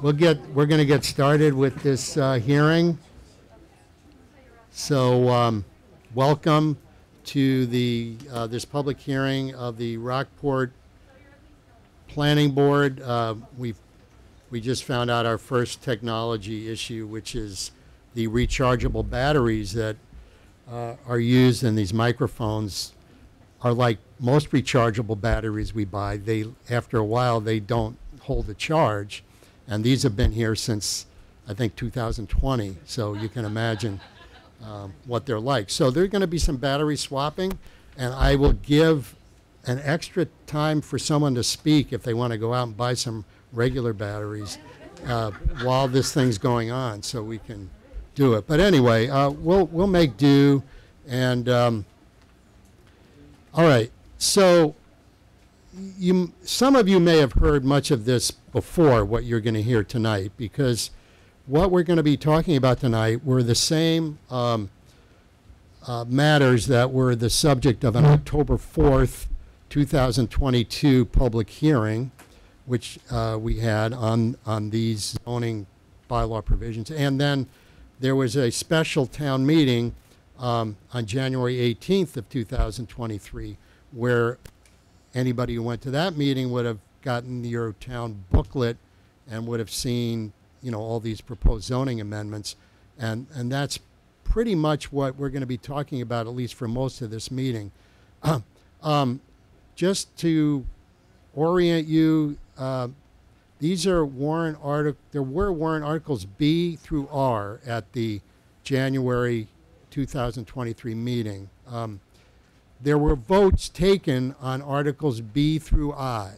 We're going to get started with this hearing. So, welcome to the this public hearing of the Rockport Planning Board. We just found out our first technology issue, which is the rechargeable batteries that are used in these microphones are like most rechargeable batteries we buy. After a while, they don't hold a charge. And these have been here since, I think, 2020. So you can imagine what they're like. So there's going to be some battery swapping. And I will give an extra time for someone to speak if they want to go out and buy some regular batteries while this thing's going on, so we can do it. But anyway, we'll make do. And all right. So some of you may have heard much of this before, what you're going to hear tonight, because what we're going to be talking about tonight were the same matters that were the subject of an October 4th, 2022 public hearing, which we had on these zoning bylaw provisions. And then there was a special town meeting on January 18th of 2023, where anybody who went to that meeting would have gotten your town booklet and would have seen, you know, all these proposed zoning amendments. And that's pretty much what we're going to be talking about, at least for most of this meeting. Just to orient you, these are warrant articles. There were warrant articles B through R at the January 2023 meeting. There were votes taken on articles B through I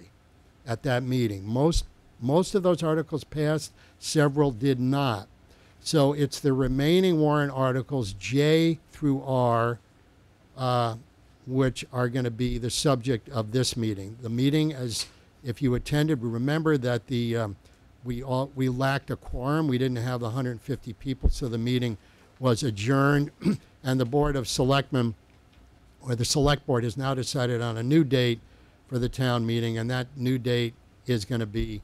at that meeting. Most of those articles passed, several did not. So it's the remaining warrant articles J through R which are going to be the subject of this meeting. The meeting, as if you attended, remember that we lacked a quorum. We didn't have the 150 people, so the meeting was adjourned, and the Board of Selectmen, or the Select Board, has now decided on a new date for the town meeting, and that new date is going to be,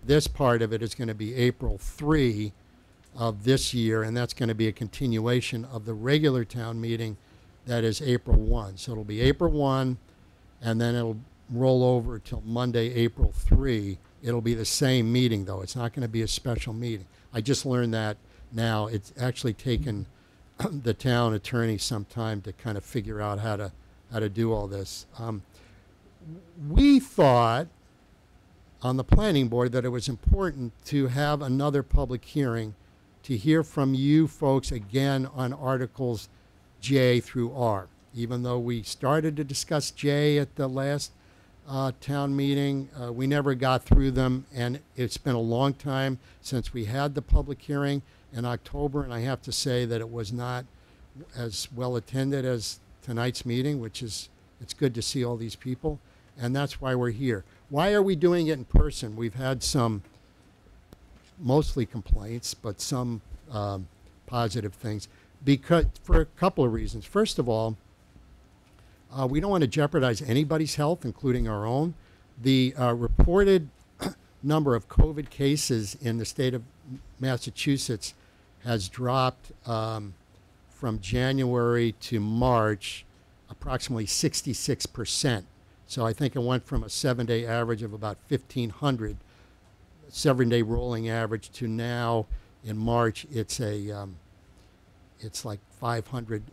this part of it is going to be April 3 of this year, and that's going to be a continuation of the regular town meeting that is April 1. So it'll be April 1, and then it'll roll over till Monday, April 3. It'll be the same meeting, though. It's not going to be a special meeting. I just learned that now. It's actually taken the town attorney some time to kind of figure out how to do all this. We thought on the planning board that it was important to have another public hearing to hear from you folks again on articles J through R. Even though we started to discuss J at the last town meeting, we never got through them, and it's been a long time since we had the public hearing in October, and I have to say that it was not as well attended as tonight's meeting, which is, it's good to see all these people, and that's why we're here. Why are we doing it in person? We've had some, mostly complaints, but some positive things, because for a couple of reasons. First of all, we don't want to jeopardize anybody's health, including our own. The reported number of COVID cases in the state of Massachusetts has dropped from January to March approximately 66%. So I think it went from a 7-day average of about 1,500, 7-day rolling average, to now in March it's like 500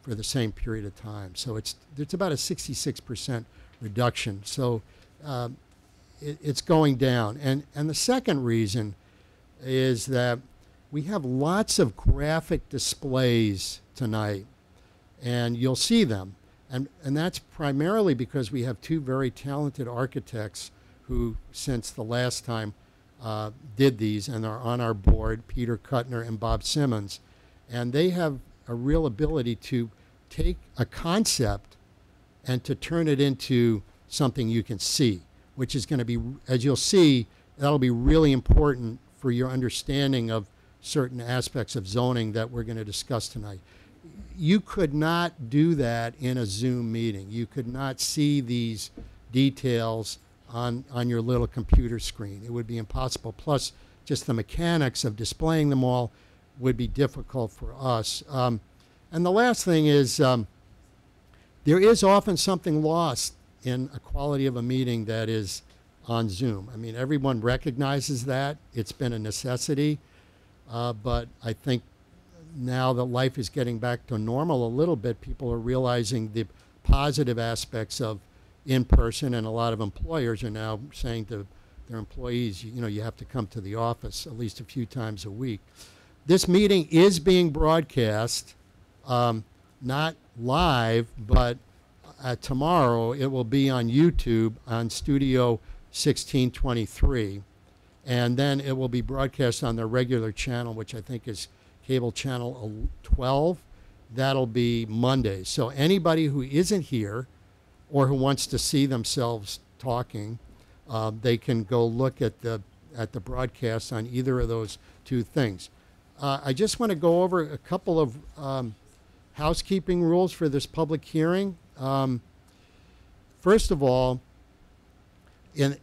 for the same period of time. So it's about a 66% reduction. So it's going down. And the second reason is that we have lots of graphic displays tonight, and you'll see them. And that's primarily because we have two very talented architects who, since the last time, did these and are on our board, Peter Kuttner and Bob Simmons. And they have a real ability to take a concept and to turn it into something you can see, which is going to be, as you'll see, that'll be really important for your understanding of certain aspects of zoning that we're going to discuss tonight. You could not do that in a Zoom meeting. You could not see these details on your little computer screen. It would be impossible. Plus, just the mechanics of displaying them all would be difficult for us. And the last thing is there is often something lost in a quality of a meeting that is on Zoom. I mean, everyone recognizes that. It's been a necessity. But I think now that life is getting back to normal a little bit, people are realizing the positive aspects of in-person, and a lot of employers are now saying to their employees, you know, you have to come to the office at least a few times a week. This meeting is being broadcast, not live, but tomorrow it will be on YouTube on Studio 1623. And then it will be broadcast on their regular channel, which I think is cable channel 12. That'll be Monday. So anybody who isn't here or who wants to see themselves talking, they can go look at the broadcast on either of those two things. I just want to go over a couple of housekeeping rules for this public hearing. First of all, in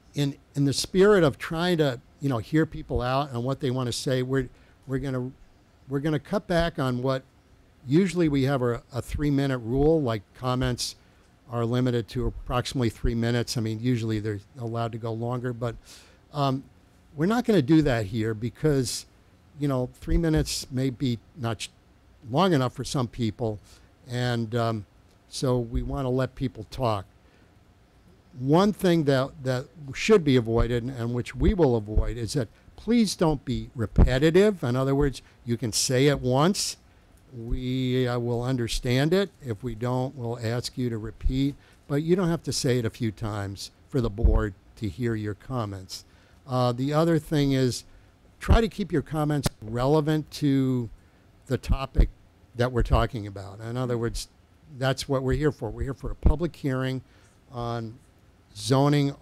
the spirit of trying to hear people out and what they want to say, we're gonna cut back on what usually we have a 3-minute rule. Like, comments are limited to approximately 3 minutes. I mean, usually they're allowed to go longer, but we're not going to do that here because 3 minutes may be not long enough for some people, and so we want to let people talk. One thing that should be avoided, and which we will avoid, is that please don't be repetitive. In other words, you can say it once. We will understand it. If we don't, we'll ask you to repeat. But you don't have to say it a few times for the board to hear your comments. The other thing is, try to keep your comments relevant to the topic that we're talking about. In other words, that's what we're here for. We're here for a public hearing on zoning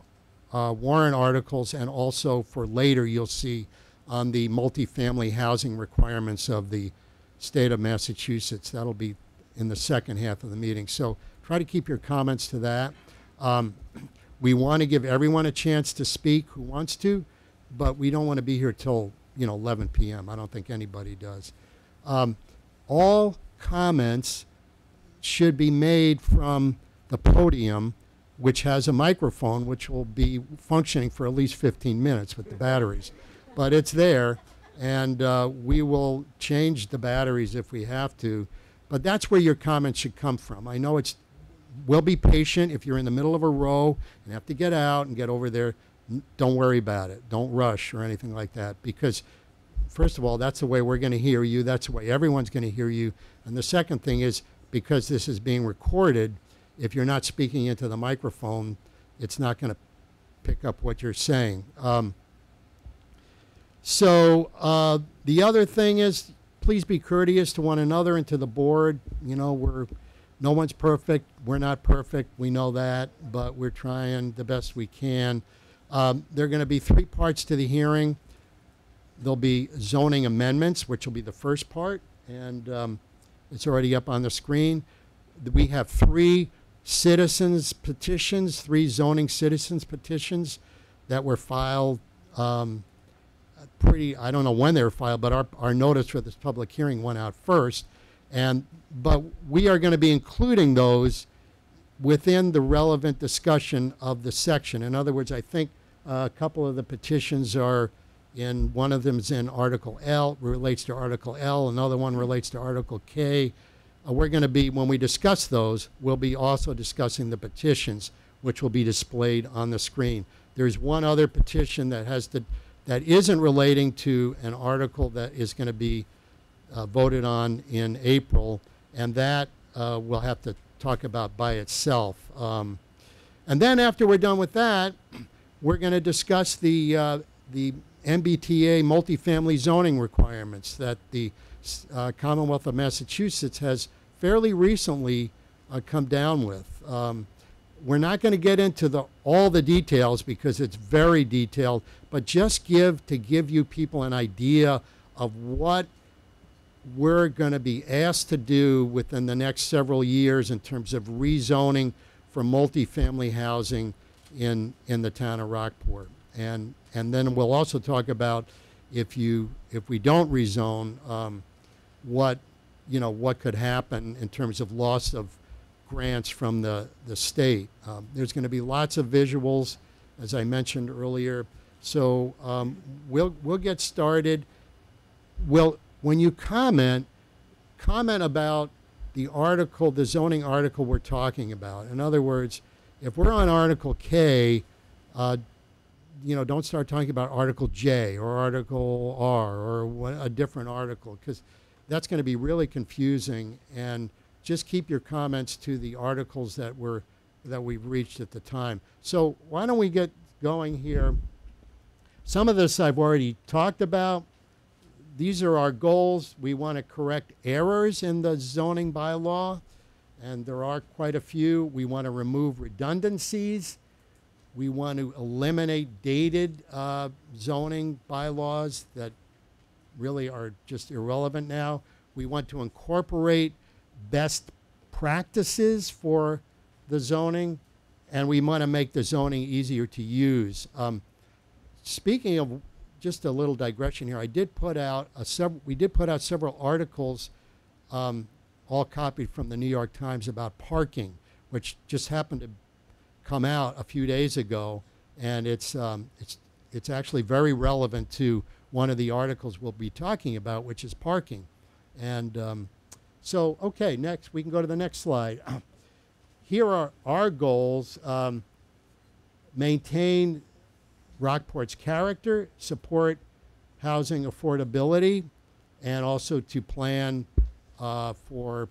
warrant articles, and also for later you'll see on the multifamily housing requirements of the state of Massachusetts. That'll be in the second half of the meeting. So try to keep your comments to that. We want to give everyone a chance to speak who wants to, but we don't want to be here till 11 p.m. I don't think anybody does. All comments should be made from the podium, which has a microphone, which will be functioning for at least 15 minutes with the batteries. But it's there, and we will change the batteries if we have to. But that's where your comments should come from. I know we'll be patient. If you're in the middle of a row and have to get out and get over there, don't worry about it. Don't rush or anything like that, because first of all, that's the way we're going to hear you. That's the way everyone's going to hear you. And the second thing is, because this is being recorded, if you're not speaking into the microphone, it's not going to pick up what you're saying. So the other thing is, please be courteous to one another and to the board. No one's perfect. We're not perfect. We know that, but we're trying the best we can. There are going to be 3 parts to the hearing. There'll be zoning amendments, which will be the first part, and it's already up on the screen. We have 3 citizens petitions, 3 zoning citizens petitions that were filed I don't know when they were filed, but our notice for this public hearing went out first. But we are going to be including those within the relevant discussion of the section. In other words, I think a couple of the petitions are one of them is in Article L, relates to Article L, another one relates to Article K. We're going to be, when we discuss those, we'll be also discussing the petitions, which will be displayed on the screen. There's one other petition that isn't relating to an article that is going to be voted on in April, and that we'll have to talk about by itself. And then after we're done with that, we're going to discuss the MBTA multifamily zoning requirements that the Commonwealth of Massachusetts has fairly recently come down with. We're not going to get into all the details because it's very detailed, but just to give you people an idea of what we're going to be asked to do within the next several years in terms of rezoning for multifamily housing in the town of Rockport. And then we'll also talk about if we don't rezone, what could happen in terms of loss of grants from the state. There's going to be lots of visuals, as I mentioned earlier. So we'll get started. When you comment about the article, the zoning article we're talking about. In other words, if we're on Article K, don't start talking about Article J or Article R or a different article, because that's going to be really confusing. And just keep your comments to the articles that we've reached at the time. So why don't we get going here? Some of this I've already talked about. These are our goals. We want to correct errors in the zoning bylaw, and there are quite a few. We want to remove redundancies. We want to eliminate dated zoning bylaws that really are just irrelevant now. We want to incorporate best practices for the zoning, and we want to make the zoning easier to use. Speaking of, just a little digression here, we did put out several articles, all copied from the New York Times, about parking, which just happened to come out a few days ago, and it's actually very relevant to one of the articles we'll be talking about, which is parking. And so, okay, next, we can go to the next slide. Here are our goals. Maintain Rockport's character, support housing affordability, and also to plan for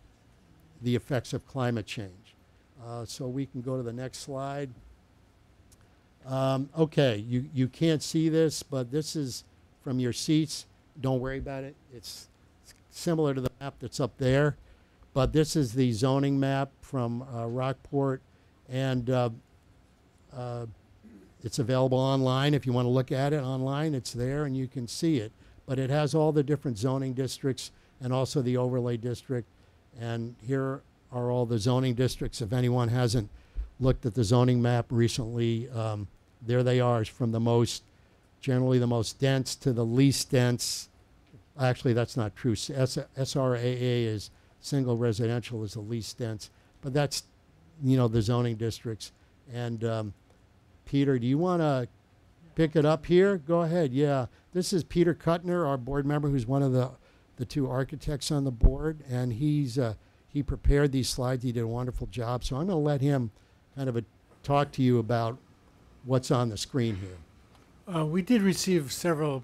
the effects of climate change. So we can go to the next slide. Okay, you can't see this, but this is from your seats. Don't worry about it. It's similar to the map that's up there, but this is the zoning map from Rockport, and it's available online. If you want to look at it online, it's there and you can see it. But it has all the different zoning districts and also the overlay district. And here are all the zoning districts. If anyone hasn't looked at the zoning map recently, there they are, from generally the most dense to the least dense. Actually, that's not true. SRAA is single residential is the least dense, but that's, the zoning districts. And Peter, do you want to pick it up here? Go ahead. Yeah, this is Peter Kuttner, our board member, who's one of the two architects on the board, and he prepared these slides. He did a wonderful job. So I'm going to let him kind of talk to you about what's on the screen here. We did receive several,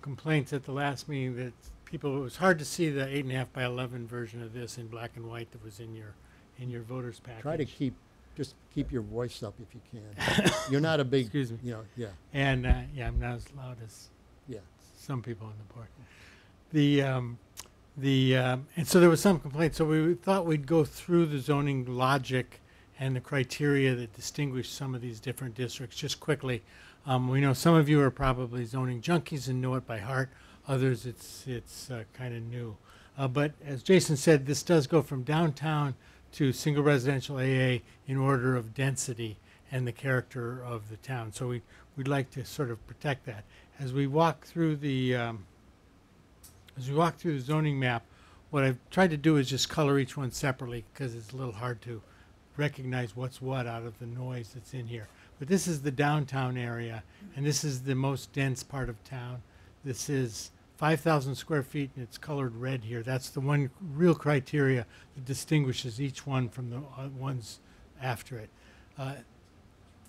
complaints at the last meeting that it was hard to see the 8.5 by 11 version of this in black and white that was in your voters package. Try to keep your voice up if you can. You're not a big, excuse me. Yeah. And I'm not as loud as some people on the board. And so there was some complaints. So we thought we'd go through the zoning logic and the criteria that distinguish some of these different districts just quickly. We know some of you are probably zoning junkies and know it by heart. Others, it's kind of new. But as Jason said, this does go from downtown to single residential AA in order of density and the character of the town. So we'd like to sort of protect that. As we walk through the zoning map, what I've tried to do is just color each one separately, because it's a little hard to recognize what's what out of the noise that's in here. But this is the downtown area, and this is the most dense part of town. This is 5,000 square feet, and it's colored red here. That's the one real criteria that distinguishes each one from the ones after it.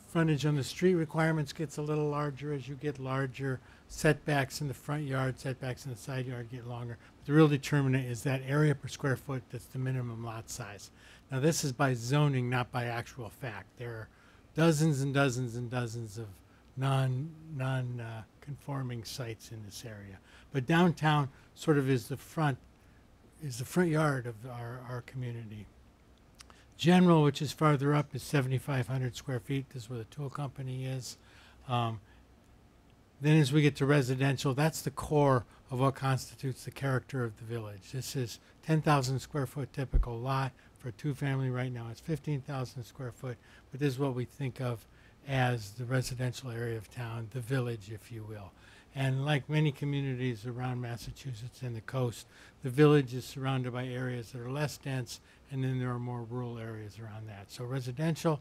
Frontage on the street requirements gets a little larger as you get larger. Setbacks in the front yard, setbacks in the side yard get longer. But the real determinant is that area per square foot that's the minimum lot size. Now this is by zoning, not by actual fact. There are dozens and dozens and dozens of non-conforming sites in this area. But downtown sort of is the front yard of our community. General, which is farther up, is 7,500 square feet. This is where the tool company is. Then as we get to residential, that's the core of what constitutes the character of the village. This is 10,000 square foot typical lot. For a two-family right now, it's 15,000 square foot. But this is what we think of as the residential area of town, the village, if you will. And like many communities around Massachusetts and the coast, the village is surrounded by areas that are less dense, and then there are more rural areas around that. So residential,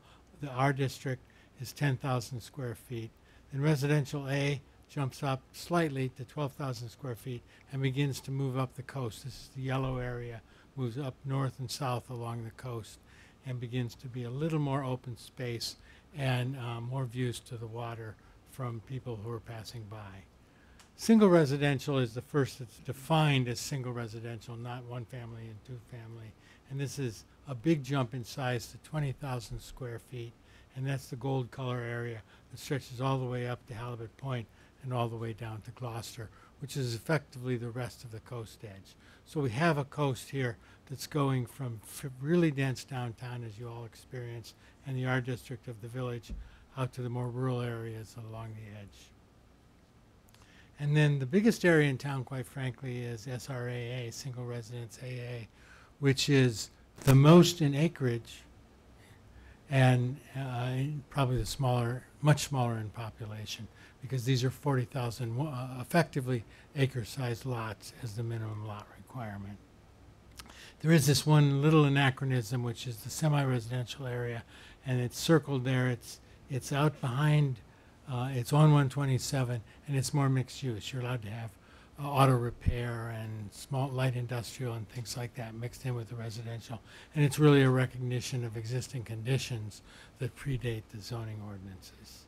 our district is 10,000 square feet. Then residential A jumps up slightly to 12,000 square feet and begins to move up the coast. This is the yellow area, moves up north and south along the coast and begins to be a little more open space and more views to the water from people who are passing by. Single residential is the first that's defined as single residential, not one family and two family. And this is a big jump in size to 20,000 square feet. And that's the gold color area that stretches all the way up to Halibut Point and all the way down to Gloucester, which is effectively the rest of the coast edge. So we have a coast here that's going from really dense downtown, as you all experience, and the R district of the village, out to the more rural areas along the edge. And then the biggest area in town, quite frankly, is SRAA, Single Residence AA, which is the most in acreage and probably the smaller, much smaller in population, because these are 40,000 effectively acre-sized lots as the minimum lot requirement. There is this one little anachronism, which is the semi-residential area, and it's circled there. It's out behind. It's on 127, and it's more mixed use. You're allowed to have auto repair and small light industrial and things like that mixed in with the residential. And it's really a recognition of existing conditions that predate the zoning ordinances.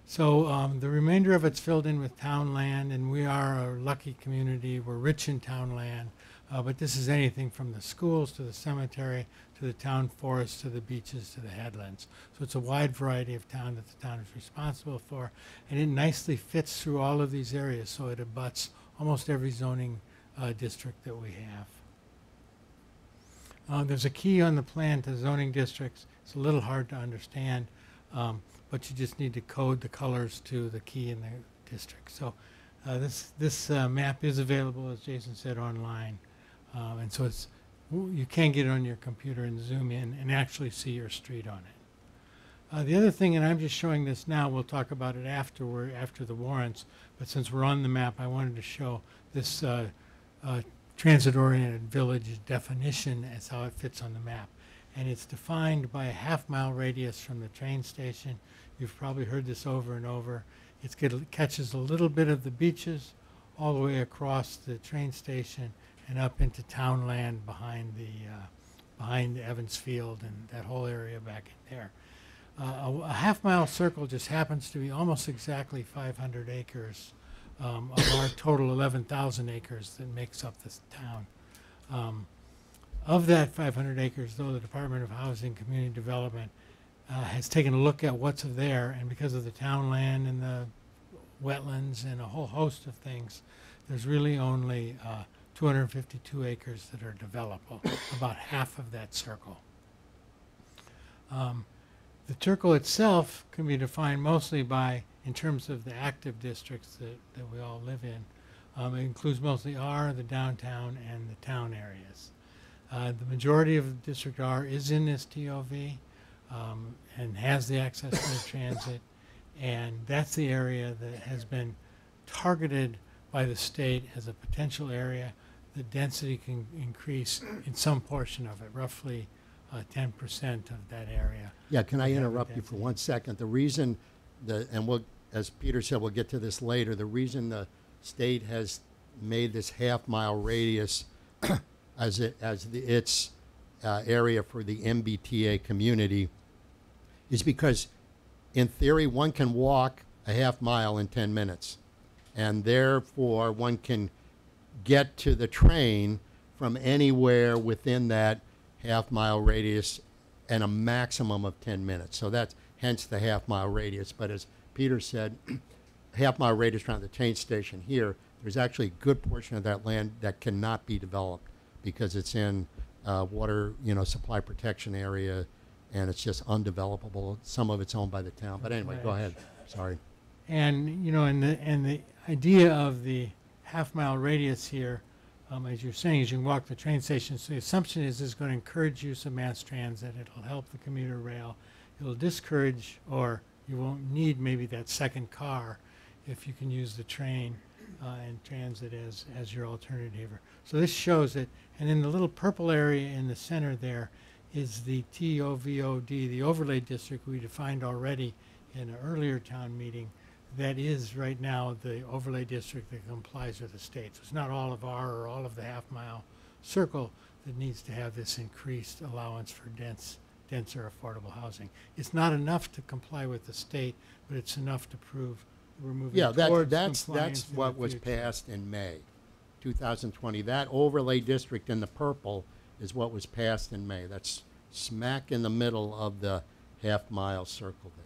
So the remainder of it's filled in with town land, and we are a lucky community. We're rich in town land, but this is anything from the schools to the cemetery to the town forest to the beaches to the headlands. So it's a wide variety of town that the town is responsible for, and it nicely fits through all of these areas, so it abuts almost every zoning district that we have. There's a key on the plan to zoning districts. It's a little hard to understand, but you just need to code the colors to the key in the district. So this map is available, as Jason said, online. And so you can get it on your computer and zoom in and actually see your street on it. The other thing, and I'm just showing this now, we'll talk about it after the warrants, but since we're on the map, I wanted to show this transit-oriented village definition as how it fits on the map. And it's defined by a half-mile radius from the train station. You've probably heard this over and over. It catches a little bit of the beaches all the way across the train station and up into townland behind Evans Field and that whole area back in there. A half-mile circle just happens to be almost exactly 500 acres of our total 11,000 acres that makes up this town. Of that 500 acres, though, the Department of Housing and Community Development has taken a look at what's there, and because of the town land and the wetlands and a whole host of things, there's really only 252 acres that are developable, about half of that circle. The circle itself can be defined mostly in terms of the active districts that we all live in. It includes mostly R, the downtown, and the town areas. The majority of District R is in this TOV and has the access to the transit, and that's the area that has been targeted by the state as a potential area. The density can increase in some portion of it, roughly 10% of that area. Yeah, can I interrupt you for 1 second? The reason, as Peter said, we'll get to this later, the reason the state has made this half-mile radius as its area for the MBTA community is because, in theory, one can walk a half mile in 10 minutes. And therefore, one can get to the train from anywhere within that half-mile radius in a maximum of 10 minutes. So that's hence the half-mile radius. But as Peter said, half-mile radius around the train station here, there's actually a good portion of that land that cannot be developed because it's in water, supply protection area, and it's just undevelopable. Some of it's owned by the town. But anyway, go ahead. Sorry. And the idea of the half-mile radius here, as you're saying, is you can walk the train station. So the assumption is it's going to encourage use of mass transit. It'll help the commuter rail. it'll discourage, or you won't need maybe that second car if you can use the train and transit as your alternative. So this shows it, and in the little purple area in the center there is the TOVOD, the overlay district we defined already in an earlier town meeting. That is right now the overlay district that complies with the state. So it's not all of R or all of the half-mile circle that needs to have this increased allowance for denser affordable housing. It's not enough to comply with the state, but it's enough to prove we're moving Yeah, towards that's compliance in the what was future. passed in May 2020. That overlay district in the purple is what was passed in May. That's smack in the middle of the half-mile circle there.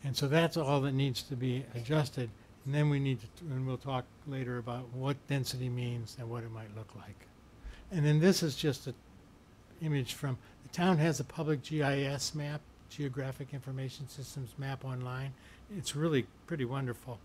And so that's all that needs to be adjusted. And then we need to, and we'll talk later about what density means and what it might look like. And then this is just an image from, the town has a public GIS map, Geographic Information Systems map online. It's really pretty wonderful.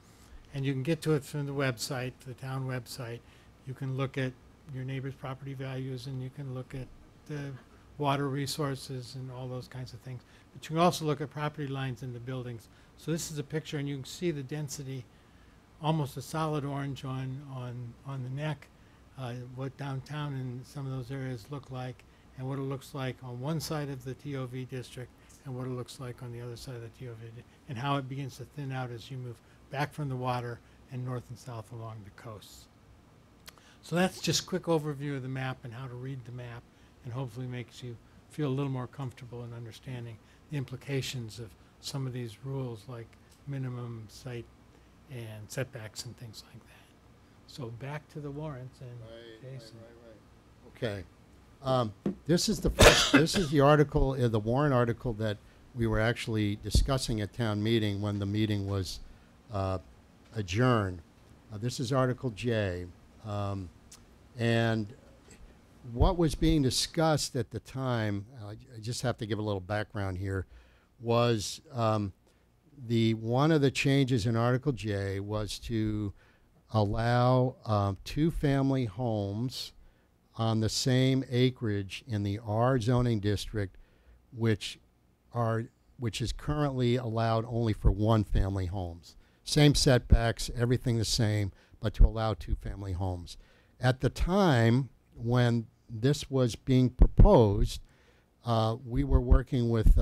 And you can get to it from the website, the town website. You can look at your neighbor's property values, and you can look at the water resources and all those kinds of things. But you can also look at property lines in the buildings. So this is a picture, and you can see the density, almost a solid orange on the neck, what downtown and some of those areas look like, and what it looks like on one side of the TOV district, and what it looks like on the other side of the TOV, and how it begins to thin out as you move back from the water and north and south along the coasts. So that's just a quick overview of the map and how to read the map, and hopefully makes you feel a little more comfortable in understanding the implications of some of these rules, like minimum site and setbacks and things like that. So back to the warrants and Jason. Okay. This is the first, this is the article, the warrant article that we were actually discussing at town meeting when the meeting was adjourned. This is Article J. And what was being discussed at the time, I just have to give a little background here, was one of the changes in Article J was to allow two-family homes on the same acreage in the R zoning district, which is currently allowed only for one-family homes. Same setbacks, everything the same, but to allow two-family homes. At the time when this was being proposed, we were working with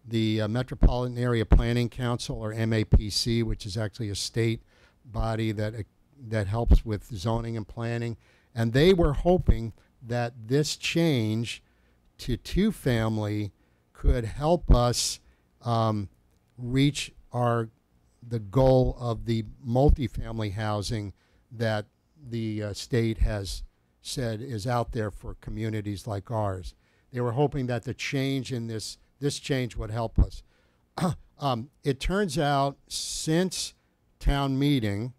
the Metropolitan Area Planning Council, or MAPC, which is actually a state body that helps with zoning and planning. And they were hoping that this change to two-family could help us reach the goal of the multifamily housing that the state has said is out there for communities like ours. They were hoping that the change in this change would help us. It turns out, since town meeting,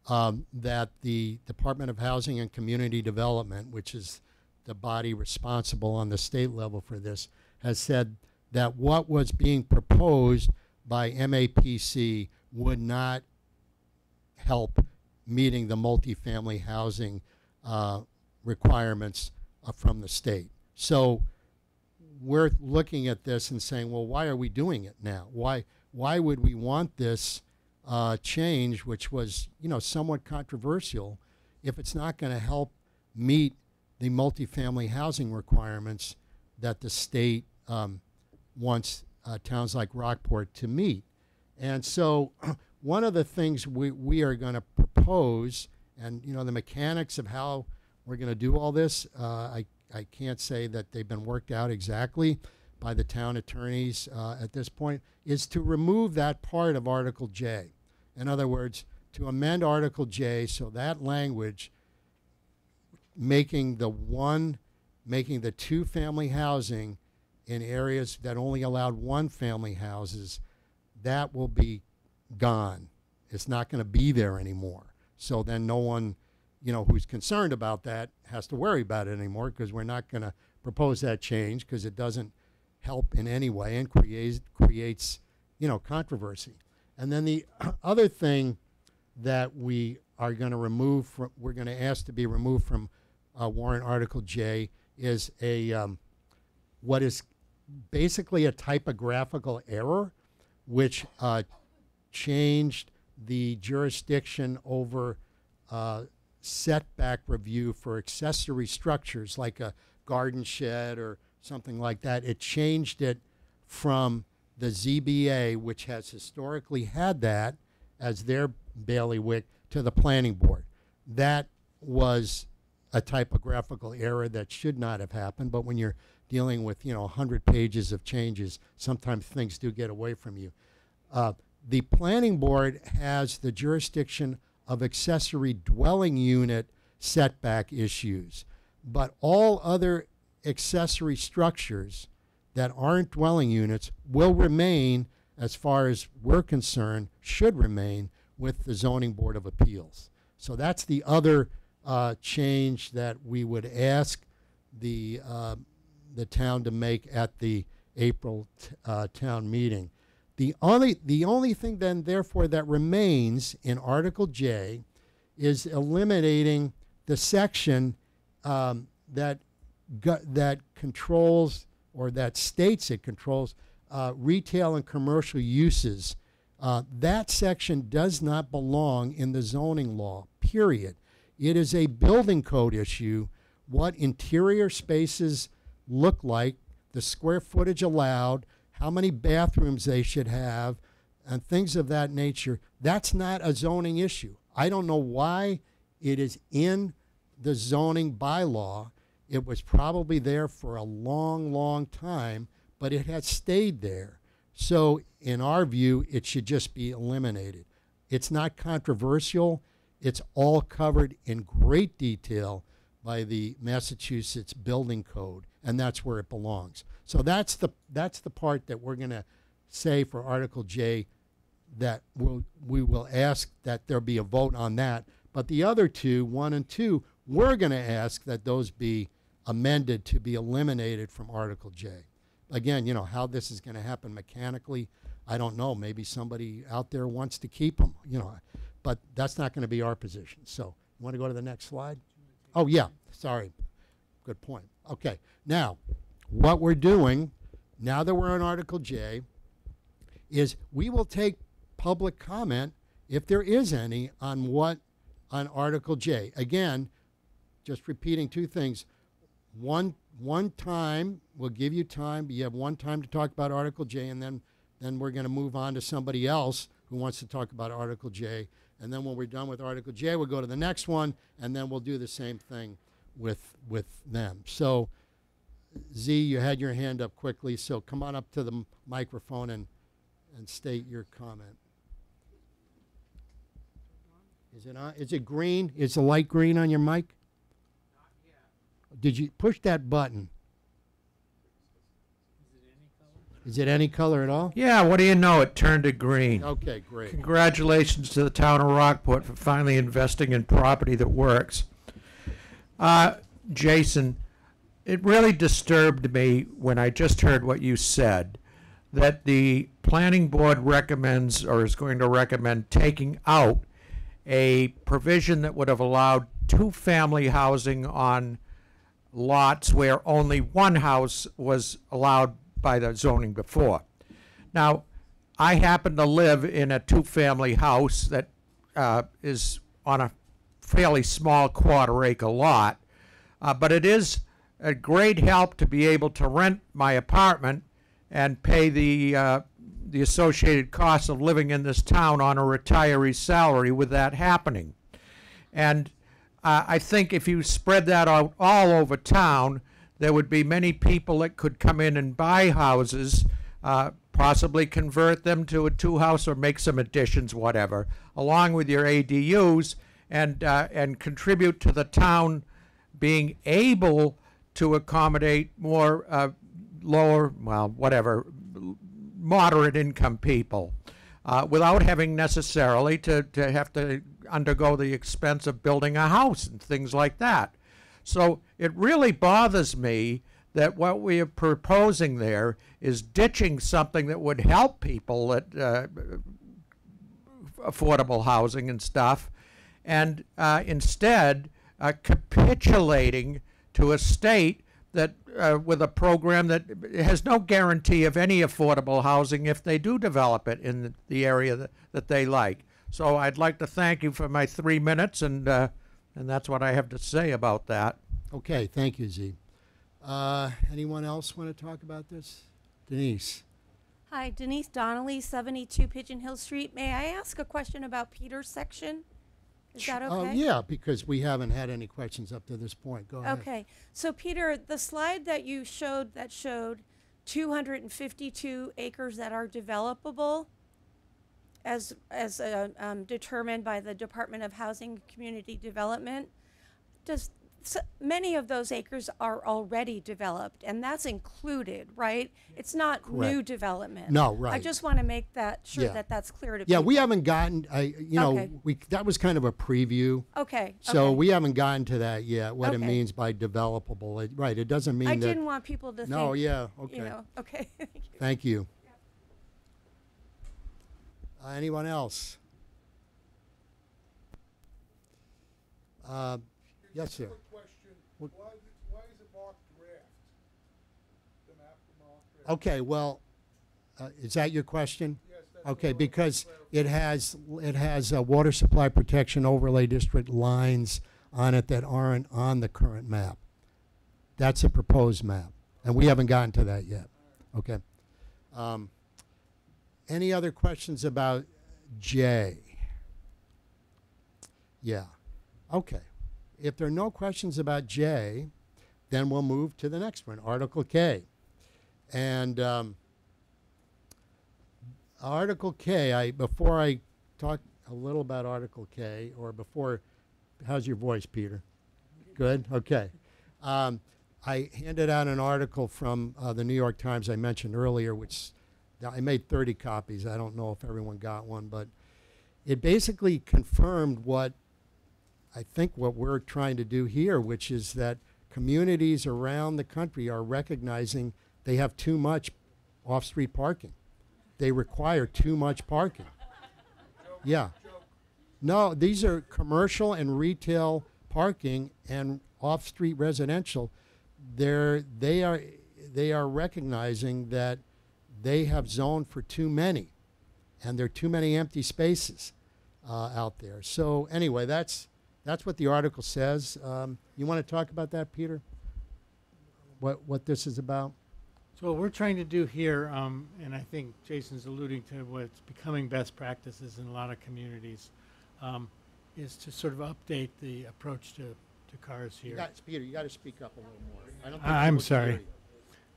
that the Department of Housing and Community Development, which is the body responsible on the state level for this, has said that what was being proposed by MAPC would not help meeting the multifamily housing requirements from the state. So we're looking at this and saying, well, why are we doing it now? Why would we want this change, which was, somewhat controversial, if it's not going to help meet the multifamily housing requirements that the state wants towns like Rockport to meet? And so one of the things we are going to propose, and the mechanics of how we're going to do all this, I can't say that they've been worked out exactly by the town attorneys at this point, is to remove that part of Article J. In other words, to amend Article J so that language making the two-family housing in areas that only allowed one-family houses, that will be gone. It's not going to be there anymore. So then no one, who's concerned about that has to worry about it anymore, because we're not going to propose that change because it doesn't help in any way and creates controversy. And then the other thing that we are going to remove we're going to ask to be removed from warrant Article J is what is basically a typographical error, which changed the jurisdiction over setback review for accessory structures like a garden shed or something like that. It changed it from the ZBA, which has historically had that as their bailiwick, to the planning board. That was a typographical error that should not have happened, but when you're dealing with 100 pages of changes, sometimes things do get away from you. The planning board has the jurisdiction of accessory dwelling unit setback issues, but all other accessory structures that aren't dwelling units will remain, as far as we're concerned, should remain with the Zoning Board of Appeals. So that's the other change that we would ask the town to make at the April town meeting. The only thing then, therefore, that remains in Article J is eliminating the section that controls, or that states it controls, retail and commercial uses. That section does not belong in the zoning law, period. It is a building code issue. What interior spaces look like, the square footage allowed, how many bathrooms they should have, and things of that nature. That's not a zoning issue. I don't know why it is in the zoning bylaw. It was probably there for a long, long time, but it has stayed there. So in our view, it should just be eliminated. It's not controversial. It's all covered in great detail by the Massachusetts Building Code, and that's where it belongs. So that's the part that we're going to say for Article J, that we will ask that there be a vote on that. But the other two, 1 and 2, we're going to ask that those be amended to be eliminated from Article J. Again, how this is going to happen mechanically, I don't know. Maybe somebody out there wants to keep them, but that's not going to be our position. So you want to go to the next slide? Oh, yeah, sorry. Good point. Okay, now, what we're doing, now that we're on Article J, is we will take public comment, if there is any, on Article J. Again, just repeating two things. One time, we'll give you time, but you have one time to talk about Article J, and then we're going to move on to somebody else who wants to talk about Article J. And then when we're done with Article J, we'll go to the next one, and then we'll do the same thing with them. So, Z, you had your hand up quickly, so come on up to the microphone and state your comment. Is it on? Is it green? Is the light green on your mic? Not yet. Did you push that button? Is it any color? Is it any color at all? Yeah, what do you know? It turned to green. Okay, great. Congratulations to the town of Rockport for finally investing in property that works. Jason, it really disturbed me when I just heard what you said, that the planning board recommends, or is going to recommend, taking out a provision that would have allowed two-family housing on lots where only one house was allowed by the zoning before. Now, I happen to live in a two-family house that is on a fairly small quarter-acre lot, but it is a great help to be able to rent my apartment and pay the associated costs of living in this town on a retiree's salary with that happening. And I think if you spread that out all over town, there would be many people that could come in and buy houses, possibly convert them to a two-house or make some additions, whatever, along with your ADUs, and contribute to the town being able to accommodate more lower, well, whatever, moderate income people, without having necessarily to have to undergo the expense of building a house and things like that. So it really bothers me that what we are proposing there is ditching something that would help people at affordable housing and stuff, and instead capitulating to a state that with a program that has no guarantee of any affordable housing if they do develop it in the area that they like. So I'd like to thank you for my 3 minutes, and that's what I have to say about that. Okay, thank you, Z. Anyone else want to talk about this? Denise? Hi, Denise Donnelly, 72 Pigeon Hill Street. May I ask a question about Peter's section? Is that okay? Yeah, because we haven't had any questions up to this point. Go ahead. Okay. So, Peter, the slide that you showed that showed 252 acres that are developable as determined by the Department of Housing and Community Development, many of those acres are already developed, and that's included, right? It's not new Correct. development. No, right. I just want to make that sure Yeah. that that's clear to Yeah, people. we haven't gotten, Okay. that was kind of a preview. Okay. So okay. we haven't gotten to that yet, what it Okay. means by developable. Right, it doesn't mean I that. didn't want people to No, think, yeah, okay. you know, okay. Thank you. Thank you. Anyone else? Yes, sir. Quick question. What- Why is it marked draft? The map marked draft? Okay, well, is that your question? Yes, that's Okay, all. because it has water supply protection overlay district lines on it that aren't on the current map. That's a proposed map, and we haven't gotten to that yet. Okay. Any other questions about J? Yeah. Okay. If there are no questions about J, then we'll move to the next one, Article K. And Article K, before I talk a little about Article K, or before, how's your voice, Peter? Good? Okay. I handed out an article from the New York Times I mentioned earlier, which I made 30 copies. I don't know if everyone got one, but it basically confirmed what I think what we're trying to do here, which is that communities around the country are recognizing they have too much off-street parking. They require too much parking. Yeah. No, these are commercial and retail parking and off-street residential. They are recognizing that they have zoned for too many, and there are too many empty spaces out there. So anyway, that's what the article says. You want to talk about that, Peter? What this is about? So what we're trying to do here, and I think Jason's alluding to what's becoming best practices in a lot of communities, is to sort of update the approach to cars here. Peter, you got to speak up a little more. I don't think I'm people can sorry. hear you.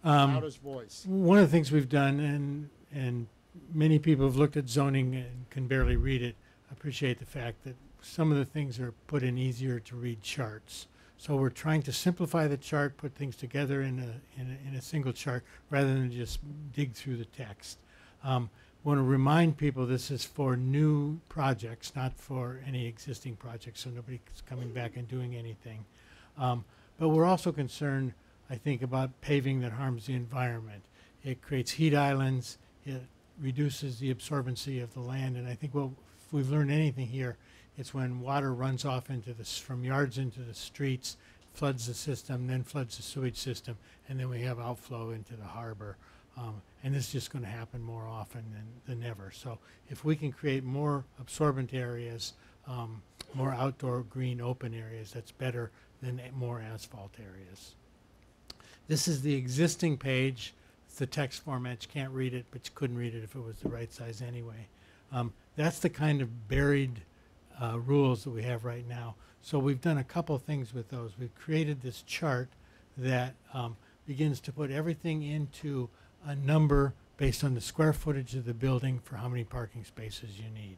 Loudest voice. One of the things we've done, and many people have looked at zoning and can barely read it, appreciate the fact that some of the things are put in easier to read charts. So we're trying to simplify the chart, put things together in a single chart rather than just dig through the text. Want to remind people this is for new projects, not for any existing projects, so nobody's coming back and doing anything. But we're also concerned, I think, about paving that harms the environment. It creates heat islands, it reduces the absorbency of the land, and I think if we've learned anything here, it's when water runs off from yards into the streets, floods the system, then floods the sewage system, and then we have outflow into the harbor. And this is just going to happen more often than ever. So if we can create more absorbent areas, more outdoor green open areas, that's better than more asphalt areas. This is the existing page. It's the text format. You can't read it, but you couldn't read it if it was the right size anyway. That's the kind of buried rules that we have right now. So we've done a couple things with those. We've created this chart that begins to put everything into a number based on the square footage of the building for how many parking spaces you need.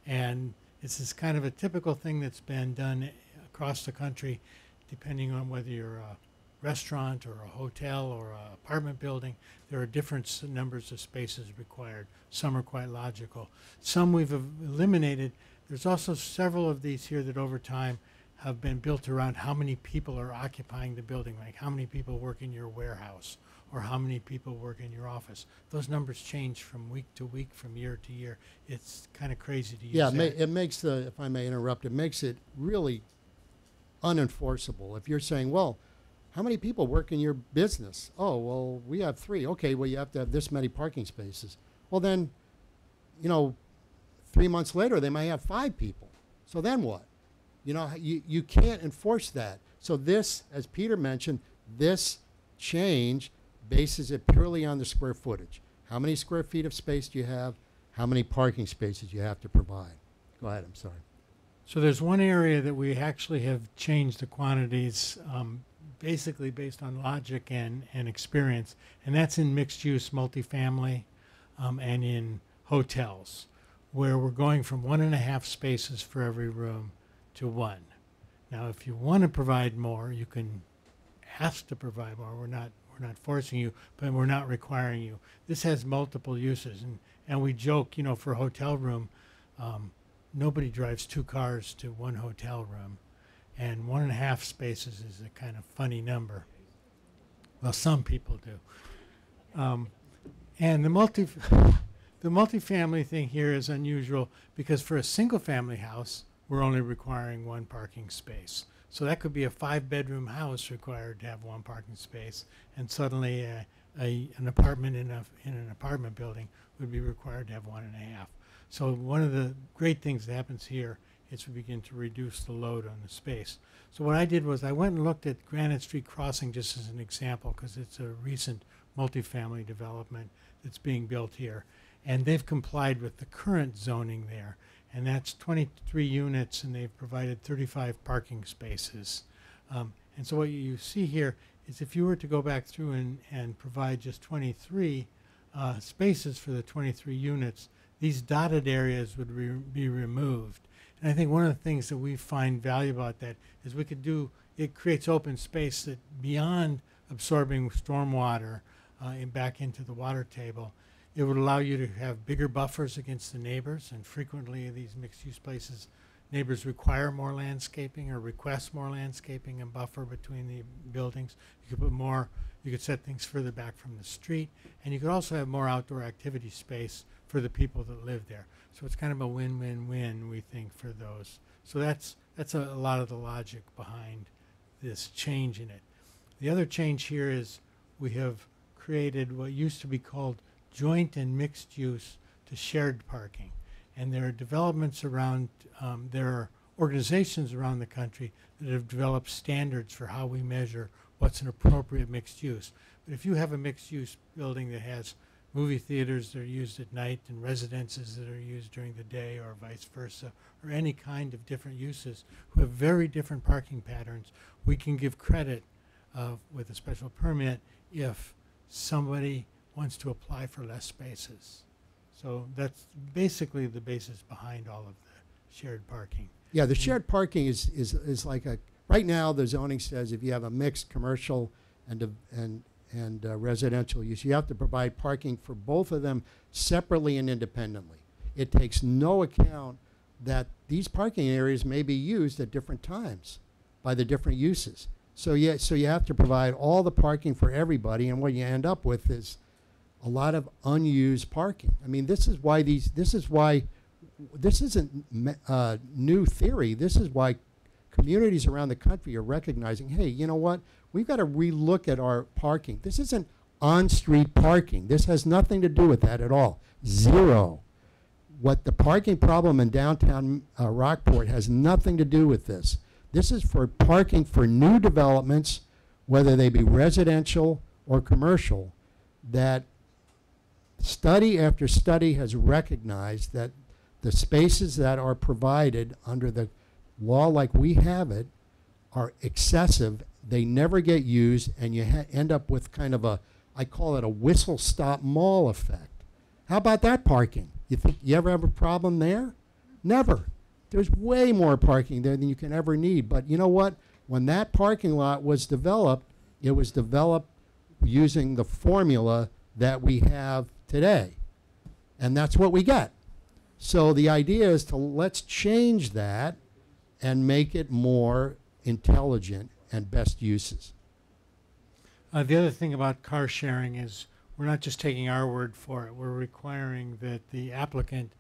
And this is kind of a typical thing that's been done across the country, depending on whether you're a restaurant or a hotel or an apartment building. There are different numbers of spaces required. Some are quite logical. Some we've eliminated. There's also several of these here that over time have been built around how many people are occupying the building, like how many people work in your warehouse or how many people work in your office. Those numbers change from week to week, from year to year. It's kind of crazy to use Yeah, that. it makes if I may interrupt, it makes it really unenforceable. If you're saying, well, how many people work in your business? Oh, well, we have 3. Okay, well, you have to have this many parking spaces. Well, then, 3 months later, they may have 5 people. So then what? You can't enforce that. So this, as Peter mentioned, this change bases it purely on the square footage. How many square feet of space do you have? How many parking spaces you have to provide? Go ahead, I'm sorry. So there's one area that we actually have changed the quantities basically based on logic and experience, and that's in mixed-use multifamily and in hotels, where we're going from 1.5 spaces for every room to 1. Now, if you want to provide more, you can ask to provide more. We're not forcing you, but we're not requiring you. This has multiple uses, and we joke, for a hotel room, nobody drives 2 cars to one hotel room, and 1.5 spaces is a kind of funny number. Well, some people do. And the multifamily thing here is unusual because for a single-family house, we're only requiring 1 parking space. So that could be a 5-bedroom house required to have 1 parking space, and suddenly an apartment in an apartment building would be required to have 1.5. So one of the great things that happens here is we begin to reduce the load on the space. So what I did was I went and looked at Granite Street Crossing just as an example because it's a recent multifamily development that's being built here. And they've complied with the current zoning there. And that's 23 units, and they've provided 35 parking spaces. And so what you see here is if you were to go back through and provide just 23 spaces for the 23 units, these dotted areas would be removed. And I think one of the things that we find valuable about that is it creates open space that beyond absorbing stormwater back into the water table, it would allow you to have bigger buffers against the neighbors, and frequently these mixed-use places, neighbors require more landscaping or request more landscaping and buffer between the buildings. You could set things further back from the street, and you could also have more outdoor activity space for the people that live there. So it's kind of a win-win-win, we think, for those. So that's a lot of the logic behind this change in it. The other change here is we have created what used to be called joint and mixed use to shared parking. And there are developments around, there are organizations around the country that have developed standards for how we measure what's an appropriate mixed use. But if you have a mixed use building that has movie theaters that are used at night and residences that are used during the day or vice versa, or any kind of different uses who have very different parking patterns, we can give credit with a special permit if somebody wants to apply for less spaces. So that's basically the basis behind all of the shared parking. Yeah, the shared parking is like right now the zoning says if you have a mixed commercial and residential use, you have to provide parking for both of them separately and independently. It takes no account that these parking areas may be used at different times by the different uses. So you have to provide all the parking for everybody, and what you end up with is a lot of unused parking. I mean, this isn't new theory. This is why communities around the country are recognizing, hey, you know what? We've got to relook at our parking. This isn't on-street parking. This has nothing to do with that at all. Zero. What the parking problem in downtown Rockport has nothing to do with this. This is for parking for new developments, whether they be residential or commercial, that study after study has recognized that the spaces that are provided under the law like we have it are excessive. They never get used, and you end up with kind of I call it a whistle-stop mall effect. How about that parking? You think you ever have a problem there? Never. There's way more parking there than you can ever need. But you know what? When that parking lot was developed, it was developed using the formula that we have today. And that's what we get. So the idea is to let's change that and make it more intelligent and best uses. The other thing about car sharing is we're not just taking our word for it. We're requiring that the applicant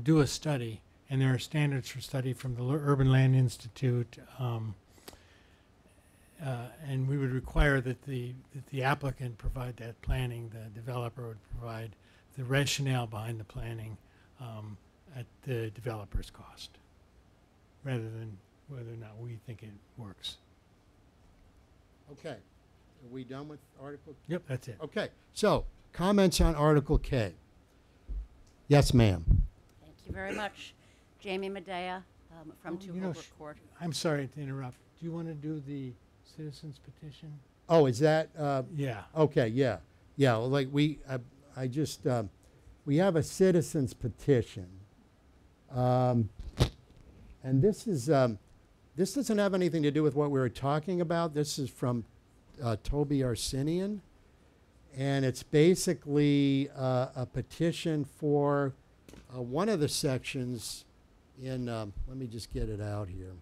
do a study, and there are standards for study from the Urban Land Institute And we would require that the applicant provide that planning, the developer would provide the rationale behind the planning at the developer's cost, rather than whether or not we think it works. Okay. Are we done with Article? Yep, that's it. Okay. So, comments on Article K. Yes, ma'am. Thank you very much. Jamie Medea from Oh, 2 you know, Holbrook Court. I'm sorry to interrupt. Do you want to do the citizens petition? Oh, is that, Yeah. okay, yeah. Yeah, well, like I just, we have a citizen's petition. And this is, this doesn't have anything to do with what we were talking about. This is from Toby Arsenian. And it's basically a petition for one of the sections in, let me just get it out here.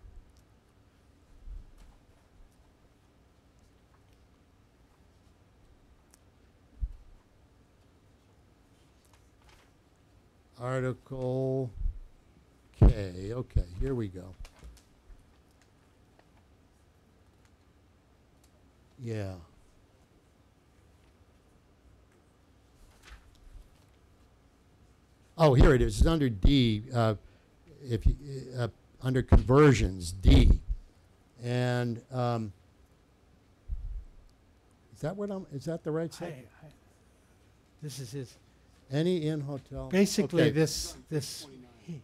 Article K. Okay, here we go. Yeah. Oh, here it is. It's under D. If you, under conversions, D. And is that what I'm? Is that the right section? This is his. Any in hotel. Basically, Okay, this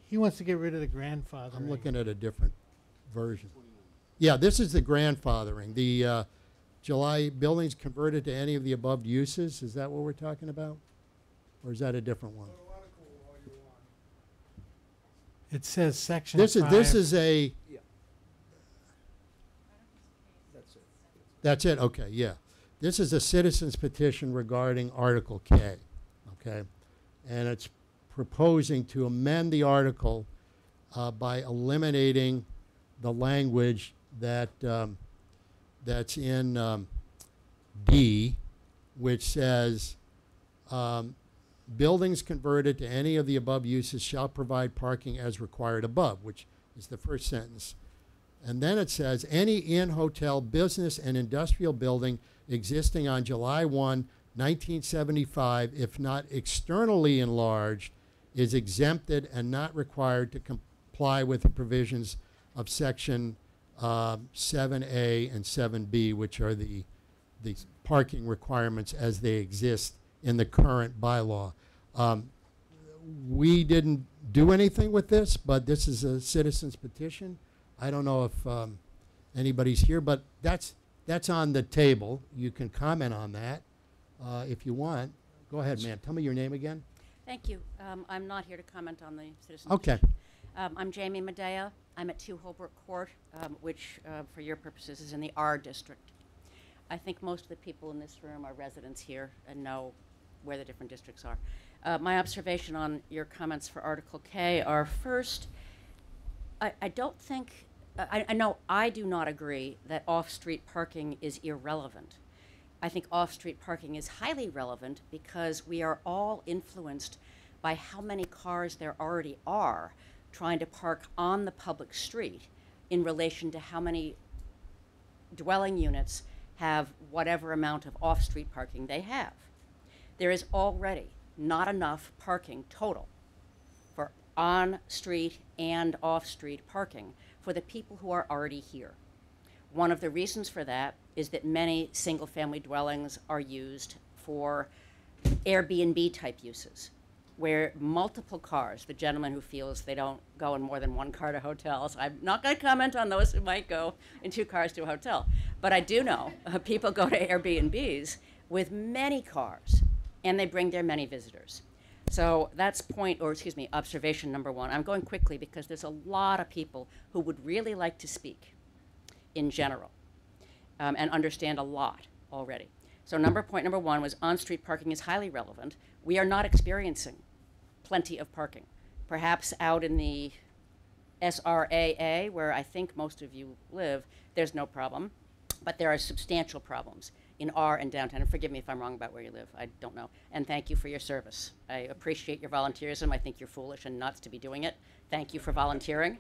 he wants to get rid of the grandfather. I'm looking at a different version. Yeah, this is the grandfathering. The July buildings converted to any of the above uses. Is that what we're talking about, or is that a different one? What article are you on? It says section. This is 5. a. That's it. Okay, yeah. This is a citizen's petition regarding Article K. Okay, and it's proposing to amend the article by eliminating the language that that's in D, which says buildings converted to any of the above uses shall provide parking as required above, which is the first sentence. And then it says any inn, hotel, business, and industrial building existing on July 1, 1975, if not externally enlarged, is exempted and not required to comply with the provisions of Section 7A and 7B, which are the parking requirements as they exist in the current bylaw. We didn't do anything with this, but this is a citizen's petition. I don't know if anybody's here, but that's on the table. You can comment on that if you want. Go ahead, ma'am. Tell me your name again. Thank you. I'm not here to comment on the citizens. Okay. petition. I'm Jamie Medea. I'm at 2 Holbrook Court, which, for your purposes, is in the R district. I think most of the people in this room are residents here and know where the different districts are. My observation on your comments for Article K are, first, I don't think, I know I do not agree that off-street parking is irrelevant. I think off-street parking is highly relevant because we are all influenced by how many cars there already are trying to park on the public street in relation to how many dwelling units have whatever amount of off-street parking they have. There is already not enough parking total for on-street and off-street parking for the people who are already here. One of the reasons for that is that many single-family dwellings are used for Airbnb type uses, where multiple cars, the gentleman who feels they don't go in more than one car to hotels, I'm not going to comment on those who might go in 2 cars to a hotel, but I do know people go to Airbnbs with many cars, and they bring their many visitors. So that's observation number 1. I'm going quickly because there's a lot of people who would really like to speak in general and understand a lot already. So point number 1 was on-street parking is highly relevant. We are not experiencing plenty of parking. Perhaps out in the SRAA, where I think most of you live, there's no problem, but there are substantial problems in R and downtown. And forgive me if I'm wrong about where you live. I don't know. And thank you for your service. I appreciate your volunteerism. I think you're foolish and nuts to be doing it. Thank you for volunteering.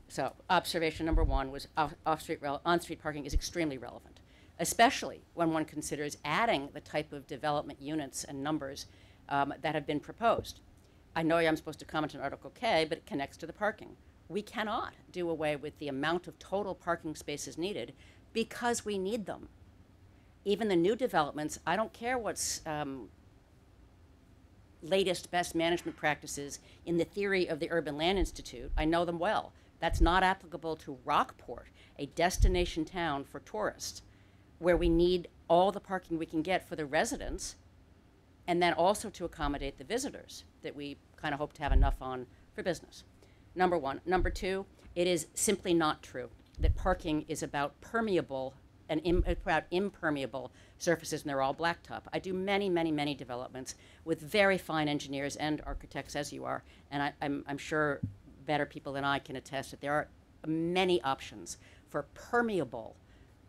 So observation number one was on-street parking is extremely relevant, especially when one considers adding the type of development units and numbers that have been proposed. I know I'm supposed to comment on Article K, but it connects to the parking. We cannot do away with the amount of total parking spaces needed because we need them. Even the new developments, I don't care what's latest best management practices in the theory of the Urban Land Institute. I know them well. That's not applicable to Rockport, a destination town for tourists, where we need all the parking we can get for the residents, and then also to accommodate the visitors that we kind of hope to have enough on for business. Number one. Number two, it is simply not true that parking is about permeable and about impermeable surfaces, and they're all blacktop. I do many, many, many developments with very fine engineers and architects, as you are, and I'm sure better people than I can attest that there are many options for permeable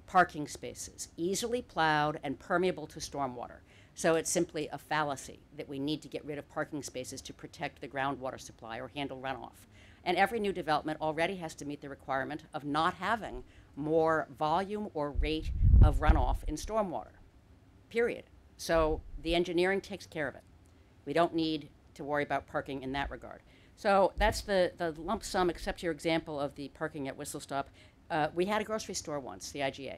parking spaces, easily plowed and permeable to stormwater. So it's simply a fallacy that we need to get rid of parking spaces to protect the groundwater supply or handle runoff. And every new development already has to meet the requirement of not having more volume or rate of runoff in stormwater, period. So the engineering takes care of it. We don't need to worry about parking in that regard. So that's the lump sum, except your example of the parking at Whistle Stop. We had a grocery store once, the IGA,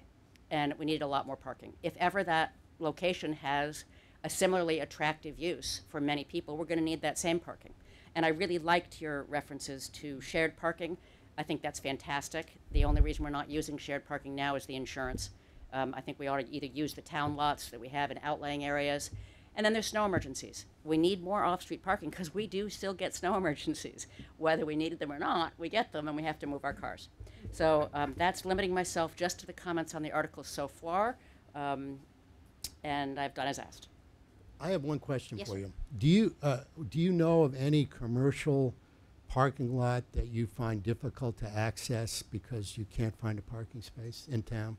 and we needed a lot more parking. If ever that location has a similarly attractive use for many people, we're going to need that same parking. And I really liked your references to shared parking. I think that's fantastic. The only reason we're not using shared parking now is the insurance. I think we ought to either use the town lots that we have in outlying areas. And then there's snow emergencies. We need more off-street parking because we do still get snow emergencies. Whether we needed them or not, we get them and we have to move our cars. So that's limiting myself just to the comments on the articles so far. And I've done as asked. I have one question Yes, for sir. you. Do you know of any commercial parking lot that you find difficult to access because you can't find a parking space in town?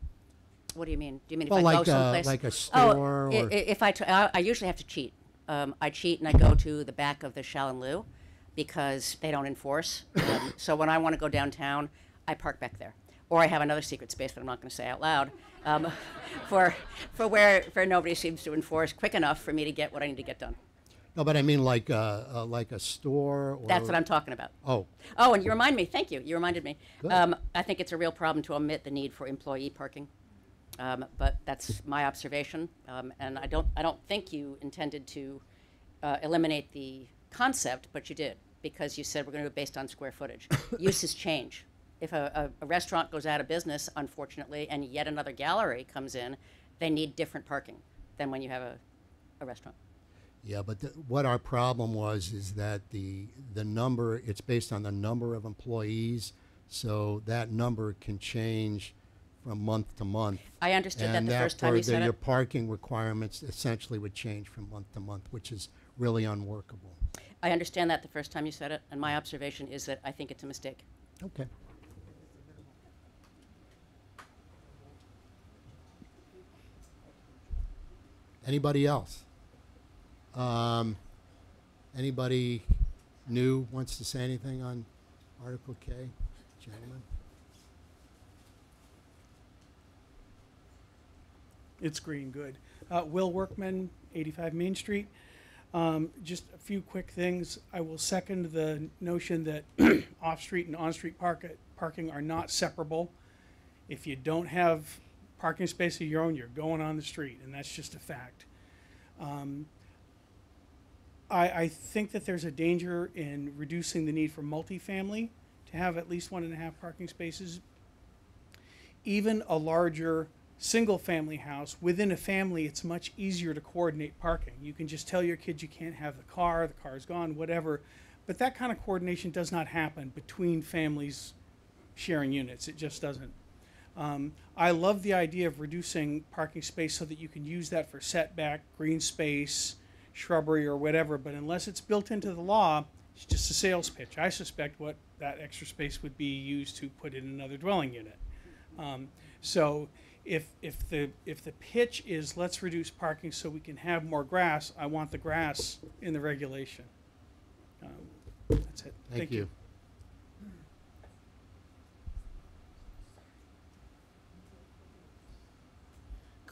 What do you mean? Do you mean if Well, I go like someplace? like a store or If I usually have to cheat. I cheat and I go to the back of the Shallon because they don't enforce. So when I want to go downtown, I park back there. Or I have another secret space that I'm not going to say out loud for where nobody seems to enforce quick enough for me to get what I need to get done. no, but I mean like a store or That's what I'm talking about. Oh, Oh, and you remind me. Thank you. You reminded me. Good. I think it's a real problem to omit the need for employee parking. But that's my observation, and I don't think you intended to eliminate the concept, but you did, because you said we're going to do it based on square footage. Uses change. If a restaurant goes out of business, unfortunately, and yet another gallery comes in, they need different parking than when you have a restaurant. yeah, but what our problem was is that the number, it's based on the number of employees, so that number can change from month to month. I understood that And the first time you said your it. parking requirements essentially would change from month to month, which is really unworkable. I understand that the first time you said it, and my observation is that I think it's a mistake. Okay. Anybody else? Anybody new wants to say anything on Article K? Gentlemen? It's green, good. Will Workman, 85 Main Street. Just a few quick things. I will second the notion that off-street and on-street parking are not separable. If you don't have parking space of your own, you're going on the street, and that's just a fact. I think that there's a danger in reducing the need for multifamily to have at least 1.5 parking spaces. Even a larger single-family house, within a family, it's much easier to coordinate parking. You can just tell your kids you can't have the car's gone, whatever. But that kind of coordination does not happen between families sharing units. It just doesn't. I love the idea of reducing parking space so that you can use that for setback, green space, shrubbery, or whatever. But unless it's built into the law, it's just a sales pitch. I suspect what that extra space would be used to put in another dwelling unit. So if the pitch is let's reduce parking so we can have more grass, I want the grass in the regulation. That's it. Thank you.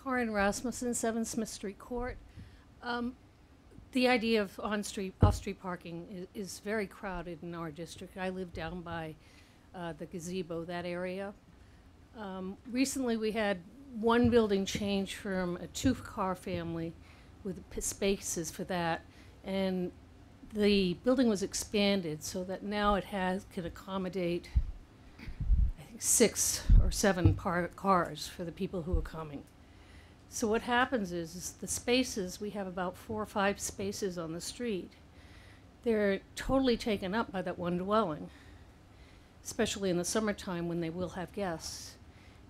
Karin Rasmussen, 7 Smith Street Court. The idea of off-street parking is very crowded in our district. I live down by the gazebo, that area. Recently, we had one building change from a 2-car family with spaces for that, and the building was expanded so that now it can accommodate, I think, 6 or 7 cars for the people who are coming. So what happens is the spaces, we have about 4 or 5 spaces on the street. They're totally taken up by that one dwelling, especially in the summertime when they will have guests.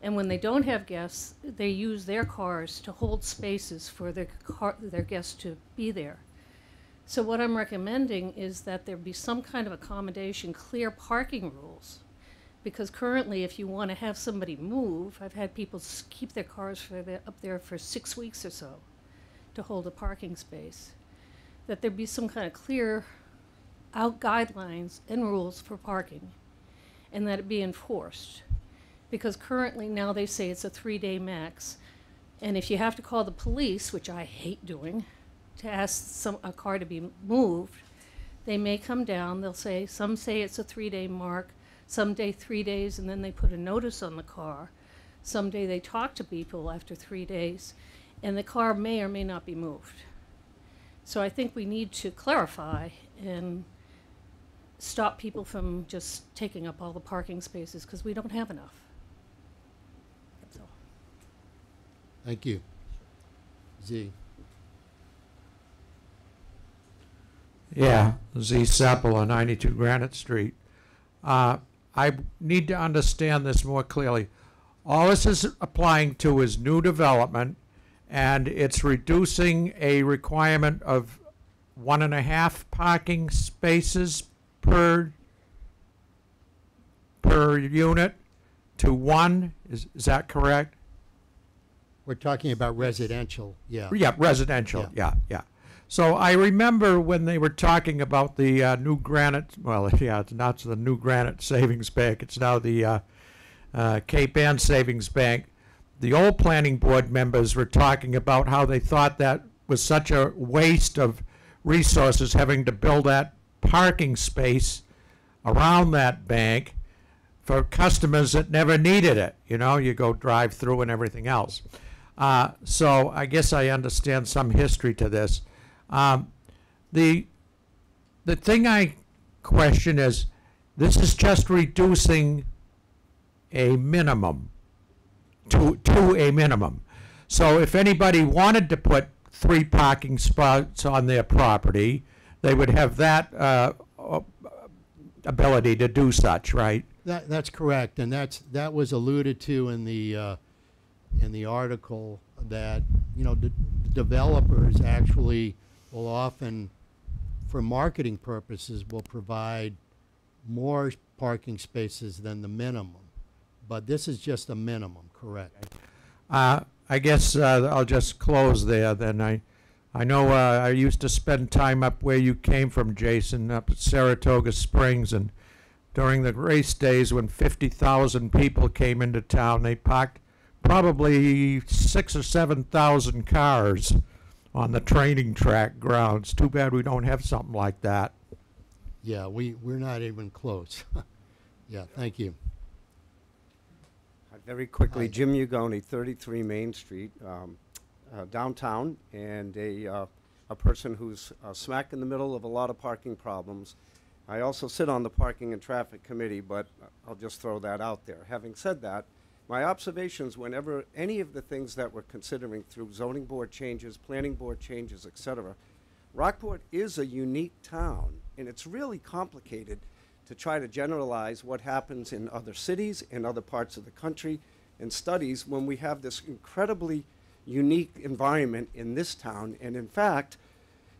And when they don't have guests, they use their cars to hold spaces for their guests to be there. So what I'm recommending is that there be some kind of accommodation, clear parking rules. Because currently, if you want to have somebody move, I've had people keep their cars up there for 6 weeks or so to hold a parking space. That there be some kind of clear out guidelines and rules for parking, and that it be enforced. Because currently now they say it's a 3-day max. And if you have to call the police, which I hate doing, to ask a car to be moved, they may come down, some say it's a 3-day mark, some day 3 days, and then they put a notice on the car. Some day they talk to people after 3 days, and the car may or may not be moved. So I think we need to clarify and stop people from just taking up all the parking spaces, because we don't have enough. That's all. Thank you. Z. Yeah, Z. Seppala, 92 Granite Street. I need to understand this more clearly. All this is applying to is new development, and it's reducing a requirement of 1.5 parking spaces per unit to 1. Is that correct? We're talking about residential, yeah. Yeah, residential. Yeah. So I remember when they were talking about the new Granite, well, yeah, it's not the new Granite Savings Bank, it's now the Cape Ann Savings Bank. The old planning board members were talking about how they thought that was such a waste of resources having to build that parking space around that bank for customers that never needed it. You know, you go drive through and everything else. So I guess I understand some history to this. The thing I question is, this is just reducing a minimum to a minimum. So if anybody wanted to put 3 parking spots on their property, they would have that ability to do such, right? That's correct, and that was alluded to in the article, that the developers actually will often, for marketing purposes, will provide more parking spaces than the minimum. But this is just a minimum, correct? I guess I'll just close there then. I know I used to spend time up where you came from, Jason, up at Saratoga Springs, and during the race days when 50,000 people came into town, they parked probably 6,000 or 7,000 cars on the training track grounds. Too bad we don't have something like that. Yeah, we're not even close. Yeah, thank you. Very quickly, Hi. Jim Ugoni, 33 Main Street, downtown, and a person who's smack in the middle of a lot of parking problems. I also sit on the Parking and Traffic Committee, but I'll just throw that out there. Having said that, my observations whenever any of the things that we're considering through zoning board changes, planning board changes, etc., Rockport is a unique town, and it's really complicated to try to generalize what happens in other cities and other parts of the country and studies when we have this incredibly unique environment in this town. And in fact,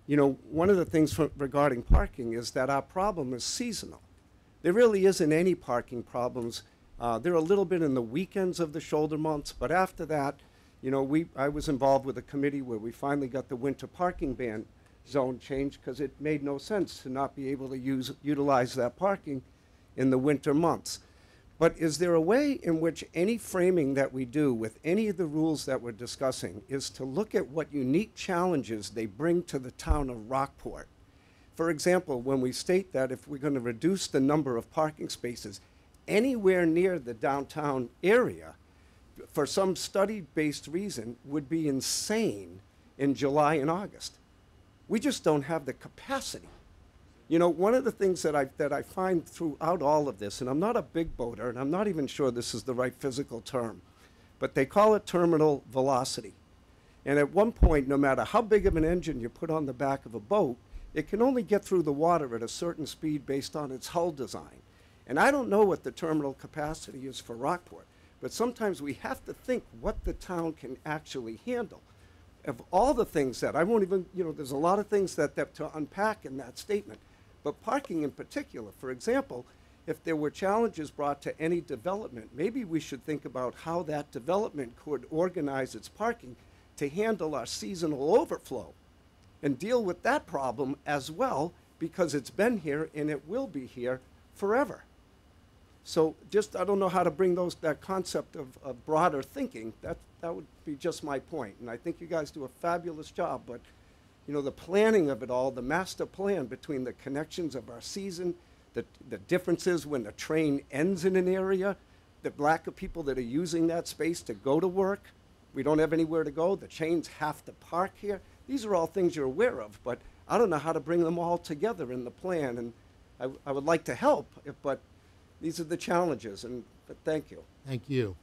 one of the things regarding parking is that our problem is seasonal. There really isn't any parking problems. There are a little bit in the weekends of the shoulder months, but after that, I was involved with a committee where we finally got the winter parking ban zone changed, because it made no sense to not be able to utilize that parking in the winter months. But is there a way in which any framing that we do with any of the rules that we're discussing is to look at what unique challenges they bring to the town of Rockport? For example, when we state that if we're going to reduce the number of parking spaces anywhere near the downtown area, for some study-based reason, would be insane in July and August. We just don't have the capacity. You know, one of the things that I find throughout all of this, and I'm not a big boater, and I'm not even sure this is the right physical term, but they call it terminal velocity. And at one point, no matter how big of an engine you put on the back of a boat, it can only get through the water at a certain speed based on its hull design. And I don't know what the terminal capacity is for Rockport, but sometimes we have to think what the town can actually handle. Of all the things that, I won't even, you know, there's a lot of things that to unpack in that statement. But parking in particular, for example, if there were challenges brought to any development, maybe we should think about how that development could organize its parking to handle our seasonal overflow and deal with that problem as well, because it's been here and it will be here forever. So just, I don't know how to bring that concept of broader thinking. That would be just my point. And I think you guys do a fabulous job, but you know, the planning of it all, the master plan between the connections of our season, the differences when the train ends in an area, the lack of people that are using that space to go to work. We don't have anywhere to go. The trains have to park here. These are all things you're aware of, but I don't know how to bring them all together in the plan. And I would like to help, but these are the challenges, but thank you. Thank you.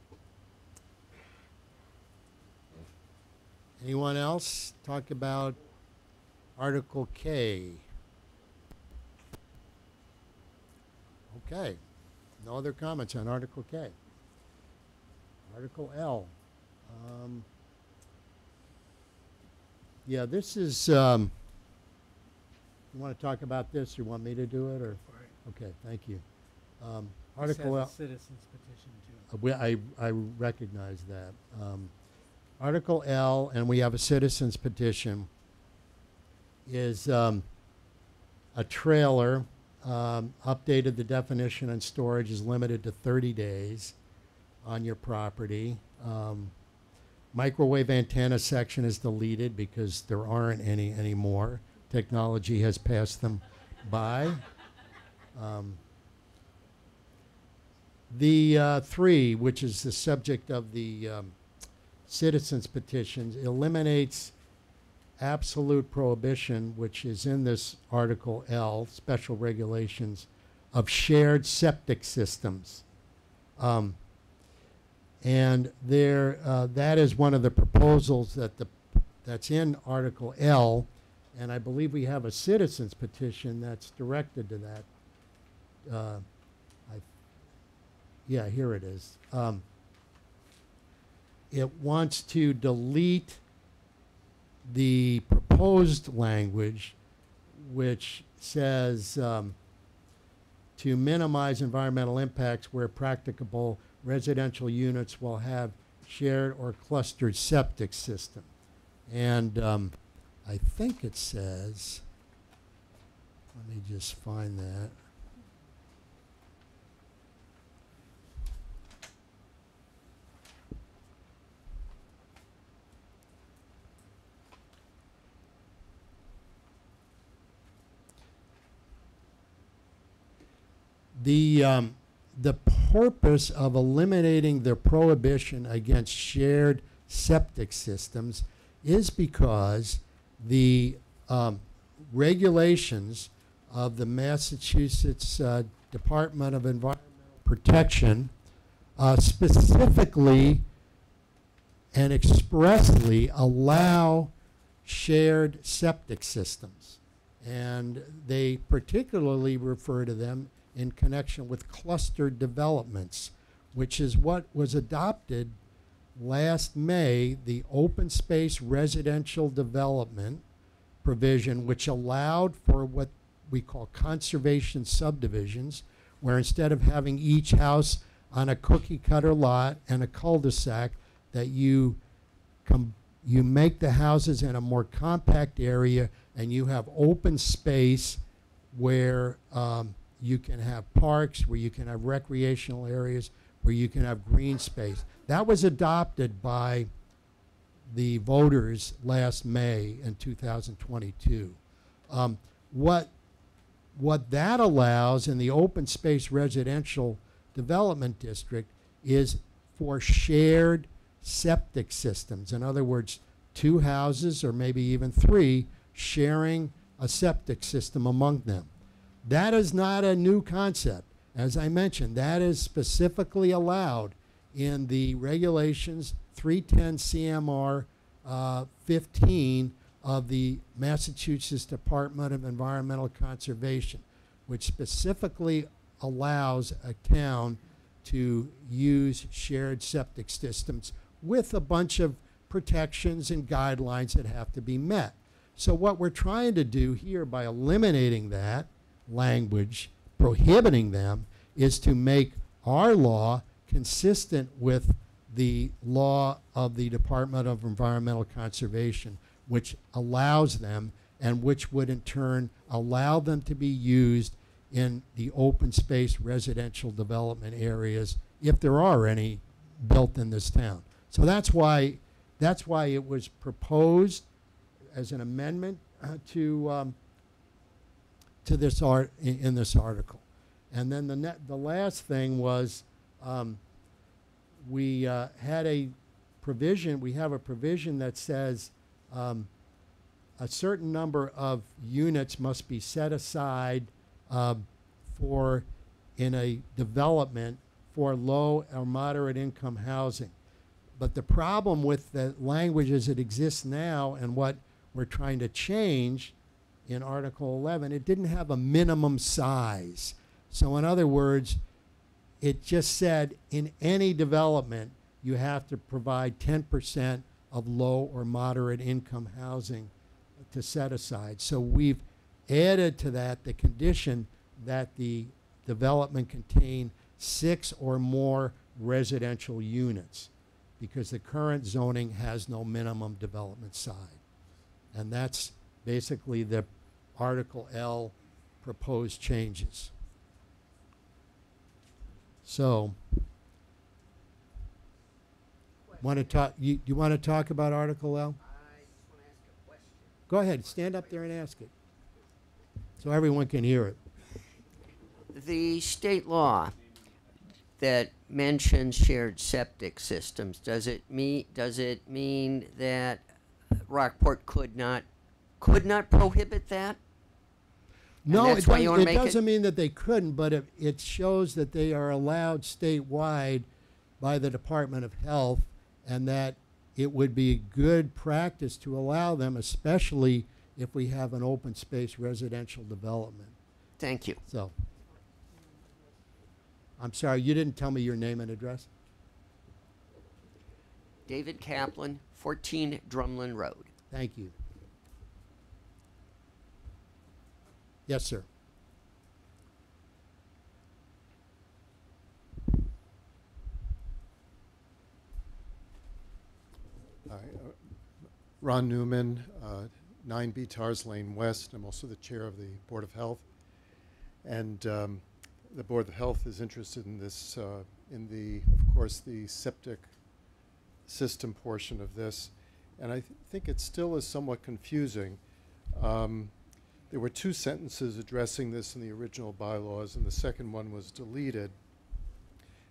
Anyone else talk about Article K? Okay. No other comments on Article K. Article L. Yeah, this is, you want to talk about this? You want me to do it, or? Okay, thank you. Article L. This has a citizens petition too. I recognize that. Article L, and we have a citizens petition, is a trailer. Updated the definition and storage is limited to 30 days on your property. Microwave antenna section is deleted because there aren't any anymore. Technology has passed them by. The 3, which is the subject of the citizens petitions, eliminates absolute prohibition, which is in this Article L, special regulations, of shared septic systems. And there, that is one of the proposals that's in Article L, and I believe we have a citizens petition that's directed to that. Yeah, here it is. It wants to delete the proposed language, which says to minimize environmental impacts where practicable, residential units will have shared or clustered septic system. And I think it says, let me just find that. The purpose of eliminating the prohibition against shared septic systems is because the regulations of the Massachusetts Department of Environmental Protection specifically and expressly allow shared septic systems. And they particularly refer to them in connection with clustered developments, which is what was adopted last May, the open space residential development provision, which allowed for what we call conservation subdivisions, where instead of having each house on a cookie cutter lot and a cul-de-sac, that you make the houses in a more compact area and you have open space where you can have parks, where you can have recreational areas, where you can have green space. That was adopted by the voters last May in 2022. What that allows in the open space residential development district is for shared septic systems. In other words, 2 houses or maybe even 3 sharing a septic system among them. That is not a new concept. As I mentioned, that is specifically allowed in the regulations 310 CMR 15 of the Massachusetts Department of Environmental Conservation, which specifically allows a town to use shared septic systems with a bunch of protections and guidelines that have to be met. So what we're trying to do here by eliminating that language, prohibiting them, is to make our law consistent with the law of the Department of Environmental Conservation, which allows them and which would in turn allow them to be used in the open space residential development areas, if there are any built in this town. So that's why it was proposed as an amendment to this in this article. And then the last thing was we had a provision. We have a provision that says a certain number of units must be set aside for in a development for low or moderate income housing. But the problem with the language as it exists now and what we're trying to change in Article 11, it didn't have a minimum size. So in other words, it just said in any development you have to provide 10% of low or moderate income housing to set aside. So we've added to that the condition that the development contain 6 or more residential units, because the current zoning has no minimum development size. And that's basically the Article L proposed changes. So, want to talk? You want to talk about Article L? I just want to ask a question. Go ahead, stand up there and ask it, so everyone can hear it. The state law that mentions shared septic systems, does it mean that Rockport could not prohibit that? No, that's why you wanna it make it- doesn't mean that they couldn't, but it shows that they are allowed statewide by the Department of Health, and that it would be good practice to allow them, especially if we have an open space residential development. Thank you. So, I'm sorry, you didn't tell me your name and address? David Kaplan, 14 Drumlin Road. Thank you. Yes, sir. Hi, Ron Newman, 9B Tars Lane West. I'm also the chair of the Board of Health. And the Board of Health is interested in this, of course, the septic system portion of this. And I think it still is somewhat confusing. There were 2 sentences addressing this in the original bylaws, and the second one was deleted.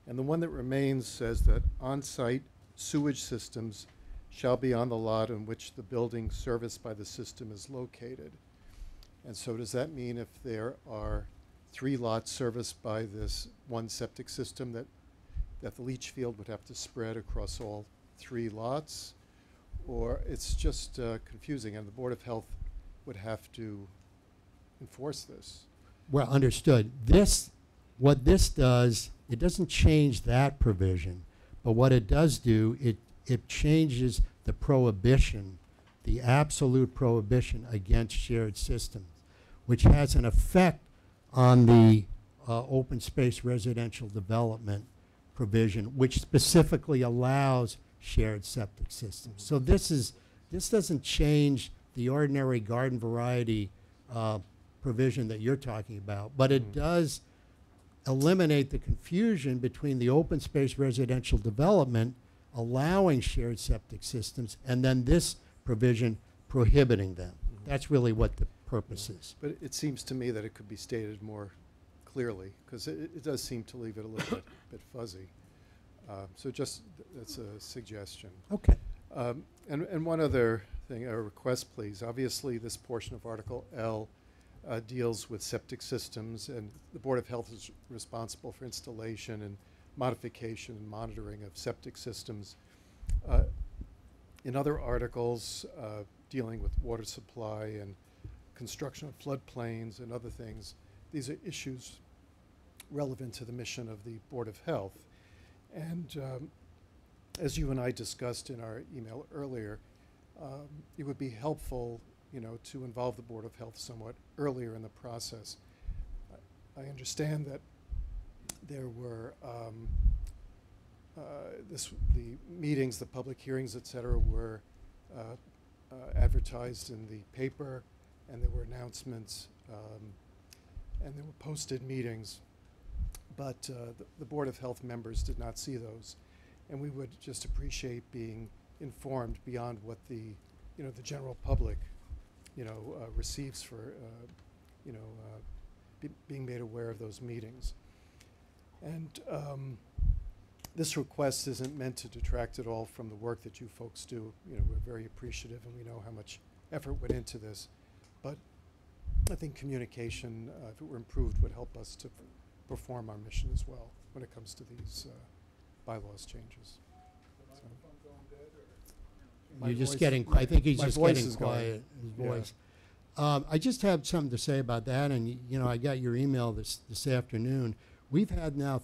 And the one that remains says that on-site sewage systems shall be on the lot in which the building serviced by the system is located. And so does that mean if there are 3 lots serviced by this one septic system that the leach field would have to spread across all 3 lots? Or it's just confusing, and the Board of Health would have to enforce this? Well, understood. What this does, it doesn't change that provision, but what it does do, it changes the prohibition, the absolute prohibition against shared systems, which has an effect on the open space residential development provision, which specifically allows shared septic systems. So this doesn't change the ordinary garden variety provision that you're talking about, but it does eliminate the confusion between the open space residential development allowing shared septic systems and then this provision prohibiting them. That's really what the purpose is. But it seems to me that it could be stated more clearly, because it does seem to leave it a little bit fuzzy. So just, that's a suggestion. Okay. And one other thing, a request, please. Obviously, this portion of Article L deals with septic systems, and the Board of Health is responsible for installation and modification and monitoring of septic systems. In other articles dealing with water supply and construction of floodplains and other things, these are issues relevant to the mission of the Board of Health. And as you and I discussed in our email earlier, it would be helpful, to involve the Board of Health somewhat earlier in the process. I understand that there were the meetings, the public hearings, et cetera, were advertised in the paper, and there were announcements, and there were posted meetings, but the Board of Health members did not see those, and we would just appreciate being informed beyond what the general public receives for being made aware of those meetings. And this request isn't meant to detract at all from the work that you folks do. We're very appreciative, and we know how much effort went into this. But I think communication, if it were improved, would help us to perform our mission as well when it comes to these bylaws changes. You're just getting, I think he's my just voice getting is going. quiet, his Yeah. voice. I just have something to say about that, and I got your email this afternoon. We've had now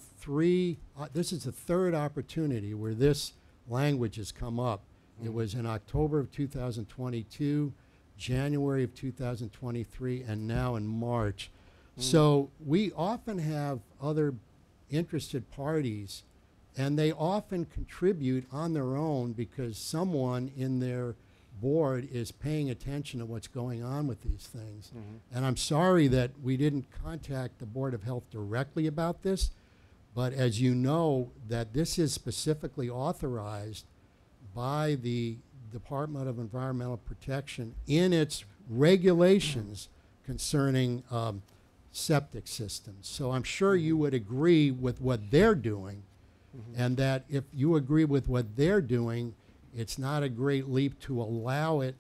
this is the third opportunity where this language has come up. It was in October of 2022, January of 2023, and now in March. So we often have other interested parties, and they often contribute on their own because someone in their board is paying attention to what's going on with these things. And I'm sorry that we didn't contact the Board of Health directly about this, but as you know, that this is specifically authorized by the Department of Environmental Protection in its regulations concerning septic systems. So I'm sure you would agree with what they're doing, and that if you agree with what they're doing, it's not a great leap to allow it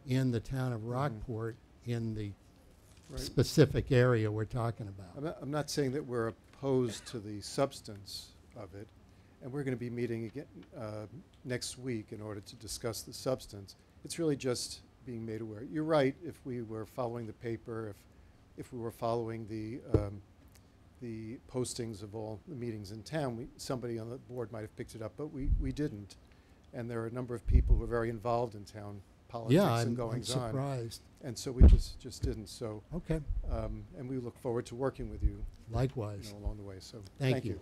in the town of Rockport in the specific area we're talking about. I'm not saying that we're opposed to the substance of it, and we're going to be meeting again next week in order to discuss the substance. It's really just being made aware. You're right, if we were following the paper, if we were following the postings of all the meetings in town, somebody on the board might have picked it up, but we didn't. And there are a number of people who are very involved in town politics Yeah, and I'm goings on. surprised. And so we just didn't. So, Okay, and we look forward to working with you, likewise. along the way. So Thank you.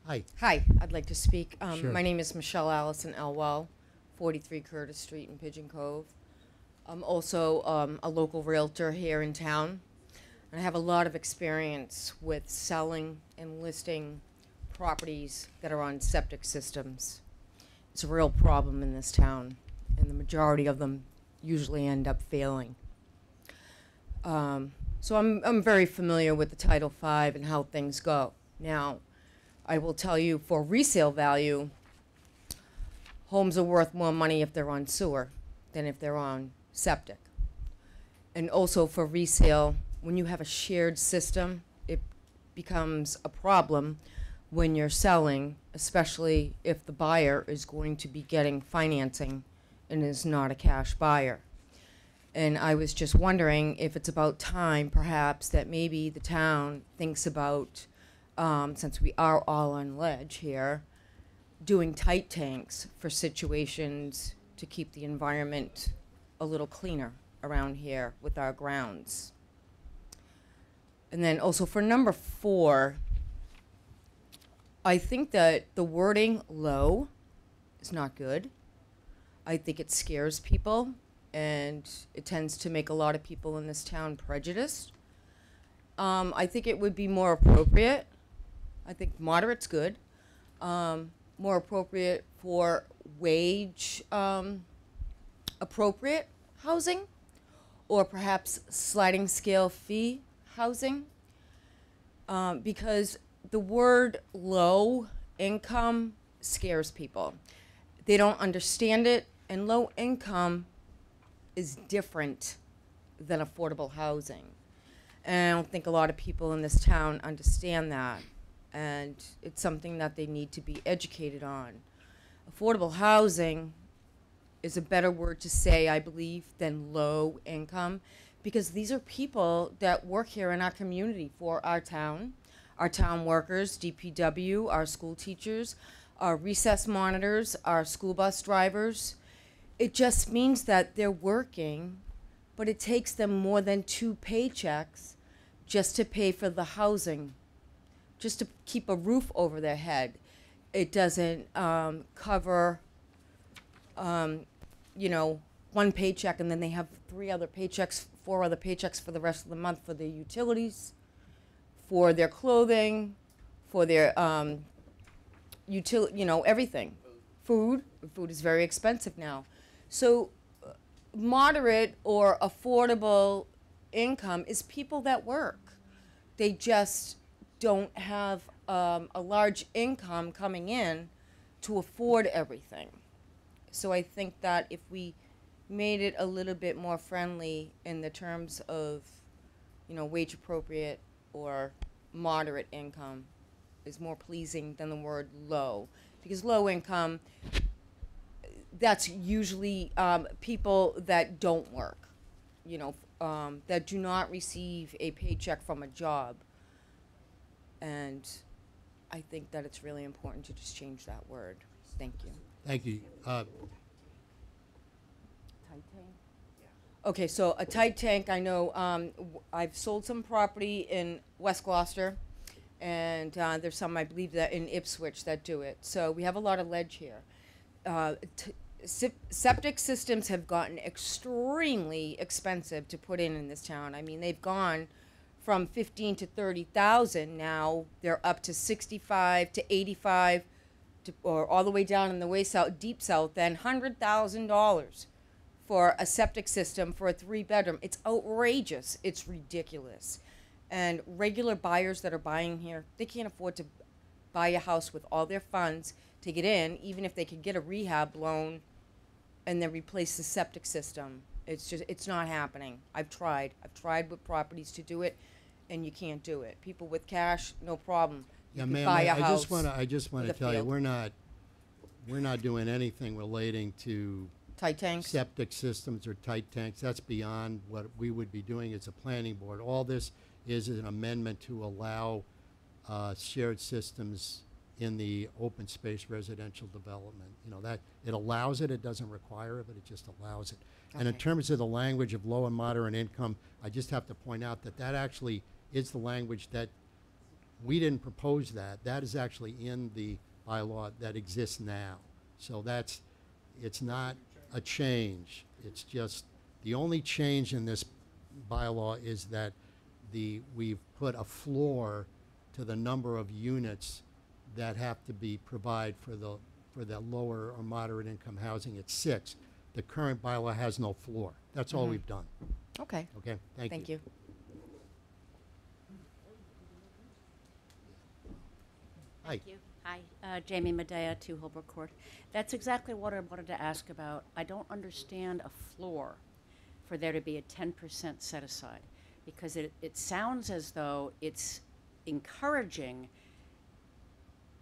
Hi. Hi, I'd like to speak. Sure. My name is Michelle Allison Elwell, 43 Curtis Street in Pigeon Cove. I'm also a local realtor here in town. And I have a lot of experience with selling and listing properties that are on septic systems. It's a real problem in this town, and the majority of them usually end up failing. So I'm very familiar with the Title V and how things go. Now, I will tell you, for resale value, homes are worth more money if they're on sewer than if they're on septic. And also for resale, when you have a shared system, it becomes a problem when you're selling, especially if the buyer is going to be getting financing and is not a cash buyer. And I was just wondering if it's about time, perhaps, that maybe the town thinks about, since we are all on ledge here, doing tight tanks for situations to keep the environment a little cleaner around here with our grounds. And then also for number 4, I think that the wording low is not good. I think it scares people, and it tends to make a lot of people in this town prejudiced. I think it would be more appropriate. I think moderate's good. More appropriate for wage appropriate housing, or perhaps sliding scale fee housing, because the word low income scares people. They don't understand it, and low income is different than affordable housing. And I don't think a lot of people in this town understand that, and it's something that they need to be educated on. Affordable housing is a better word to say, I believe, than low income, because these are people that work here in our community for our town workers, DPW, our school teachers, our recess monitors, our school bus drivers. It just means that they're working, but it takes them more than 2 paychecks just to pay for the housing, just to keep a roof over their head. It doesn't cover, you know, 1 paycheck, and then they have 4 other paychecks for the rest of the month for their utilities, for their clothing, for their everything. Food is very expensive now. So moderate or affordable income is people that work. They just don't have a large income coming in to afford everything. So I think that if we made it a little bit more friendly in the terms of, you know, wage appropriate or moderate income is more pleasing than the word low, because low income, that's usually people that don't work, you know, that do not receive a paycheck from a job. And I think that it's really important to just change that word. Thank you. Thank you. Okay, so a tight tank, I know, I've sold some property in West Gloucester, and there's some, I believe, that in Ipswich that do it. So we have a lot of ledge here. Septic systems have gotten extremely expensive to put in this town. I mean, they've gone from 15 to 30,000. Now they're up to 65 to 85, or all the way down in the way south, deep south, then $100,000 for a septic system for a 3-bedroom. It's outrageous. It's ridiculous. And regular buyers that are buying here, they can't afford to buy a house with all their funds to get in, even if they could get a rehab loan and then replace the septic system. It's not happening. I've tried with properties to do it, and you can't do it. People with cash, no problem. You Yeah, can ma'am, buy a I house just want to with a tell you, field. we're not doing anything relating to Tight tanks? septic systems or tight tanks. That's beyond what we would be doing as a planning board. All this is an amendment to allow shared systems in the open space residential development. You know, that it allows it doesn't require it, but it just allows it. And in Okay. terms of the language of low and moderate income, I just have to point out that that actually is the language that we didn't propose. That is actually in the bylaw that exists now. So it's not a change. It's just the only change in this bylaw is that we've put a floor to the number of units that have to be provided for the lower or moderate income housing. It's 6. The current bylaw has no floor. That's all we've done. Okay. Okay, thank you. Thank you. Hi. Thank you. Hi, Jamie Medea, 2 Holbrook Court. That's exactly what I wanted to ask about. I don't understand a floor for there to be a 10% set aside, because it sounds as though it's encouraging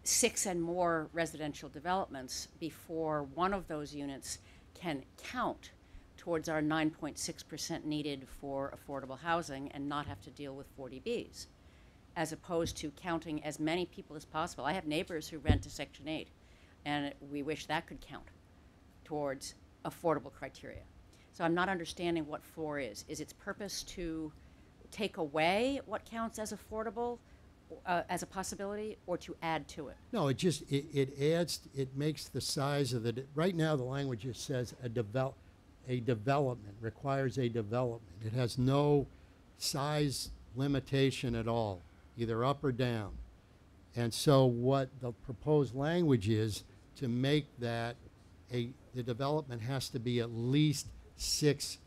6 and more residential developments before one of those units can count towards our 9.6% needed for affordable housing and not have to deal with 40Bs, as opposed to counting as many people as possible. I have neighbors who rent to Section 8, and we wish that could count towards affordable criteria. So I'm not understanding what floor is. Is its purpose to take away what counts as affordable, as a possibility or to add to it? No, it just, it adds, it makes the size of the, right now the language just says a development, requires a development. It has no size limitation at all, either up or down. And so what the proposed language is to make that the development has to be at least 6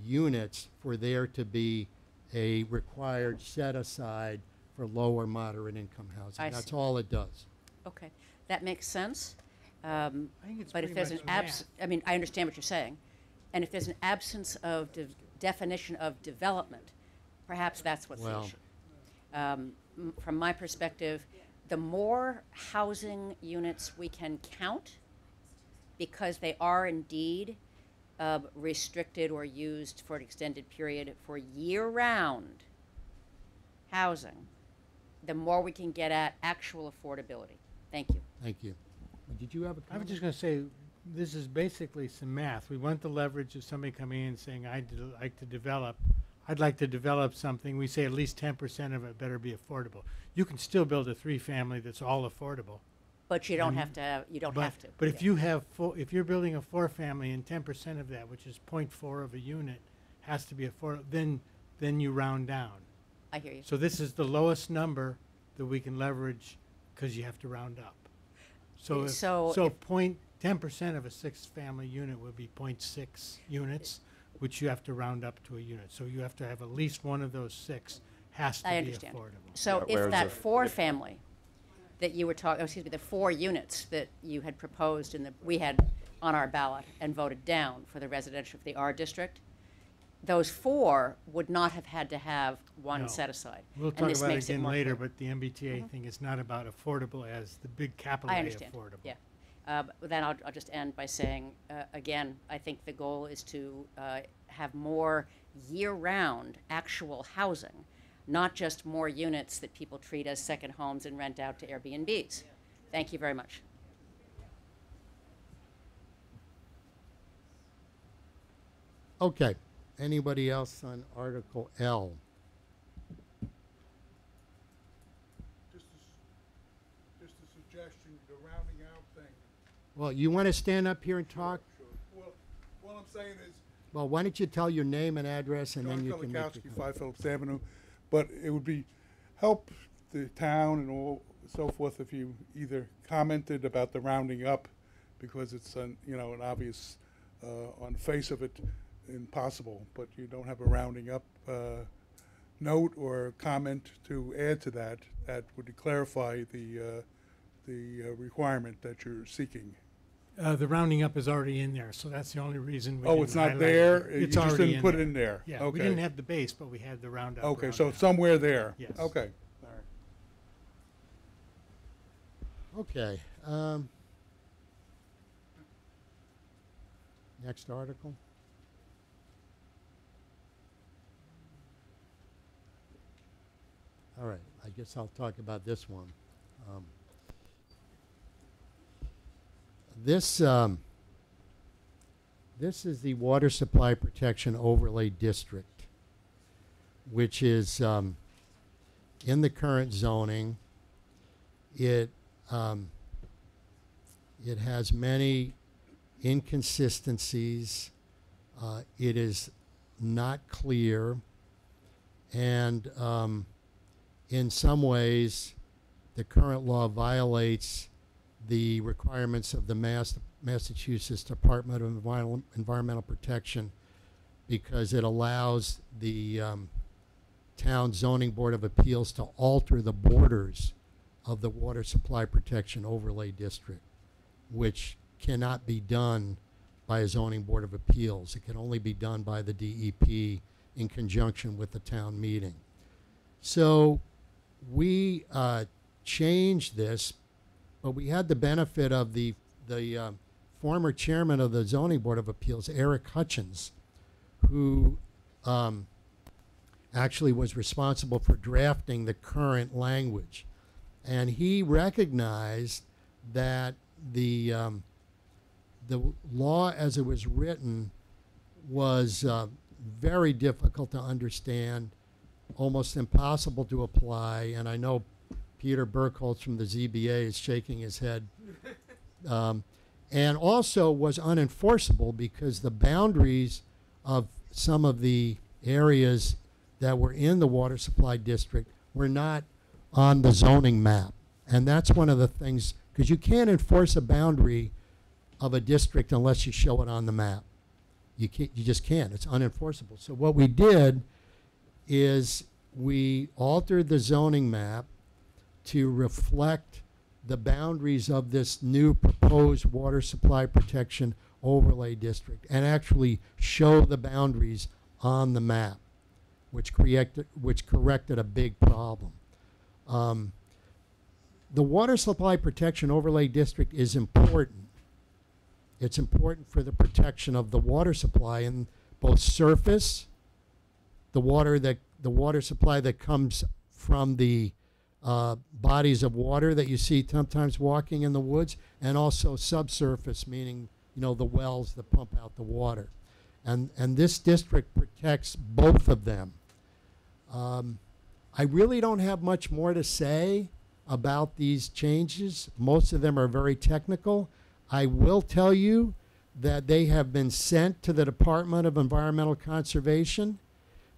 units for there to be a required set aside for low or moderate income housing. I That's see. all it does. Okay, that makes sense. I think it's But if pretty there's an much math. I mean, I understand what you're saying. And if there's an absence of definition of development, perhaps that's what's the Well- issue. From my perspective, the more housing units we can count, because they are indeed restricted or used for an extended period for year-round housing, the more we can get at actual affordability. Thank you. Thank you. Did you have a I was comment? just going to say, this is basically some math. We want the leverage of somebody coming in and saying, I'd like to develop something. We say at least 10% of it better be affordable. You can still build a 3-family that's all affordable. But you don't have to, you don't have to. But if you have, if you're building a 4-family and 10% of that, which is 0.4 of a unit, has to be affordable, then you round down. I hear you. So this is the lowest number that we can leverage because you have to round up. So So if- 10% of a 6-family unit would be 0.6 units, which you have to round up to a unit. So you have to have at least one of those 6 has to I be understand. affordable. So if that 4-family that you were talking, excuse me, the 4 units that you had proposed we had on our ballot and voted down for the residential of the R district, those 4 would not have had to have one No. set aside. We'll And talk this about it makes again more later, clear. but the MBTA thing is not about affordable as the big capital I A understand. affordable. Yeah. Then I'll just end by saying, again, I think the goal is to have more year-round actual housing, not just more units that people treat as second homes and rent out to Airbnbs. Thank you very much. Okay. Anybody else on Article L? Just a suggestion, the rounding out thing. Well, you want to stand up here and talk? Sure. Well, what I'm saying is, Well, why don't you tell your name and address, and then John you can make your Filikowski, comment. 5 Phillips Avenue, but it would be help the town and all so forth if you either commented about the rounding up, because it's an obvious, on the face of it, impossible, but you don't have a rounding up note or comment to add to that would clarify the requirement that you're seeking. The rounding up is already in there, so that's the only reason we Oh, didn't it's not highlight there? it. You It's just already didn't put it there. in there? Yeah, we Okay. didn't have the base, but we had the roundup. Okay, round so down. it's somewhere there? Yes. Okay, all right. Okay. Next article. All right, I guess I'll talk about this one. This is the Water Supply Protection Overlay District, which is in the current zoning. It has many inconsistencies. It is not clear, and in some ways, the current law violates the requirements of the Massachusetts Department of Environmental Protection, because it allows the town zoning board of appeals to alter the borders of the Water Supply Protection Overlay District, which cannot be done by a zoning board of appeals. It can only be done by the DEP in conjunction with the town meeting. So we changed this, but we had the benefit of the former chairman of the zoning board of appeals, Eric Hutchins, who actually was responsible for drafting the current language. And he recognized that the law as it was written was very difficult to understand, almost impossible to apply. And I know Peter Burkholz from the ZBA is shaking his head. And also was unenforceable because the boundaries of some of the areas that were in the water supply district were not on the zoning map. And that's one of the things, because you can't enforce a boundary of a district unless you show it on the map. You just can't. It's unenforceable. So what we did is we altered the zoning map to reflect the boundaries of this new proposed water supply protection overlay district and actually show the boundaries on the map, which corrected a big problem. The water supply protection overlay district is important. It's important for the protection of the water supply in both surface, the water supply that comes from the bodies of water that you see sometimes walking in the woods, and also subsurface, meaning, you know, the wells that pump out the water. And this district protects both of them. I really don't have much more to say about these changes. Most of them are very technical. I will tell you that they have been sent to the Department of Environmental Conservation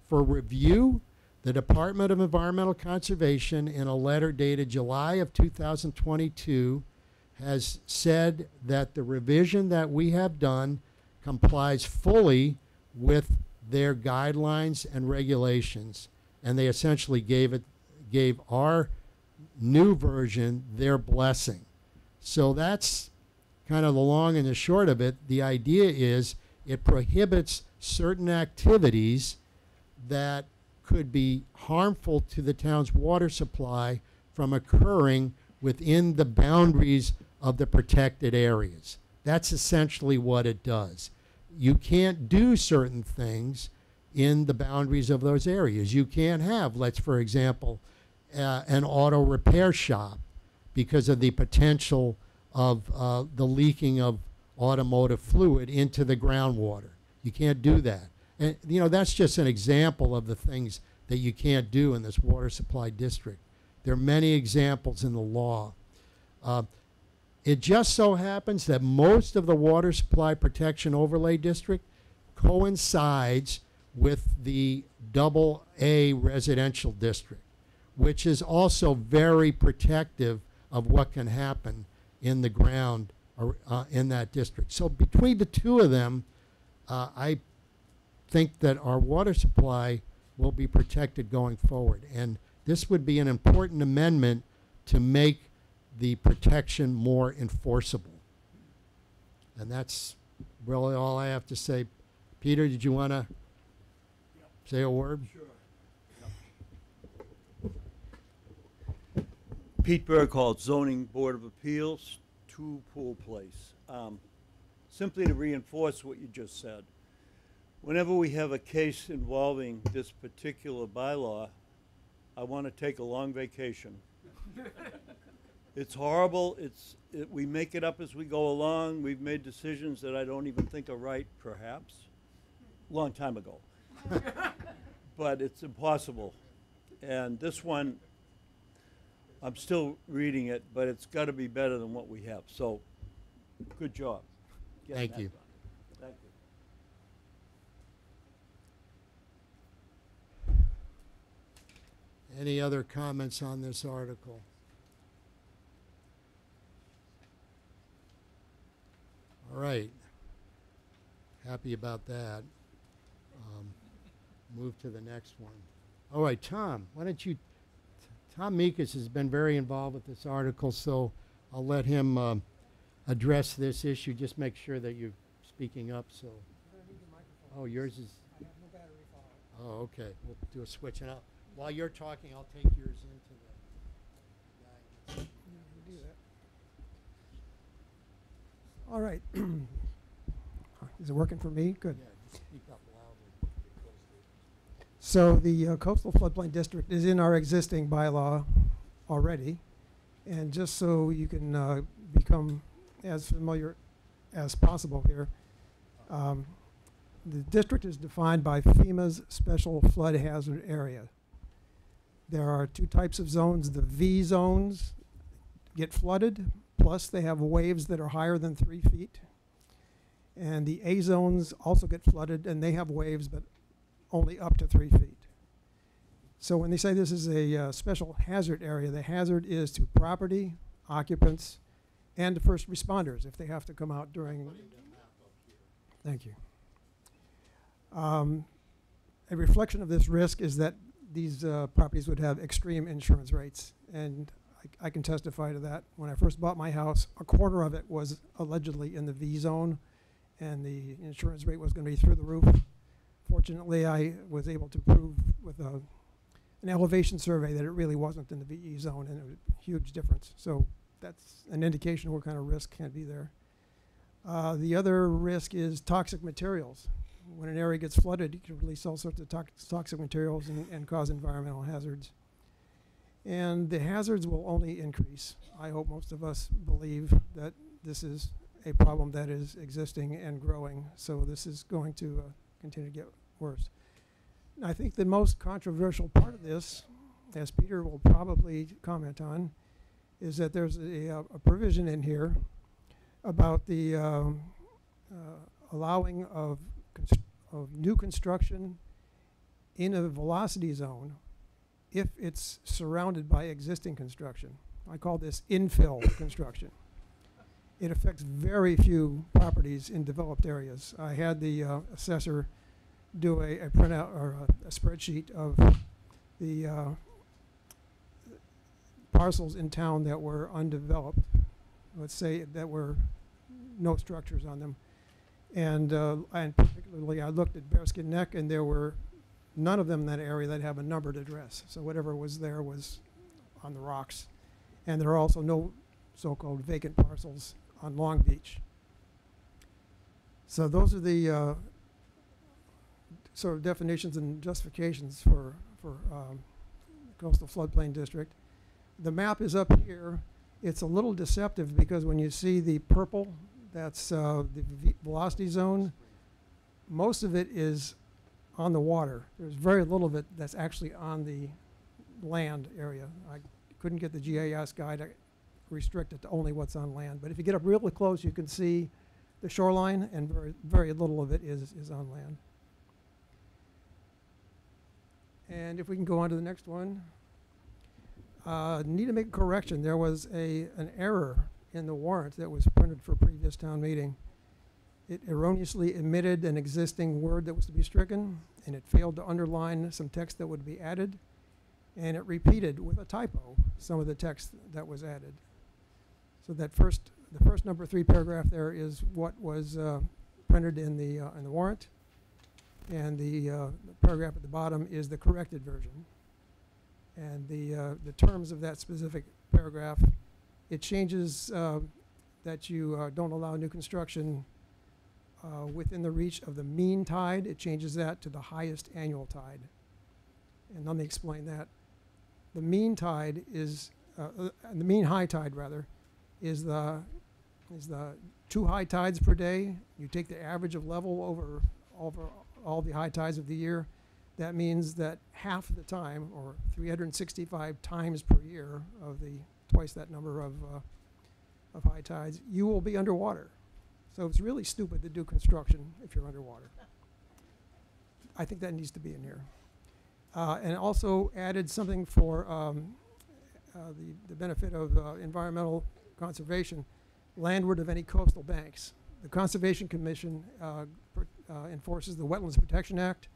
for review. The Department of Environmental Conservation, in a letter dated July of 2022, has said that the revision that we have done complies fully with their guidelines and regulations. And they essentially gave our new version their blessing. So that's kind of the long and the short of it. The idea is it prohibits certain activities that could be harmful to the town's water supply from occurring within the boundaries of the protected areas. That's essentially what it does. You can't do certain things in the boundaries of those areas. You can't have, for example, an auto repair shop because of the potential of the leaking of automotive fluid into the groundwater. You can't do that. And, you know, that's just an example of the things that you can't do in this water supply district. There are many examples in the law. It just so happens that most of the water supply protection overlay district coincides with the AA residential district, which is also very protective of what can happen in the ground in that district. So between the two of them, I think that our water supply will be protected going forward. And this would be an important amendment to make the protection more enforceable. And that's really all I have to say. Peter, did you want to say a word? Sure. Pete Burkholz, Zoning Board of Appeals, 2 Pool Place. Simply to reinforce what you just said, whenever we have a case involving this particular bylaw, I want to take a long vacation. It's horrible. We make it up as we go along. We've made decisions that I don't even think are right, perhaps, long time ago. But it's impossible. And this one, I'm still reading it, but it's got to be better than what we have. So, good job. Thank you. Thank you. Any other comments on this article? All right. Happy about that. Move to the next one. All right, Tom, why don't you... Tom Meekus has been very involved with this article, so I'll let him address this issue. Just make sure that you're speaking up. So. Oh, yours is... I have no battery power. Oh, okay. We'll do a switch. And while you're talking, I'll take yours into the... do that. All right. Is it working for me? Good. Yeah, just speak up loudly. So the coastal floodplain district is in our existing bylaw already. And just so you can become as familiar as possible here, the district is defined by FEMA's special flood hazard area. There are two types of zones. The V zones get flooded, plus they have waves that are higher than 3 feet. And the A zones also get flooded, and they have waves, but only up to 3 feet. So when they say this is a special hazard area, the hazard is to property, occupants, and to first responders if they have to come out during. Thank you. A reflection of this risk is that these properties would have extreme insurance rates, and I can testify to that. When I first bought my house, a quarter of it was allegedly in the V zone, and the insurance rate was going to be through the roof. Fortunately, I was able to prove with an elevation survey that it really wasn't in the VE zone, and it was a huge difference. So that's an indication of what kind of risk can be there. The other risk is toxic materials. When an area gets flooded, you can release all sorts of toxic materials and cause environmental hazards. And the hazards will only increase. I hope most of us believe that this is a problem that is existing and growing, so this is going to continue to get worse. I think the most controversial part of this, as Peter will probably comment on, is that there's a provision in here about the allowing of new construction in a velocity zone if it's surrounded by existing construction. I call this infill construction. It affects very few properties in developed areas. I had the assessor do a printout or a spreadsheet of the parcels in town that were undeveloped. Let's say that were no structures on them. And particularly I looked at Bearskin Neck, and there were none of them in that area that have a numbered address. So whatever was there was on the rocks. And there are also no so-called vacant parcels on Long Beach. So those are the sort of definitions and justifications for coastal floodplain district. The map is up here. It's a little deceptive because when you see the purple, that's the velocity zone, most of it is on the water. There's very little of it that's actually on the land area. I couldn't get the GIS guy to restrict it to only what's on land. But if you get up really close, you can see the shoreline, and very little of it is on land. And if we can go on to the next one. Need to make a correction. There was an error in the warrant that was printed for previous town meeting. It erroneously omitted an existing word that was to be stricken, and it failed to underline some text that would be added, and it repeated with a typo some of the text that was added. So that the first number 3 paragraph there is what was printed in the warrant, and the paragraph at the bottom is the corrected version. And the terms of that specific paragraph, it changes that you don't allow new construction within the reach of the mean tide. It changes that to the highest annual tide. And let me explain that. The mean tide is, the mean high tide rather, is the 2 high tides per day. You take the average of level over all the high tides of the year. That means that half of the time, or 365 times per year of the twice that number of high tides, you will be underwater. So it's really stupid to do construction if you're underwater. I think that needs to be in here. And also added something for the benefit of environmental conservation, landward of any coastal banks. The Conservation Commission enforces the Wetlands Protection Act.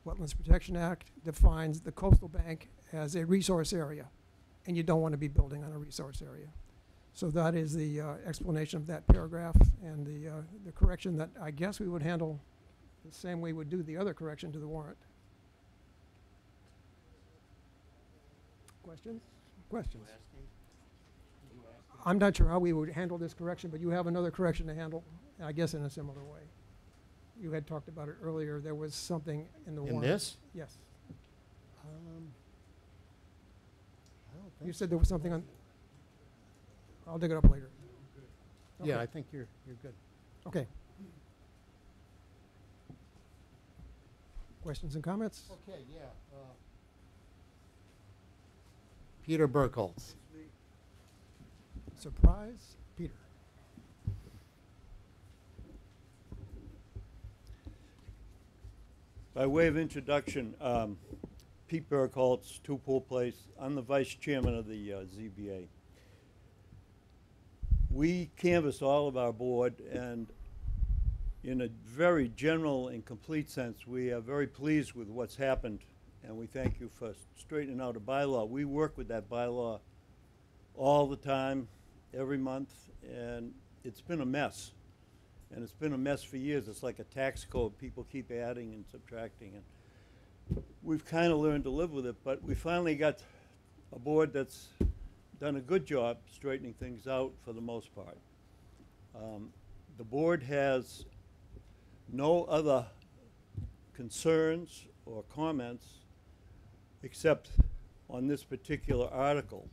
Wetlands Protection Act defines the coastal bank as a resource area, and you don't want to be building on a resource area. So that is the explanation of that paragraph, and the correction that I guess we would handle the same way we would do the other correction to the warrant. Questions? Questions? I'm not sure how we would handle this correction, but you have another correction to handle, I guess in a similar way. You had talked about it earlier. There was something in the warrant. In this? Yes. I don't think You said there was something on. I'll dig it up later. Yeah, Okay. I think you're good. Okay. Questions and comments? Okay, yeah. Peter Burkholz. Surprise, Peter. By way of introduction, Pete Burkholz, Two Pool Place. I'm the vice chairman of the ZBA. We canvassed all of our board, and in a very general and complete sense, we are very pleased with what's happened, and we thank you for straightening out a bylaw. We work with that bylaw all the time, every month, and it's been a mess. And it's been a mess for years. It's like a tax code. People keep adding and subtracting. And we've kind of learned to live with it, but we finally got a board that's done a good job straightening things out for the most part. The board has no other concerns or comments except on this particular article.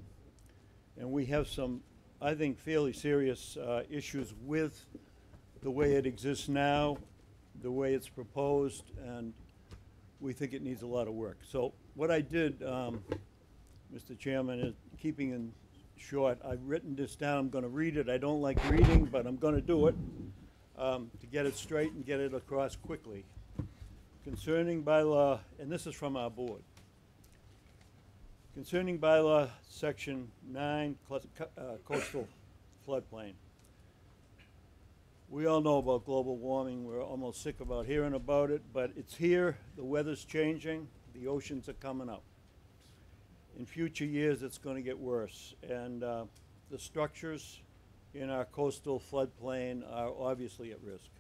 And we have some, I think, fairly serious issues with the way it exists now, the way it's proposed, and we think it needs a lot of work. So what I did, Mr. Chairman, is keeping in short, I've written this down. I'm going to read it. I don't like reading, but I'm going to do it to get it straight and get it across quickly. Concerning bylaw, and this is from our board. Concerning bylaw section 9, coastal floodplain. We all know about global warming. We're almost sick about hearing about it, but it's here. The weather's changing. The oceans are coming up. In future years, it's going to get worse. And the structures in our coastal floodplain are obviously at risk.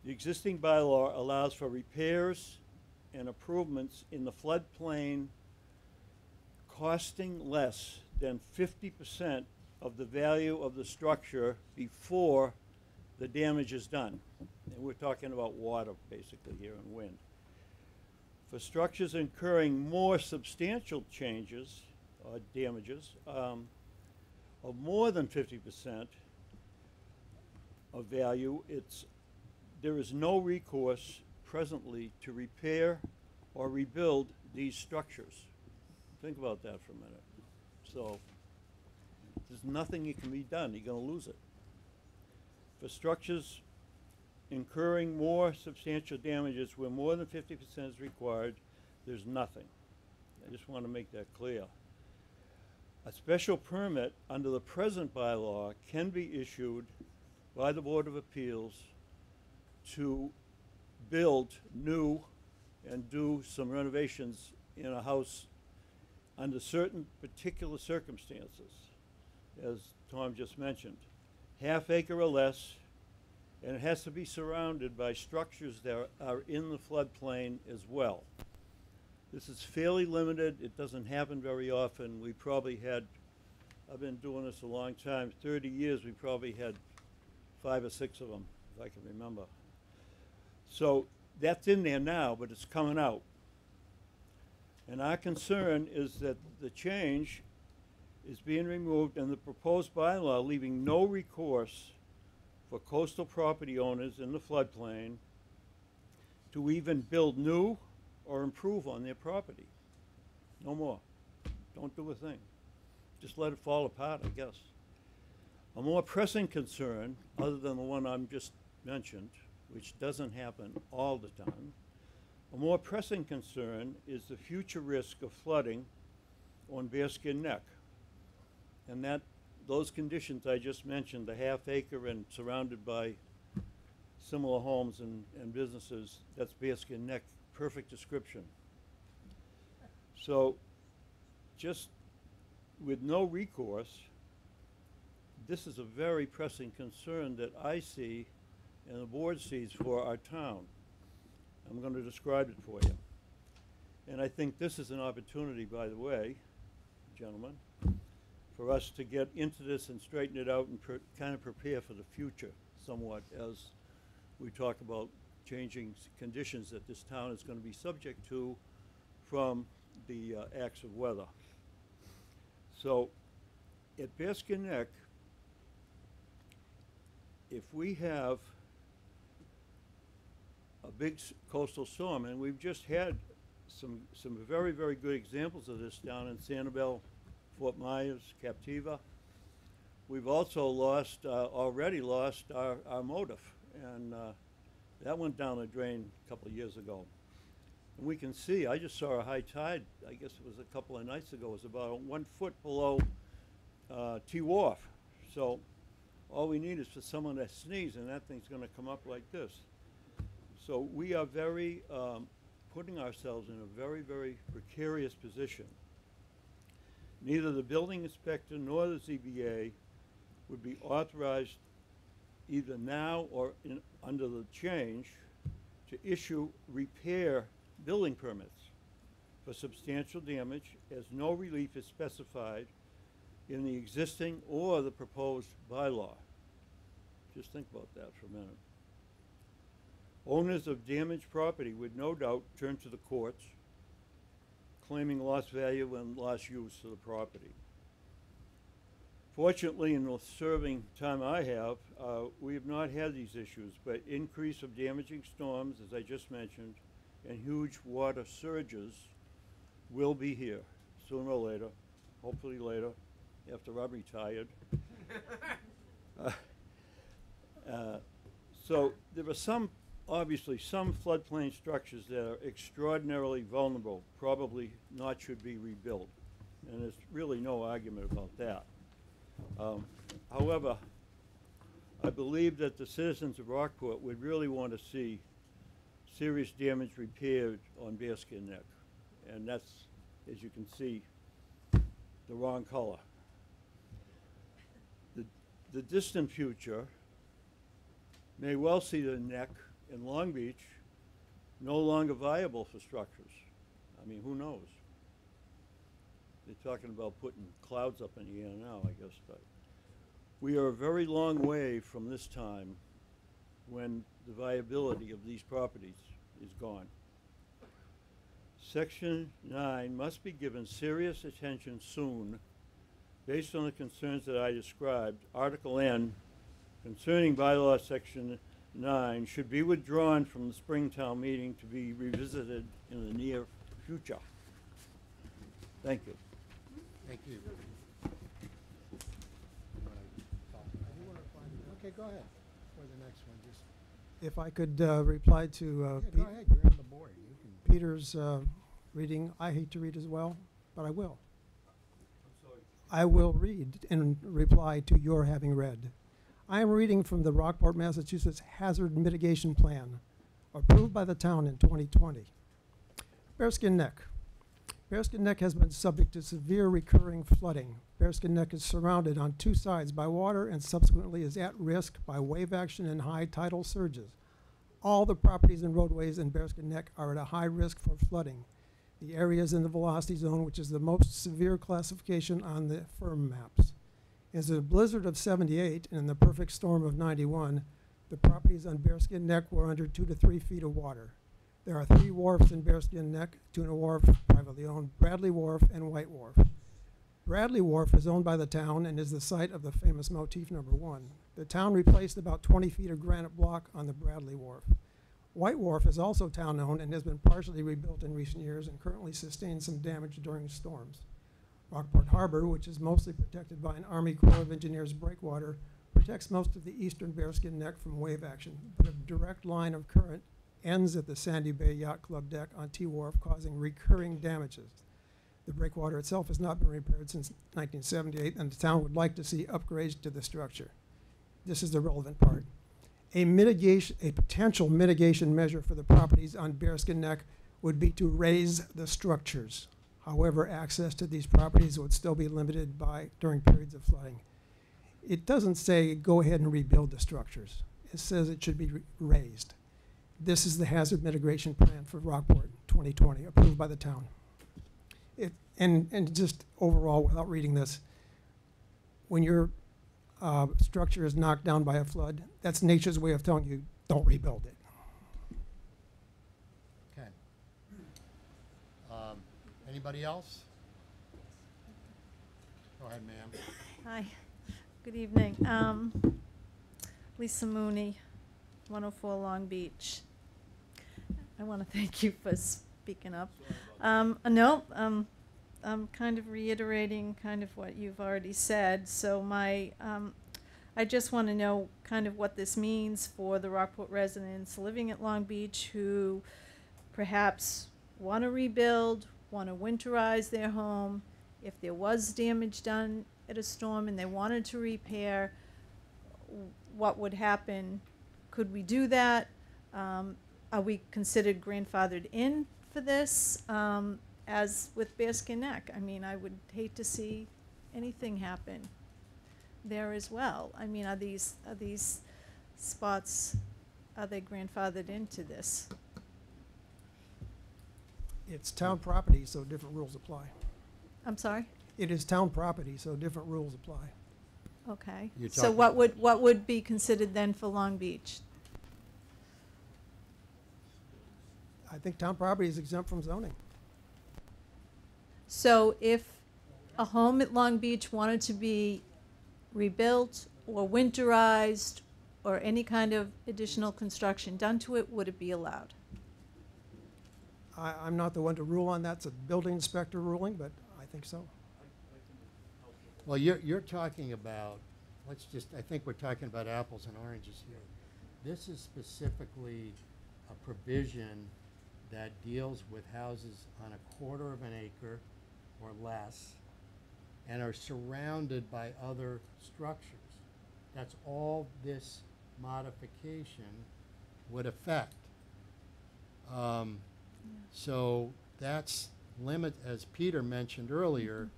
The existing bylaw allows for repairs and improvements in the floodplain costing less than 50% of the value of the structure before the damage is done. And we're talking about water, basically, here, and wind. For structures incurring more substantial changes or damages of more than 50% of value, there is no recourse presently to repair or rebuild these structures. Think about that for a minute. So there's nothing that can be done. You're going to lose it. For structures incurring more substantial damages where more than 50% is required, there's nothing. I just want to make that clear. A special permit under the present bylaw can be issued by the Board of Appeals to build new and do some renovations in a house under certain particular circumstances, as Tom just mentioned. Half acre or less, and it has to be surrounded by structures that are in the floodplain as well. This is fairly limited. It doesn't happen very often. We probably had, I've been doing this a long time, 30 years, we probably had 5 or 6 of them, if I can remember. So that's in there now, but it's coming out. And our concern is that the change is being removed and the proposed bylaw leaving no recourse for coastal property owners in the floodplain to even build new or improve on their property. No more. Don't do a thing. Just let it fall apart, I guess. A more pressing concern, other than the one I'm just mentioned, which doesn't happen all the time, a more pressing concern is the future risk of flooding on Bearskin Neck. And those conditions I just mentioned, the half acre and surrounded by similar homes and businesses, that's Bearskin Neck, perfect description. So just with no recourse, this is a very pressing concern that I see and the board sees for our town. I'm going to describe it for you. And I think this is an opportunity, by the way, gentlemen, for us to get into this and straighten it out and kind of prepare for the future somewhat as we talk about changing conditions that this town is going to be subject to from the acts of weather. So at Bearskin Neck, if we have a big coastal storm, and we've just had some very, very good examples of this down in Sanibel, Fort Myers, Captiva. We've also already lost our motive, and that went down the drain a couple of years ago. And we can see, I just saw a high tide, I guess it was a couple of nights ago, it was about 1 foot below T Wharf. So all we need is for someone to sneeze and that thing's gonna come up like this. So we are very, putting ourselves in a very, very precarious position. Neither the building inspector nor the ZBA would be authorized either now or under the change to issue repair building permits for substantial damage, as no relief is specified in the existing or the proposed bylaw. Just think about that for a minute. Owners of damaged property would no doubt turn to the courts, claiming lost value and lost use of the property. Fortunately, in the serving time I have, we have not had these issues, but increase of damaging storms, as I just mentioned, and huge water surges will be here sooner or later, hopefully later, after I'm retired. So there are obviously some floodplain structures that are extraordinarily vulnerable, probably not should be rebuilt, and there's really no argument about that. However, I believe that the citizens of Rockport would really want to see serious damage repaired on Bearskin Neck, and that's, as you can see, the wrong color. The distant future may well see the neck in Long Beach no longer viable for structures. I mean, who knows? They're talking about putting clouds up in the air now, I guess, but we are a very long way from this time when the viability of these properties is gone. Section 9 must be given serious attention soon based on the concerns that I described. Article N concerning bylaw section 9 should be withdrawn from the Springtown meeting to be revisited in the near future. Thank you. Thank you. Okay, go ahead for the next one. Just If I could reply to go ahead. You're on the board. You can. Peter's reading, I hate to read as well, but I will. I will read in reply to your having read. I am reading from the Rockport, Massachusetts Hazard Mitigation Plan, approved by the town in 2020. Bearskin Neck. Bearskin Neck has been subject to severe recurring flooding. Bearskin Neck is surrounded on two sides by water and subsequently is at risk by wave action and high tidal surges. All the properties and roadways in Bearskin Neck are at a high risk for flooding. The area is in the velocity zone, which is the most severe classification on the firm maps. As a blizzard of 78 and in the perfect storm of 91, the properties on Bearskin Neck were under 2 to 3 feet of water. There are 3 wharfs in Bearskin Neck: Tuna Wharf, privately owned, Bradley Wharf, and White Wharf. Bradley Wharf is owned by the town and is the site of the famous motif number 1. The town replaced about 20 feet of granite block on the Bradley Wharf. White Wharf is also town-owned and has been partially rebuilt in recent years and currently sustains some damage during storms. Rockport Harbor, which is mostly protected by an Army Corps of Engineers breakwater, protects most of the eastern Bearskin Neck from wave action, but a direct line of current ends at the Sandy Bay Yacht Club deck on T Wharf, causing recurring damages. The breakwater itself has not been repaired since 1978, and the town would like to see upgrades to the structure. This is the relevant part. A potential mitigation measure for the properties on Bearskin Neck would be to raise the structures. However, access to these properties would still be limited during periods of flooding. It doesn't say go ahead and rebuild the structures. It says it should be raised. This is the hazard mitigation plan for Rockport 2020, approved by the town. And just overall, without reading this, when your structure is knocked down by a flood, that's nature's way of telling you, don't rebuild it. Okay. Anybody else? Go ahead, ma'am. Hi, good evening. Lisa Mooney, 104 Long Beach. I want to thank you for speaking up. No, I'm kind of reiterating kind of what you've already said. So I just want to know kind of what this means for the Rockport residents living at Long Beach who perhaps want to rebuild, want to winterize their home. If there was damage done at a storm and they wanted to repair, what would happen? Could we do that? Are we considered grandfathered in for this? As with Bearskin Neck, I mean, I would hate to see anything happen there as well. I mean, are these spots, are they grandfathered into this? It's town property, so different rules apply. I'm sorry? It is town property, so different rules apply. Okay. You're So talking- what would be considered then for Long Beach? I think town property is exempt from zoning. So if a home at Long Beach wanted to be rebuilt or winterized or any kind of additional construction done to it, would it be allowed? I'm not the one to rule on that. It's a building inspector ruling, but I think so. Well, you're talking about, I think we're talking about apples and oranges here. This is specifically a provision that deals with houses on a quarter of an acre or less and are surrounded by other structures. That's all this modification would affect. So that's as Peter mentioned earlier,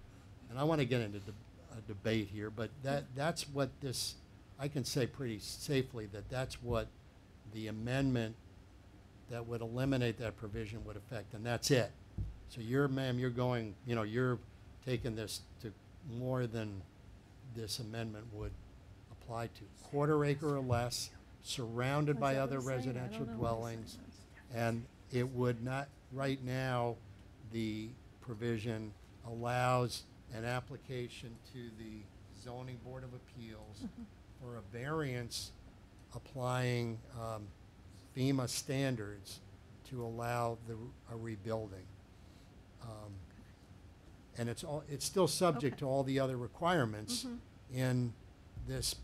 and I want to get into a debate here, but that's what this, I can say pretty safely that that's what the amendment that would eliminate that provision would affect, and that's it. So you're going, you're taking this to more than this amendment would apply to. Quarter acre or less, surrounded by other residential dwellings, and it would not, right now, the provision allows an application to the Zoning Board of Appeals for a variance applying FEMA standards to allow a rebuilding. And it's still subject to all the other requirements in this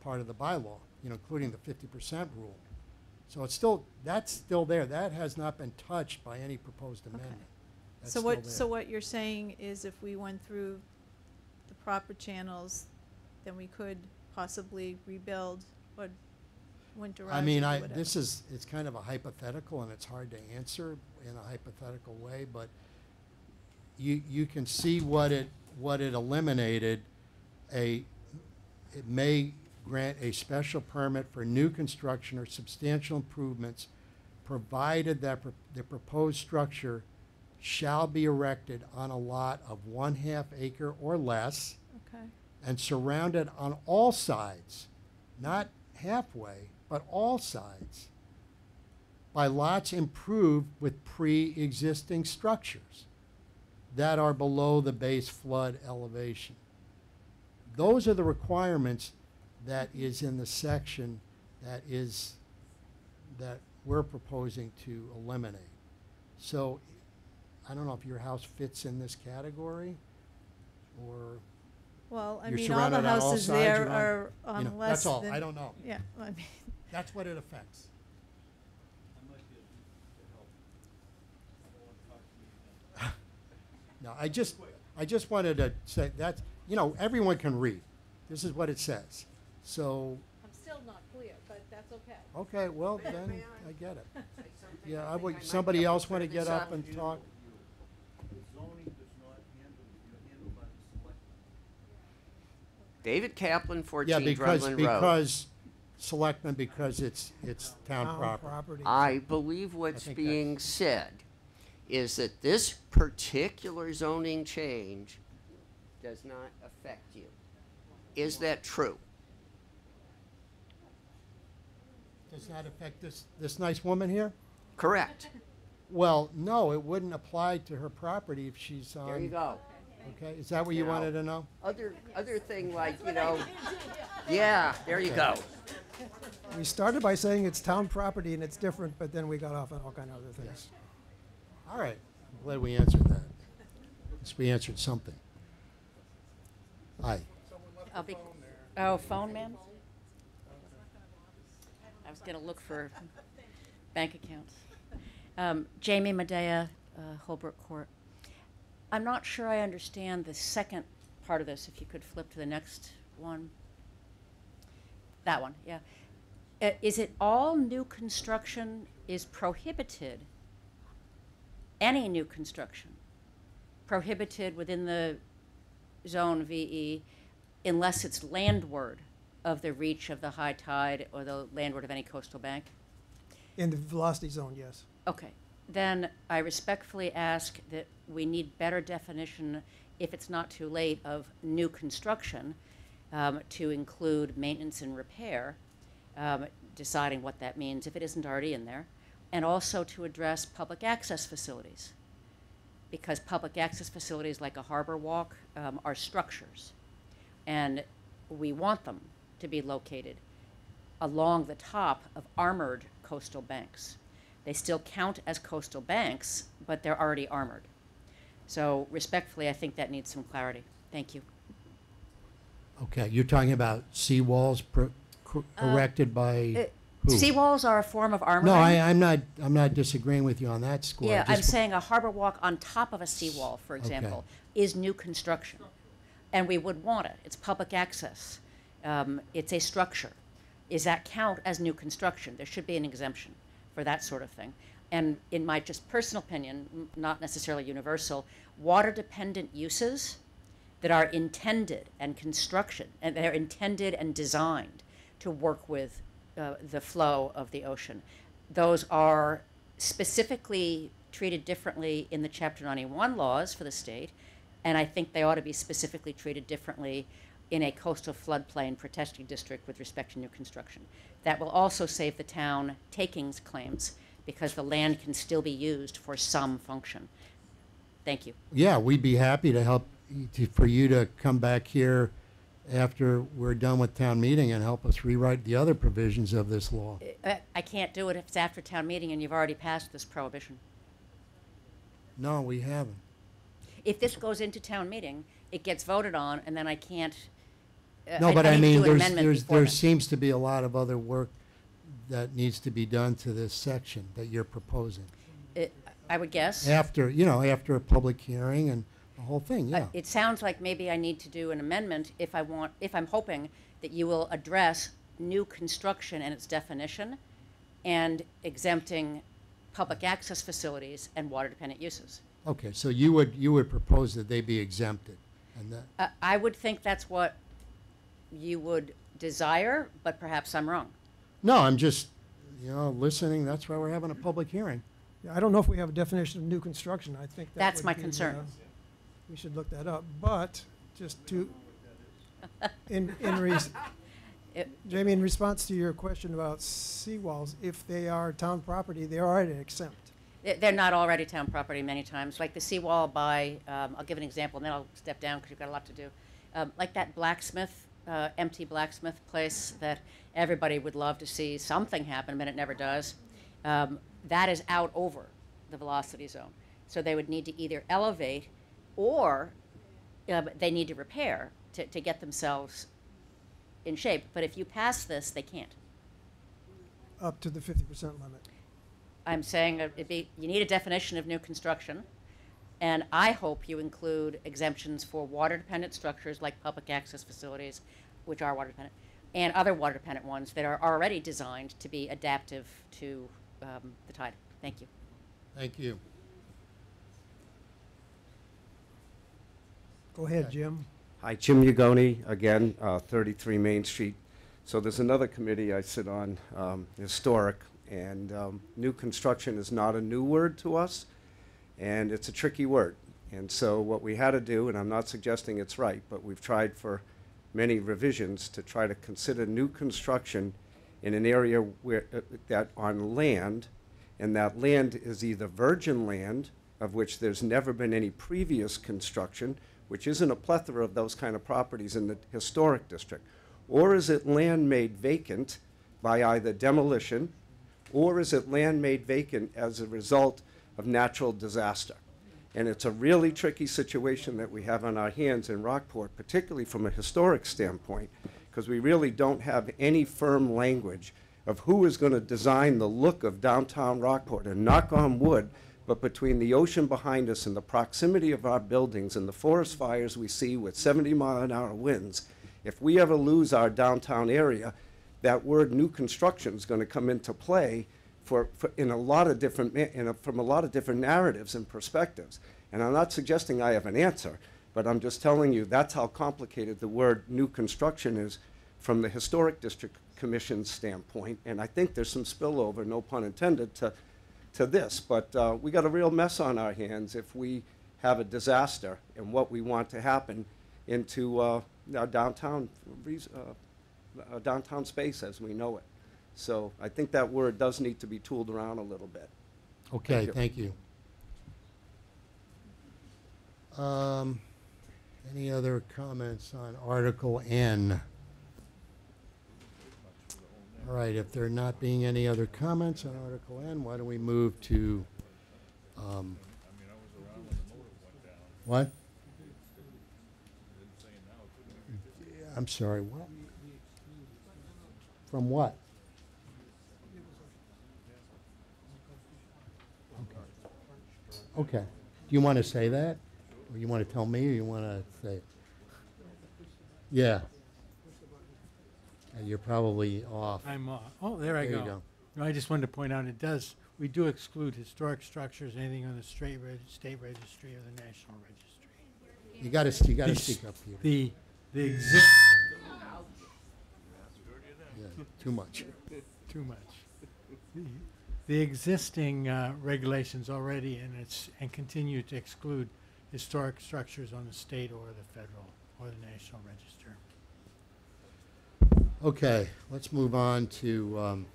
part of the bylaw, including the 50% rule. So that's still there. That has not been touched by any proposed amendment. That's So still there. so what you're saying is if we went through the proper channels, then we could possibly rebuild or winterize I mean, or whatever. it's kind of a hypothetical, and it's hard to answer in a hypothetical way, but you can see what it eliminated. It may grant a special permit for new construction or substantial improvements, provided that the proposed structure shall be erected on a lot of 1/2 acre or less Okay. and surrounded on all sides, not halfway, but all sides, by lots improved with pre-existing structures that are below the base flood elevation. Those are the requirements that is in the section that we're proposing to eliminate. So I don't know if your house fits in this category, or Well, I you're mean, all the surrounded on all houses sides, there you're are on that's less all. than. I don't know. Yeah, I mean, That's what it affects. No, I just wanted to say that, everyone can read. This is what it says. So, I'm still not clear, but that's okay. okay, well, then I get it. Yeah, somebody else want to get up and talk? David Kaplan, 14 Yeah, because Drumlin Road. because it's town property. I believe what's think being said is that this particular zoning change does not affect you. Is that true? Does not affect this nice woman here? Correct. Well, no, it wouldn't apply to her property if she's on. There you go. Okay, is that what you Now, wanted to know? Other thing like, yeah, there you go. We started by saying it's town property and it's different, but then we got off on all kind of other things. All right, I'm glad we answered that. At least we answered something. Aye. I'll be, oh, phone man? I was gonna look for bank accounts. Jamie Medea, Holbrook Court. I'm not sure I understand the second part of this, if you could flip to the next one. That one, yeah. Is it all new construction is prohibited? Any new construction prohibited within the zone VE unless it's landward of the reach of the high tide or the landward of any coastal bank? In the velocity zone, yes. Okay, then I respectfully ask that we need better definition, if it's not too late, of new construction to include maintenance and repair, deciding what that means if it isn't already in there, and also to address public access facilities. Because public access facilities like a harbor walk are structures, and we want them to be located along the top of armored coastal banks. They still count as coastal banks, but they're already armored. So respectfully, I think that needs some clarity. Thank you. Okay, you're talking about seawalls erected by who? Seawalls are a form of armoring. No, I'm not disagreeing with you on that score. Yeah, I'm Just- saying a harbor walk on top of a seawall, for example, is new construction. And we would want it. It's public access. It's a structure. Is that count as new construction? There should be an exemption for that sort of thing. And in my just personal opinion, not necessarily universal, water-dependent uses that are intended and construction, and they're intended and designed to work with the flow of the ocean. Those are specifically treated differently in the Chapter 91 laws for the state, and I think they ought to be specifically treated differently in a coastal floodplain protecting district with respect to new construction. That will also save the town takings claims because the land can still be used for some function. Thank you. Yeah, we'd be happy to help, for you to come back here after we're done with town meeting and help us rewrite the other provisions of this law. I can't do it if it's after town meeting and you've already passed this prohibition. No, we haven't. If this goes into town meeting, it gets voted on, and then I can't. No, but I need to mean, do an amendment before there then. seems to be a lot of other work that needs to be done to this section that you're proposing. I would guess. After a public hearing and the whole thing, yeah. It sounds like maybe I need to do an amendment if I'm hoping that you will address new construction and its definition and exempting public access facilities and water-dependent uses. Okay, so you would propose that they be exempted, and that. I would think that's what you would desire, but perhaps I'm wrong. No, I'm just, listening. That's why we're having a public hearing. Yeah, I don't know if we have a definition of new construction. I think That's would my be, concern. We should look that up. But just to, Jamie, in response to your question about seawalls, if they are town property, they're already exempt. They're not already town property many times. Like the seawall by, I'll give an example, and then I'll step down because you've got a lot to do. Like that blacksmith, empty blacksmith place that everybody would love to see something happen, but it never does. That is out over the velocity zone. So they would need to either elevate or they need to repair to get themselves in shape. But if you pass this, they can't. Up to the 50% limit. I'm saying you need a definition of new construction, and I hope you include exemptions for water-dependent structures like public access facilities, which are water-dependent, and other water-dependent ones that are already designed to be adaptive to the tide. Thank you. Thank you. Go ahead, Jim. Hi, Jim Ugoni, again, 33 Main Street. So there's another committee I sit on, historic, and new construction is not a new word to us, and it's a tricky word. And so what we had to do, and I'm not suggesting it's right, but we've tried for many revisions to try to consider new construction in an area where that on land, and that land is either virgin land, of which there's never been any previous construction, which isn't a plethora of those kind of properties in the historic district, or is it land made vacant by either demolition, or is it land made vacant as a result of natural disaster. And it's a really tricky situation that we have on our hands in Rockport, particularly from a historic standpoint, because we really don't have any firm language of who is going to design the look of downtown Rockport. And knock on wood, but between the ocean behind us and the proximity of our buildings and the forest fires we see with 70-mile-an-hour winds, if we ever lose our downtown area, that word new construction is going to come into play in a lot of different from a lot of different narratives and perspectives. And I'm not suggesting I have an answer, but I'm just telling you that's how complicated the word new construction is from the Historic District Commission's standpoint. And I think there's some spillover, no pun intended, to this. But we got a real mess on our hands if we have a disaster and what we want to happen into our downtown space as we know it. So I think that word does need to be tooled around a little bit. Okay, thank you. Any other comments on Article N? All right, if there not being any other comments on Article N, why don't we move to, what? I'm sorry, what? From what? Okay. Do you want to say that? Or you want to tell me, or you want to say it? Yeah. And you're probably off. I'm off. Oh, there I There go. you go. No, I just wanted to point out we do exclude historic structures, anything on the state registry or the national registry. You got to speak up, Peter. The Yeah, too much. Too much. The existing regulations already and continue to exclude historic structures on the state or the federal or the national register. Okay, let's move on to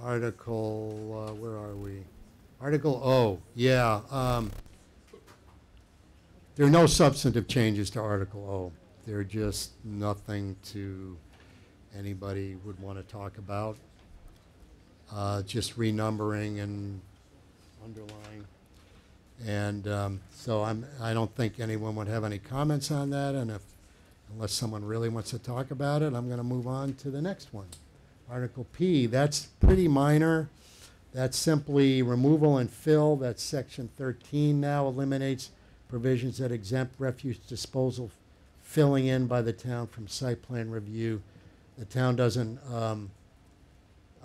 Article, where are we? Article O, yeah. There are no substantive changes to Article O. They're just nothing to anybody would want to talk about. Just renumbering and underlying. And so I don't think anyone would have any comments on that, and unless someone really wants to talk about it, I'm going to move on to the next one. Article P, that's pretty minor. That's simply removal and fill. That's Section 13 now, eliminates provisions that exempt refuse disposal filling in by the town from site plan review. The town doesn't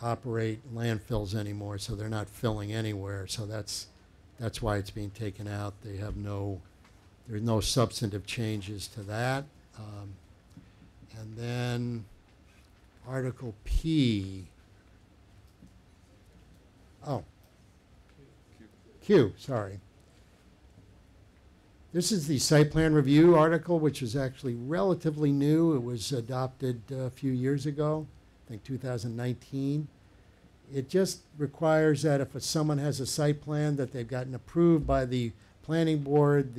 operate landfills anymore, so they're not filling anywhere. So that's why it's being taken out. There's no substantive changes to that. And then Article P. Oh. Q, sorry. This is the site plan review article, which is actually relatively new. It was adopted a few years ago, I think 2019. It just requires that if someone has a site plan that they've gotten approved by the planning board,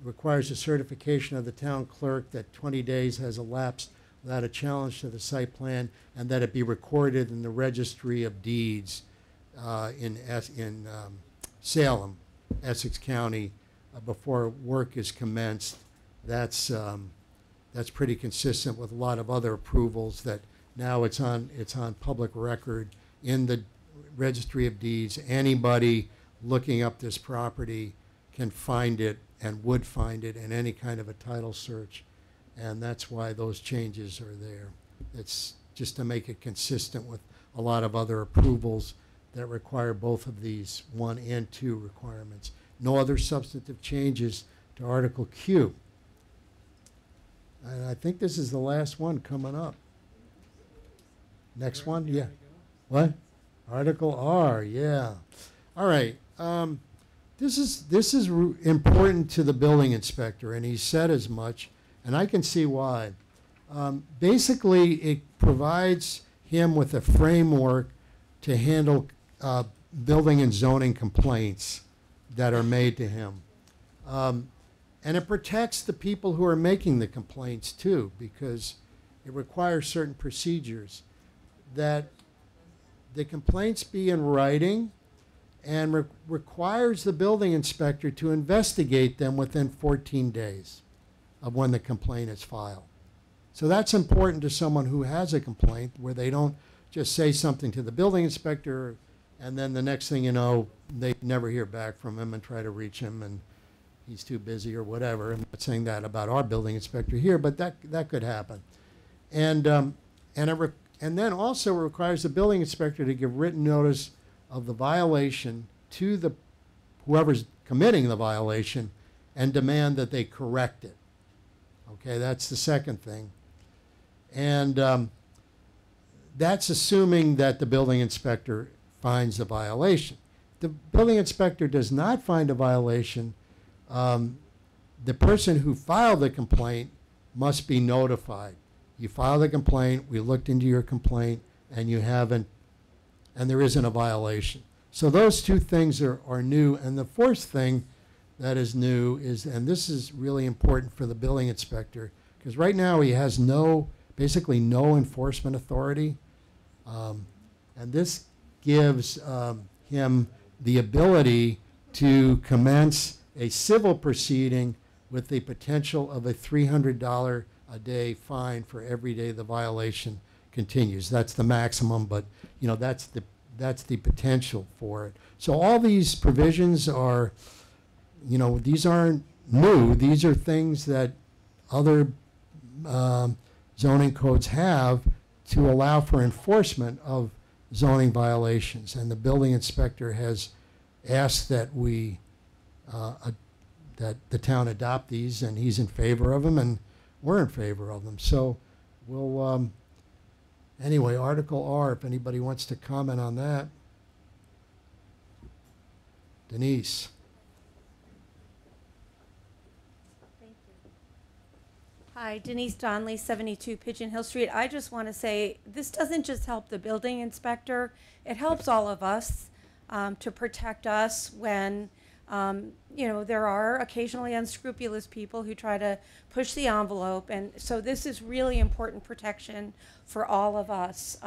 requires a certification of the town clerk that 20 days has elapsed without a challenge to the site plan, and that it be recorded in the registry of deeds in Salem, Essex County, before work is commenced. That's pretty consistent with a lot of other approvals that now it's on public record in the registry of deeds. Anybody looking up this property can find it and would find it in any kind of a title search, and that's why those changes are there. It's just to make it consistent with a lot of other approvals that require both of these 1 and 2 requirements. No other substantive changes to Article Q. And I think this is the last one coming up. Next one, yeah. What? Article R, yeah. All right. This is important to the building inspector, and he said as much, and I can see why. Basically, it provides him with a framework to handle building and zoning complaints that are made to him. And it protects the people who are making the complaints too, because it requires certain procedures that the complaints be in writing, and requires the building inspector to investigate them within 14 days of when the complaint is filed. So that's important to someone who has a complaint, where they don't just say something to the building inspector and then the next thing you know, they never hear back from him and try to reach him and he's too busy or whatever. I'm not saying that about our building inspector here, but that could happen. And then also requires the building inspector to give written notice of the violation to the whoever's committing the violation and demand that they correct it. Okay, that's the second thing. And that's assuming that the building inspector finds the violation. The building inspector does not find a violation. The person who filed the complaint must be notified. You filed a complaint, we looked into your complaint, and you haven't, and there isn't a violation. So those two things are new. And the fourth thing that is new is, and this is really important for the building inspector, because right now he has basically no enforcement authority. And this gives him the ability to commence a civil proceeding with the potential of a $300 a day fine for every day the violation continues. That's the maximum, but you know that's the potential for it. So all these provisions are, you know, these aren't new. These are things that other zoning codes have to allow for enforcement of zoning violations. And the building inspector has asked that that the town adopt these, and he's in favor of them, and we're in favor of them. So we'll, anyway, Article R, if anybody wants to comment on that. Denise. Hi, Denise Donnelly, 72 Pigeon Hill Street. I just want to say this doesn't just help the building inspector, it helps all of us to protect us when you know, there are occasionally unscrupulous people who try to push the envelope, and so this is really important protection for all of us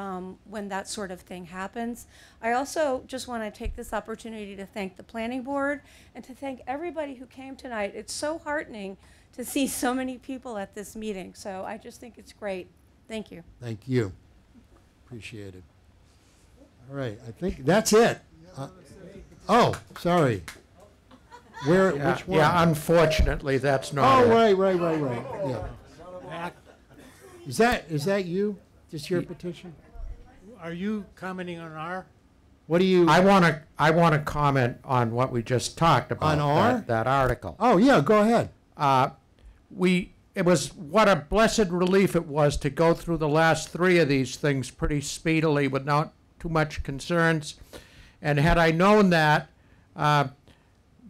when that sort of thing happens. I also just want to take this opportunity to thank the planning board and to thank everybody who came tonight. It's so heartening to see so many people at this meeting, so I just think it's great. Thank you. Thank you. Appreciate it. All right, I think that's it. Oh, sorry. Where? Yeah, Which one? yeah, unfortunately, that's not Oh, it. right. Yeah. Is that you? Just your petition? Are you commenting on R? What do you? I want to comment on what we just talked about. On R? That article. Oh yeah, go ahead. It was what a blessed relief it was to go through the last three of these things pretty speedily without too much concerns. And had I known that,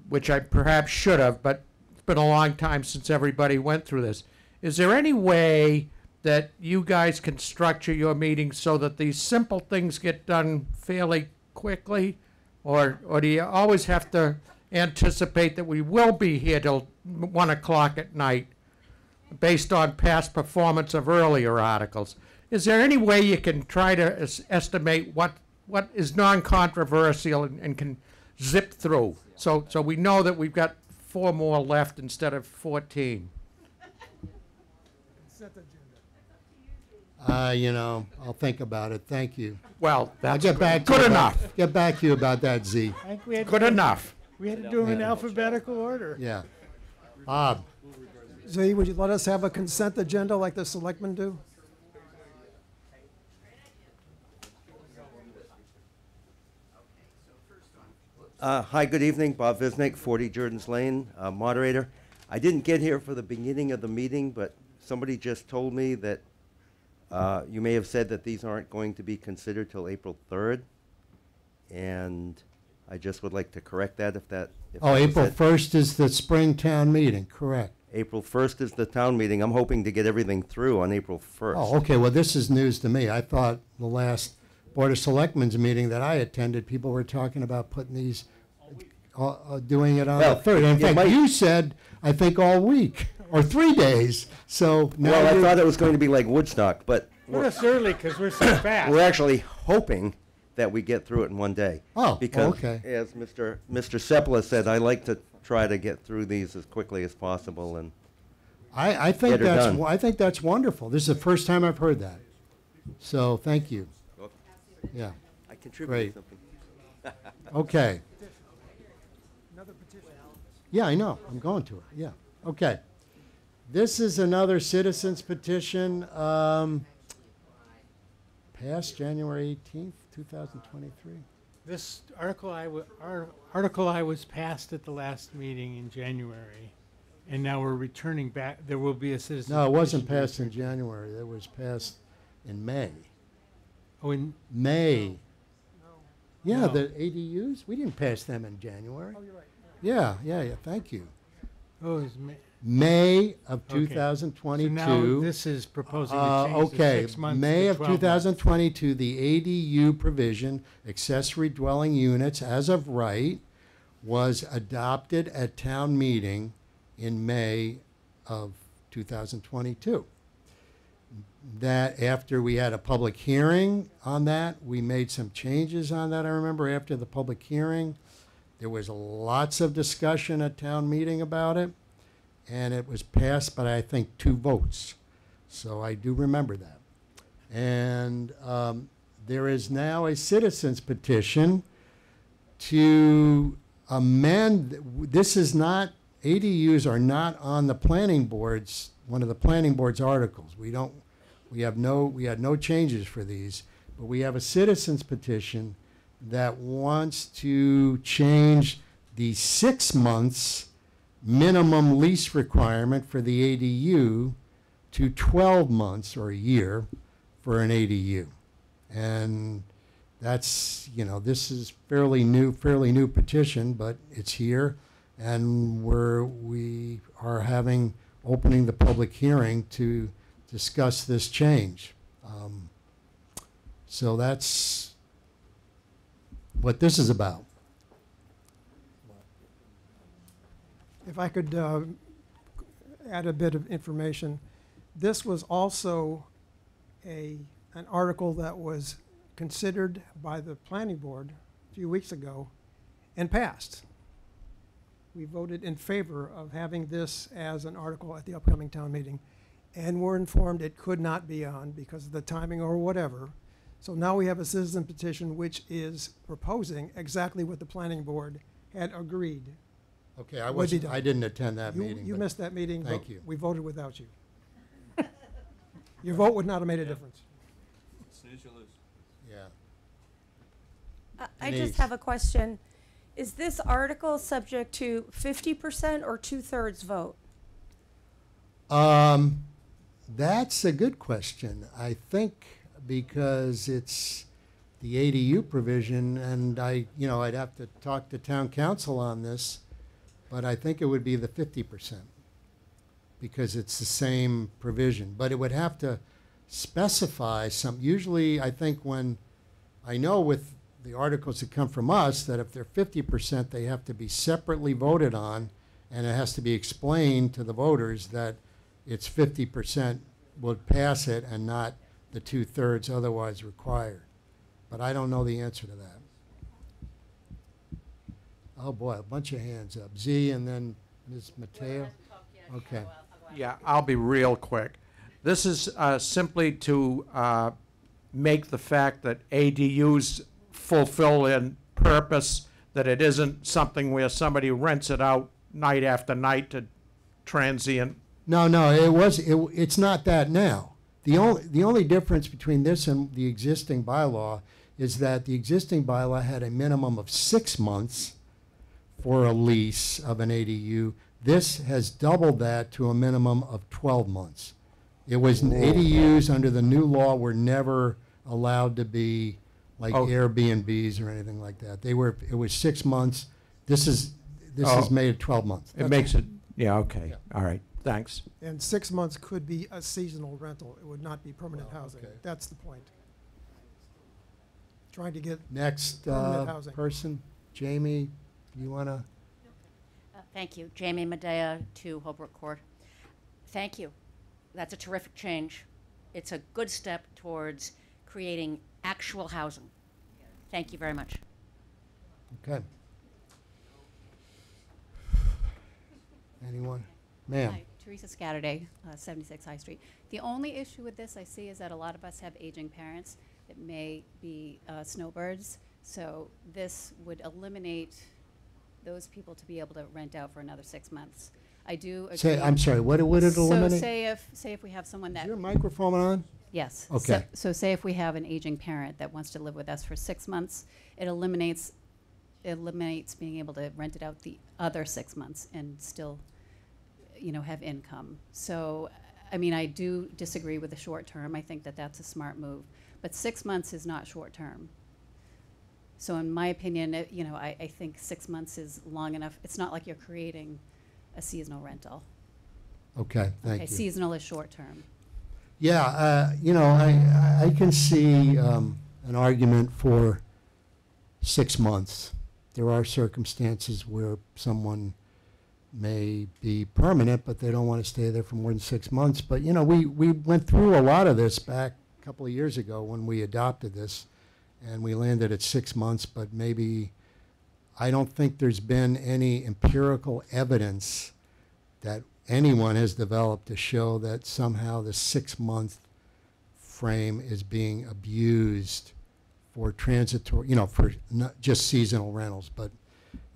which I perhaps should have, but it's been a long time since everybody went through this. Is there any way that you guys can structure your meetings so that these simple things get done fairly quickly? Or do you always have to anticipate that we will be here till 1 o'clock at night based on past performance of earlier articles? Is there any way you can try to estimate what is non-controversial and can zip through? So we know that we've got 4 more left instead of 14. You know, I'll think about it. Thank you. Well, I'll that's get back to good you enough. Get back to you about that, Z. I think we had to Good do- enough. We had to do them in alphabetical order. Yeah. Bob. Z, would you let us have a consent agenda like the selectmen do? Hi, good evening. Bob Visnick, 40 Jordan's Lane, moderator. I didn't get here for the beginning of the meeting, but somebody just told me that you may have said that these aren't going to be considered till April 3rd. And I just would like to correct that if that Oh, was April it. 1st is the spring town meeting, correct. April 1st is the town meeting. I'm hoping to get everything through on April 1st. Oh, okay, well, this is news to me. I thought the last Board of Selectmen's meeting that I attended, people were talking about putting these, doing it on the Well, 3rd. In it fact, might- you said, I think all week, or 3 days, so now Well, I you're- thought it was going to be like Woodstock, but Put us early because we're so fast. we're actually hoping that we get through it in one day. Oh, Because okay. as Mr. Sepula said, I like to try to get through these as quickly as possible, and I think Get her that's done. I think that's wonderful. This is the first time I've heard that. So thank you. Yeah. I contributed Great. something. Okay. Another petition. Yeah, I know. I'm going to it. Yeah. Okay. This is another citizens petition, passed January 18th, 2023. This article I was passed at the last meeting in January, and now we're returning back. There will be a citizen. No, it wasn't petition to passed in return. January. It was passed in May. Oh, in May. Yeah, No. the ADUs, we didn't pass them in January. Oh, you're right. Yeah, thank you. oh, it was May of Okay. 2022. So now this is proposing to change the okay, 6 months May to of 12 months. 2022, the ADU provision, accessory dwelling units, as of right, was adopted at town meeting in May of 2022. That after we had a public hearing on that, we made some changes on that. I remember after the public hearing, there was lots of discussion at town meeting about it, and it was passed by, I think, 2 votes. So I do remember that. And there is now a citizens petition to amend. This is not, ADUs are not on the planning board's, one of the planning board's articles. We had no changes for these, but we have a citizens petition that wants to change the 6 months minimum lease requirement for the ADU to 12 months or a year for an ADU. And that's, this is fairly new petition, but it's here, and we are opening the public hearing to discuss this change. So that's what this is about. If I could add a bit of information, this was also an article that was considered by the planning board a few weeks ago and passed. We voted in favor of having this as an article at the upcoming town meeting, and were informed it could not be on because of the timing or whatever. So now we have a citizen petition which is proposing exactly what the planning board had agreed. Okay, Would be I didn't attend that You, meeting. you but missed that meeting, thank but you. we voted without you. Your vote would not have made a difference. Yeah. I Denise. just have a question. Is this article subject to 50% or 2/3 vote? That's a good question. I think because it's the ADU provision, and I'd have to talk to town council on this, but I think it would be the 50% because it's the same provision. But it would have to specify some. Usually, I think I know with the articles that come from us that if they're 50%, they have to be separately voted on, and it has to be explained to the voters that it's 50% would pass it and not the 2/3 otherwise required. But I don't know the answer to that. Oh boy, a bunch of hands up. Z and then Ms. Mateo. Okay. Yeah, I'll be real quick. This is simply to make the fact that ADUs fulfill in purpose, that it isn't something where somebody rents it out night after night to transient. No, it's not that now. The only difference between this and the existing bylaw is that the existing bylaw had a minimum of 6 months for a lease of an ADU. This has doubled that to a minimum of 12 months. It was ADUs under the new law were never allowed to be like Airbnbs or anything like that. It was 6 months. This is made 12 months. It makes it, okay, all right, thanks. And 6 months could be a seasonal rental. It would not be permanent housing. okay. That's the point. Trying to get Next permanent housing. person, Jamie, you want to? Thank you. Jamie Medea, 2 Holbrook Court. Thank you. That's a terrific change. It's a good step towards creating actual housing. Thank you very much. Okay. Anyone? Ma'am? Hi, Teresa Scatterday, 76 High Street. The only issue with this I see is that a lot of us have aging parents that may be snowbirds. So this would eliminate those people to be able to rent out for another 6 months. I do agree. Say, I'm sorry, what would it eliminate? So say if we have someone that. Is your microphone on? Yes. Okay. So say if we have an aging parent that wants to live with us for 6 months, it eliminates being able to rent it out the other 6 months and still, have income. So, I mean, I do disagree with the short term. I think that that's a smart move. But 6 months is not short term. So in my opinion, I think 6 months is long enough. It's not like you're creating a seasonal rental. Okay, thank Okay, you. seasonal is short term. Yeah, I can see an argument for 6 months. There are circumstances where someone may be permanent, but they don't want to stay there for more than 6 months. But, we went through a lot of this back a couple of years ago when we adopted this, and we landed at 6 months, but maybe I don't think there's been any empirical evidence that anyone has developed to show that somehow the 6 month frame is being abused for transitory, for not just seasonal rentals, but,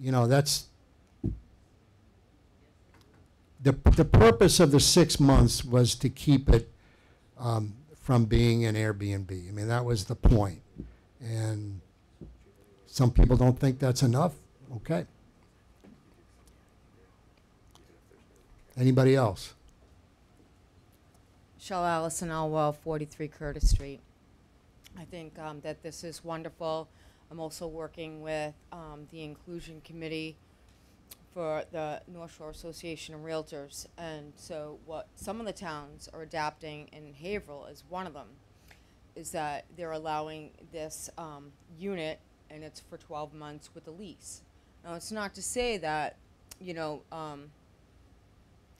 that's the purpose of the 6 months was to keep it from being an Airbnb. I mean, that was the point. And some people don't think that's enough. Okay. Anybody else? Shell Allison Elwell, 43 Curtis Street. I think that this is wonderful. I'm also working with the Inclusion Committee for the North Shore Association of Realtors. And so what some of the towns are adapting, and Haverhill is one of them, is that they're allowing this unit, and it's for 12 months with a lease. Now, it's not to say that,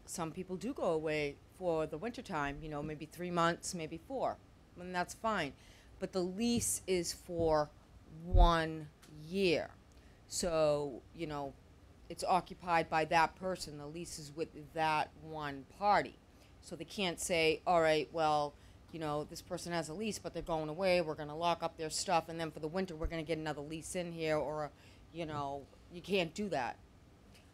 some people do go away for the wintertime, maybe 3 months, maybe 4, and that's fine. But the lease is for 1 year. So, it's occupied by that person. The lease is with that one party. So they can't say, all right, well, this person has a lease, but they're going away. We're going to lock up their stuff, and then for the winter, we're going to get another lease in here, or, you can't do that.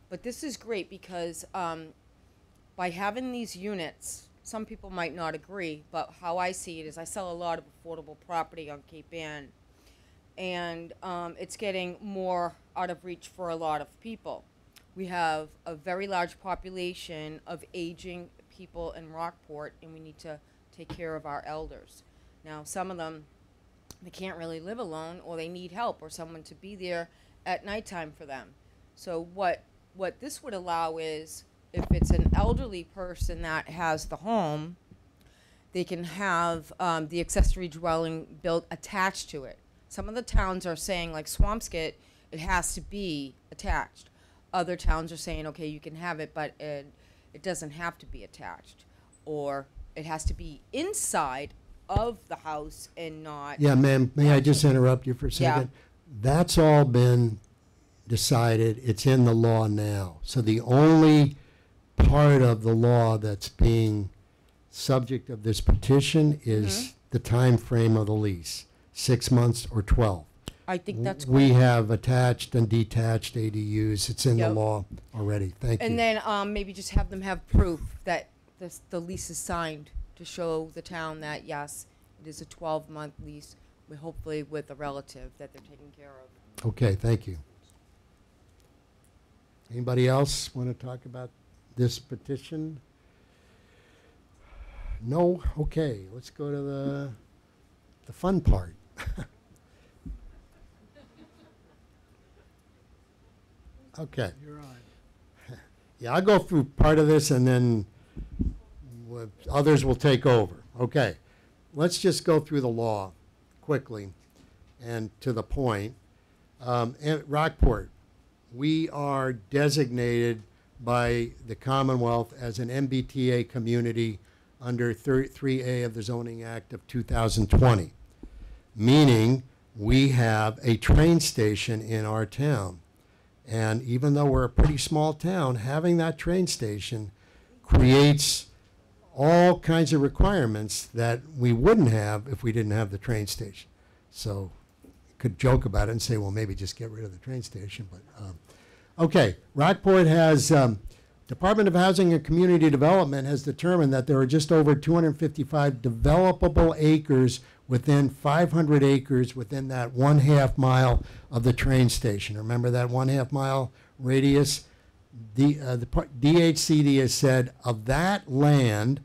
But this is great because by having these units, some people might not agree, but how I see it is I sell a lot of affordable property on Cape Ann, and it's getting more out of reach for a lot of people. We have a very large population of aging people in Rockport, and we need to take care of our elders. Now, some of them, they can't really live alone, or they need help, or someone to be there at nighttime for them. So what this would allow is, if it's an elderly person that has the home, they can have the accessory dwelling built attached to it. Some of the towns are saying, like Swampscott, it has to be attached. Other towns are saying, okay, you can have it, but it doesn't have to be attached. Or it has to be inside of the house and not... Yeah, ma'am, may I just interrupt you for a second? Yeah. That's all been decided. It's in the law now. So the only part of the law that's being subject of this petition is the time frame of the lease, 6 months or 12. I think that's We great. have attached and detached ADUs. It's in the Yep. law already. Thank And you. then maybe just have them have proof that the lease is signed to show the town that, yes, it is a 12-month lease, hopefully with a relative that they're taking care of. Okay, thank you. Anybody else want to talk about this petition? No? Okay, let's go to the fun part. Okay. You're on. Yeah, I'll go through part of this and then others will take over. Okay. Let's just go through the law quickly and to the point. At Rockport, we are designated by the Commonwealth as an MBTA community under 3A of the Zoning Act of 2020, meaning we have a train station in our town. And even though we're a pretty small town, having that train station creates all kinds of requirements that we wouldn't have if we didn't have the train station. So could joke about it and say, well, maybe just get rid of the train station. But okay, Rockport has, Department of Housing and Community Development has determined that there are just over 255 developable acres within 500 acres within that 1/2 mile of the train station. Remember that 1/2 mile radius? The DHCD has said of that land,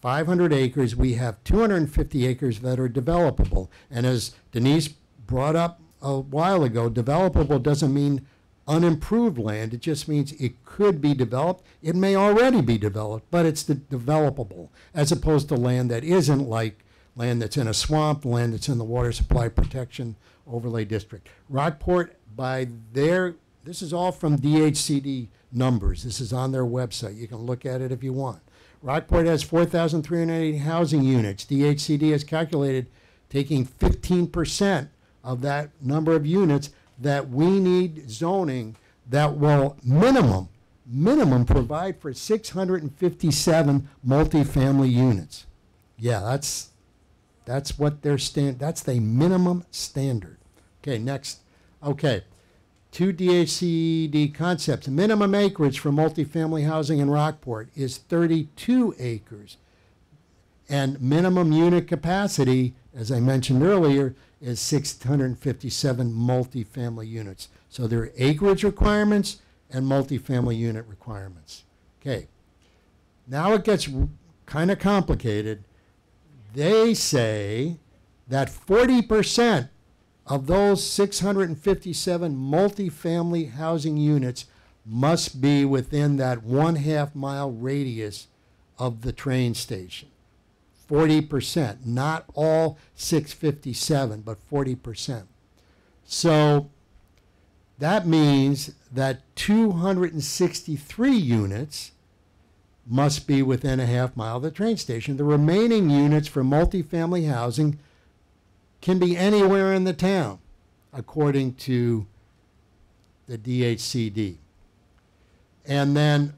500 acres, we have 250 acres that are developable. And as Denise brought up a while ago, developable doesn't mean unimproved land. It just means it could be developed. It may already be developed, but it's developable, as opposed to land that isn't, like land that's in a swamp, land that's in the Water Supply Protection Overlay District. Rockport, this is all from DHCD numbers. This is on their website. You can look at it if you want. Rockport has 4,380 housing units. DHCD has calculated taking 15% of that number of units that we need zoning that will minimum provide for 657 multifamily units. Yeah, that's what their that's the minimum standard. Okay, next. Okay. 2 DHCD concepts. Minimum acreage for multifamily housing in Rockport is 32 acres. And minimum unit capacity, as I mentioned earlier, is 657 multifamily units. So there are acreage requirements and multifamily unit requirements. Okay. Now it gets kind of complicated. They say that 40% of those 657 multifamily housing units must be within that 1/2 mile radius of the train station. 40%, not all 657, but 40%. So that means that 263 units must be within 1/2 mile of the train station. The remaining units for multifamily housing can be anywhere in the town, according to the DHCD. And then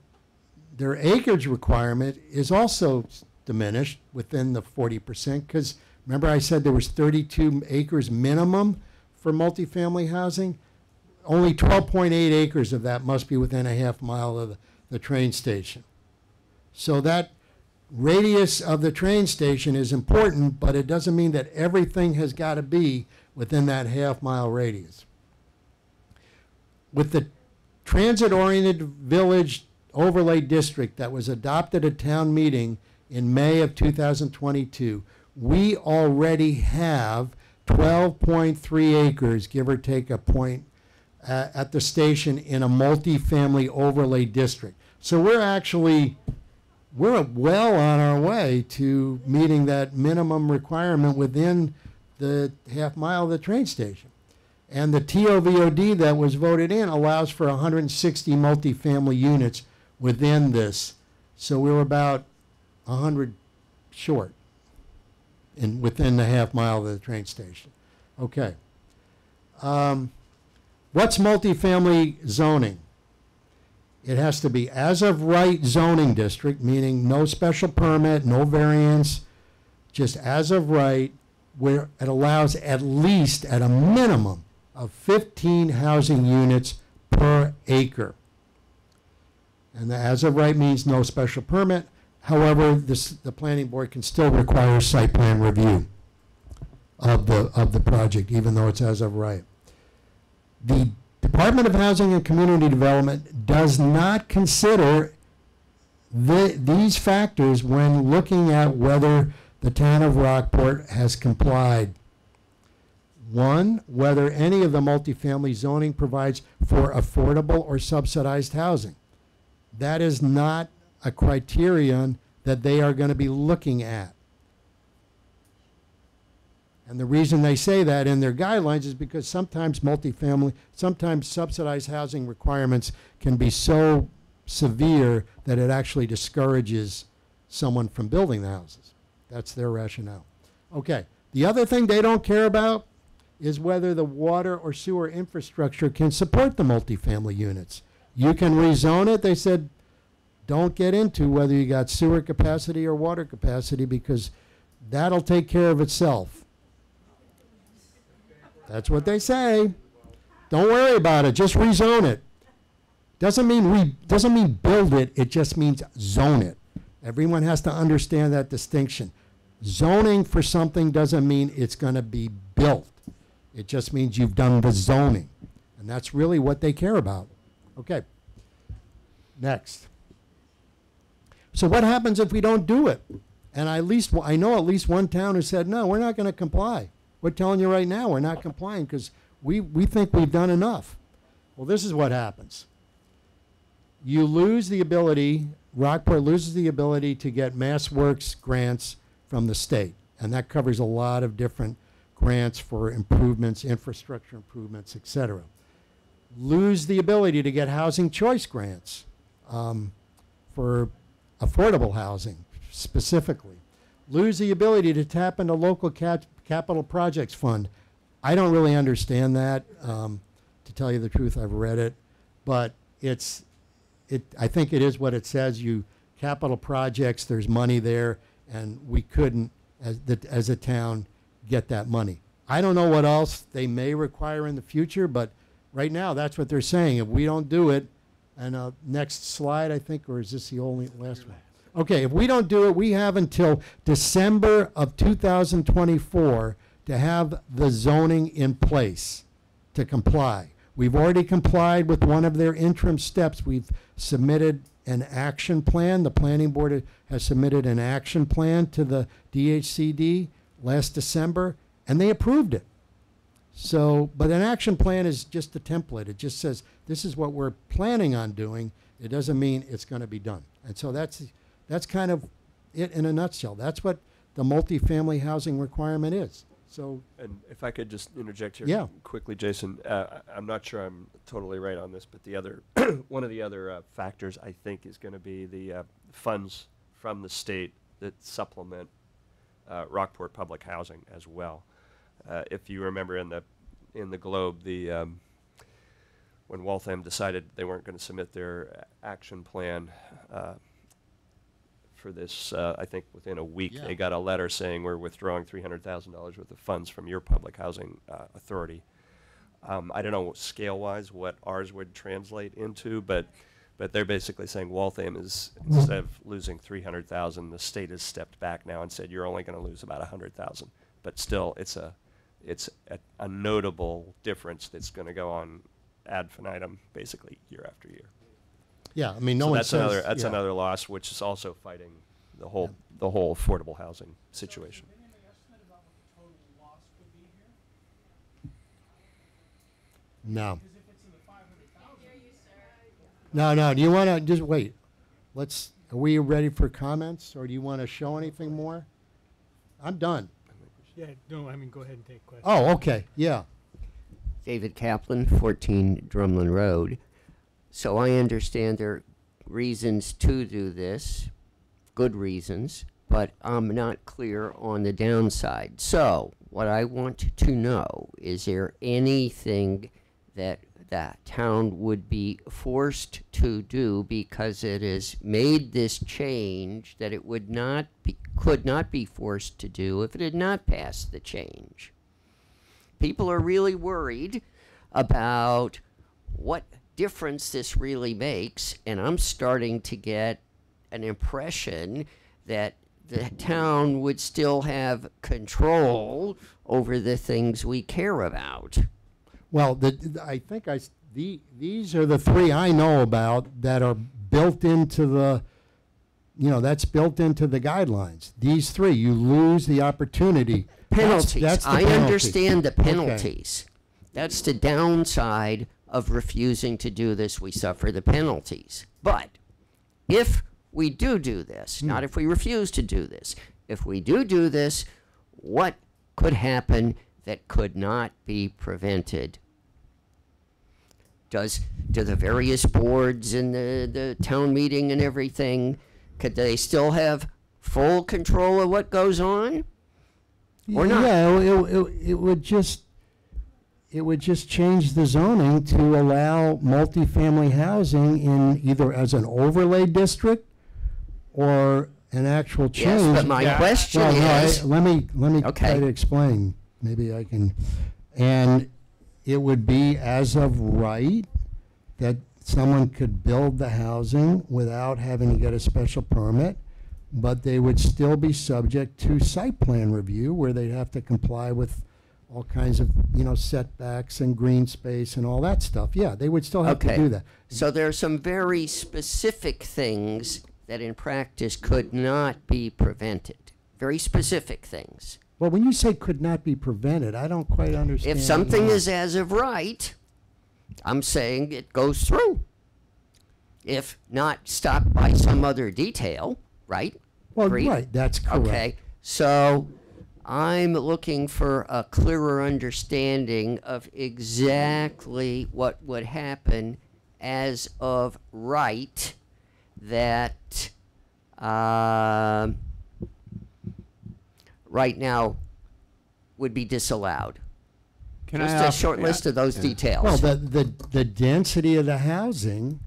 their acreage requirement is also diminished within the 40%, because remember I said there was 32 acres minimum for multifamily housing? Only 12.8 acres of that must be within 1/2 mile of the train station. So that radius of the train station is important, but it doesn't mean that everything has got to be within that 1/2 mile radius. With the transit-oriented village overlay district that was adopted at town meeting in May of 2022, we already have 12.3 acres, give or take a point, at the station in a multifamily overlay district. So we're well on our way to meeting that minimum requirement within the 1/2 mile of the train station. And the TOVOD that was voted in allows for 160 multifamily units within this. So we were about 100 short within the 1/2 mile of the train station. Okay. What's multifamily zoning? It has to be as of right zoning district, meaning no special permit, no variance, just as of right, where it allows at least, at a minimum, of 15 housing units per acre. And the as of right means no special permit. However, the planning board can still require site plan review of the project, even though it's as of right. The Department of Housing and Community Development does not consider these factors when looking at whether the town of Rockport has complied. One, whether any of the multifamily zoning provides for affordable or subsidized housing. That is not a criterion that they are going to be looking at. And the reason they say that in their guidelines is because sometimes sometimes subsidized housing requirements can be so severe that it actually discourages someone from building the houses. That's their rationale. Okay, the other thing they don't care about is whether the water or sewer infrastructure can support the multifamily units. You can rezone it. They said, don't get into whether you got sewer capacity or water capacity because that'll take care of itself. That's what they say. Don't worry about it. Just rezone it. Doesn't mean build it. It just means zone it. Everyone has to understand that distinction. Zoning for something doesn't mean it's going to be built. It just means you've done the zoning. And that's really what they care about. Okay. Next. So what happens if we don't do it? And I know at least one town who said, no, we're not going to comply. We're telling you right now we're not complying because we think we've done enough. Well, this is what happens. You lose the ability, Rockport loses the ability to get MassWorks grants from the state. And that covers a lot of different grants for improvements, infrastructure improvements, et cetera. Lose the ability to get housing choice grants for affordable housing specifically. Lose the ability to tap into local capital projects fund. I don't really understand that. To tell you the truth, I've read it, but I think it is what it says. Capital projects, there's money there, and we couldn't, as a town, get that money. I don't know what else they may require in the future, but right now that's what they're saying. If we don't do it, and next slide, I think, or is this the only last one? Okay, if we don't do it, we have until December of 2024 to have the zoning in place to comply. We've already complied with one of their interim steps. We've submitted an action plan. The planning board has submitted an action plan to the DHCD last December, and they approved it. So, but an action plan is just a template. It just says, this is what we're planning on doing. It doesn't mean it's going to be done. And so that's kind of it in a nutshell. That's what the multifamily housing requirement is. So, and if I could just interject here yeah. quickly, Jason, I'm not sure I'm totally right on this, but the other one of the other factors I think is going to be the funds from the state that supplement Rockport public housing as well. If you remember in the Globe, when Waltham decided they weren't going to submit their action plan for this, I think within a week they got a letter saying we're withdrawing $300,000 worth of funds from your public housing authority. I don't know scale-wise what ours would translate into, but they're basically saying Waltham is, instead of losing $300,000, the state has stepped back now and said you're only going to lose about $100,000. But still, it's a notable difference that's going to go on ad infinitum, basically year after year. Yeah, I mean, no so one that's says that's another loss, which is also fighting the whole affordable housing situation. No. No. Do you want to just wait? Are we ready for comments, or do you want to show anything more? I'm done. Yeah, no, I mean, go ahead and take questions. Oh, okay, yeah. David Kaplan, 14 Drumlin Road. So I understand there are reasons to do this, good reasons, but I'm not clear on the downside. So what I want to know, is there anything that that town would be forced to do because it has made this change that it would not be, could not be forced to do if it had not passed the change? People are really worried about what difference this really makes, and I'm starting to get an impression that the town would still have control over the things we care about. Well, I think these are the three I know about that are built into the, that's built into the guidelines. These three, you lose the opportunity. Penalties. That's the I penalty. understand the penalties. Okay. That's the downside of refusing to do this. We suffer the penalties. But if we do this, not if we refuse to do this, if we do this, what could happen that could not be prevented? Do the various boards and the town meeting and everything, could they still have full control of what goes on? Or not? Yeah, it would just, it would just change the zoning to allow multifamily housing in either as an overlay district or an actual change. Yes, but my question is. let me Okay. try to explain. Maybe I can. And it would be as of right that someone could build the housing without having to get a special permit, but they would still be subject to site plan review where they'd have to comply with all kinds of, setbacks and green space and all that stuff. Yeah, they would still have to do that. So there are some very specific things that in practice could not be prevented. Very specific things. Well, when you say could not be prevented, I don't quite understand. If something is as of right, I'm saying it goes through. If not stopped by some other detail, right? Well, Agreed? right, that's correct. Okay, so I'm looking for a clearer understanding of exactly what would happen as of right that right now would be disallowed. Just a short list of those details. Well, the density of the housing,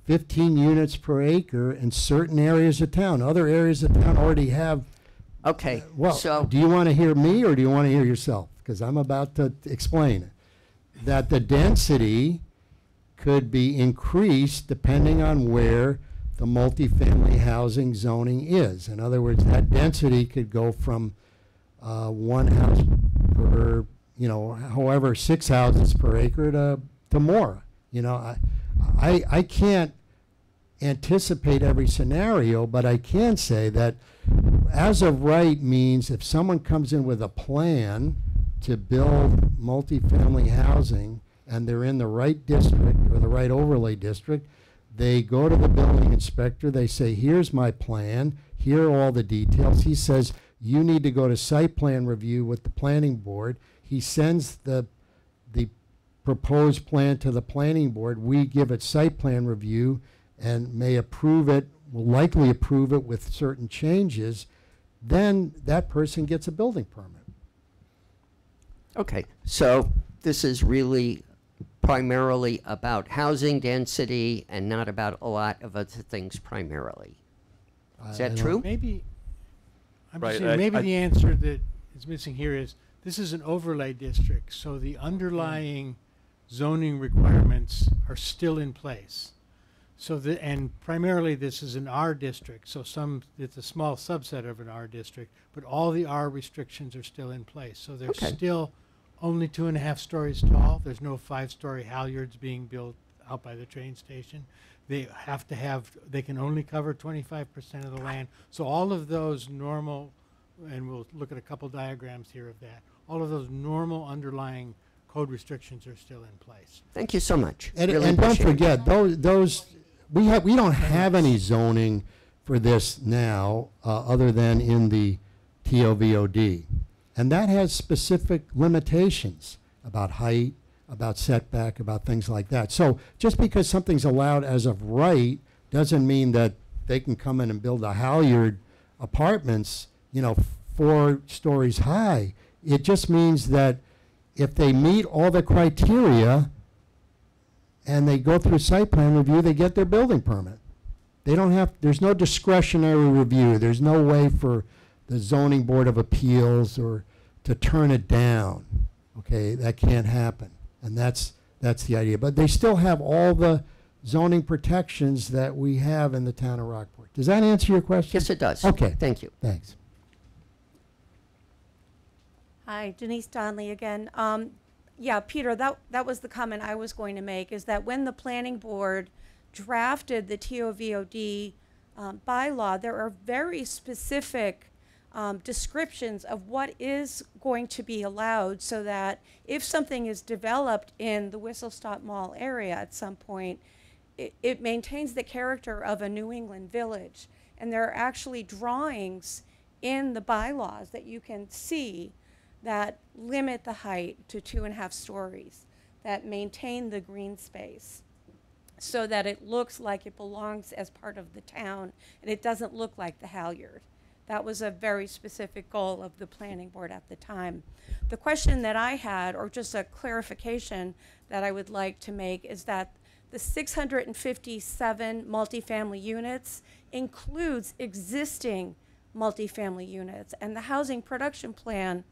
15 units per acre in certain areas of town. Other areas of town already have. Okay. Well, so do you want to hear me or do you want to hear yourself? Because I'm about to explain it. That the density could be increased depending on where the multifamily housing zoning is. In other words, that density could go from one house per, however, 6 houses per acre to more. I can't anticipate every scenario, but I can say that as of right means if someone comes in with a plan to build multifamily housing and they're in the right district or the right overlay district, they go to the building inspector, they say, here's my plan, here are all the details. He says, you need to go to site plan review with the planning board. He sends the proposed plan to the planning board. We give it site plan review and may approve it, will likely approve it with certain changes. Then that person gets a building permit. Okay, so this is really primarily about housing density and not about a lot of other things primarily. Is that true? Maybe, Right, the answer that is missing here is this is an overlay district, so the underlying zoning requirements are still in place. So and primarily this is an R district, so it's a small subset of an R district, but all the R restrictions are still in place. So they're still only 2.5 stories tall. There's no 5-story halyards being built out by the train station. They can only cover 25% of the land. So all of those normal, and we'll look at a couple diagrams here of that, all of those normal underlying code restrictions are still in place. Thank you so much. And, Really and don't appreciate it. forget, those we don't have any zoning for this now other than in the TOVOD. And that has specific limitations about height, about setback, about things like that. So just because something's allowed as of right doesn't mean that they can come in and build a halyard apartments, 4 stories high. It just means that if they meet all the criteria and they go through site plan review, they get their building permit. They don't have, there's no discretionary review. There's no way for the zoning board of appeals or to turn it down. Okay, that can't happen. And that's the idea. But they still have all the zoning protections that we have in the town of Rockport. Does that answer your question? Yes, it does. Okay. Thank you. Thanks. Hi, Denise Donnelly again. Yeah, Peter, that was the comment I was going to make, is that when the planning board drafted the TOVOD bylaw, there are very specific descriptions of what is going to be allowed, so that if something is developed in the Whistle Stop Mall area at some point, it maintains the character of a New England village. And there are actually drawings in the bylaws that you can see that limit the height to 2.5 stories, that maintain the green space, so that it looks like it belongs as part of the town and it doesn't look like the halyard. That was a very specific goal of the planning board at the time. The question that I had, or just a clarification that I would like to make, is that the 657 multifamily units includes existing multifamily units, and the housing production plan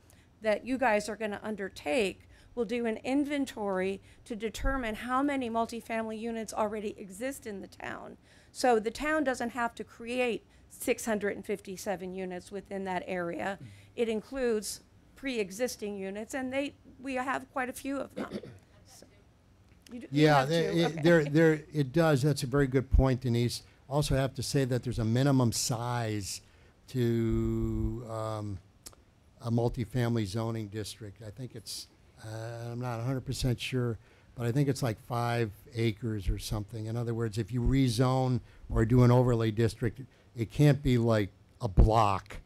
that you guys are going to undertake will do an inventory to determine how many multifamily units already exist in the town. So the town doesn't have to create 657 units within that area. It includes pre-existing units, and we have quite a few of them. So, you Yeah, have two, okay. there, it does. That's a very good point, Denise. Also have to say that there's a minimum size to a multifamily zoning district. I think it's, I'm not 100% sure, but I think it's like 5 acres or something. In other words, if you rezone or do an overlay district, it can't be like a block.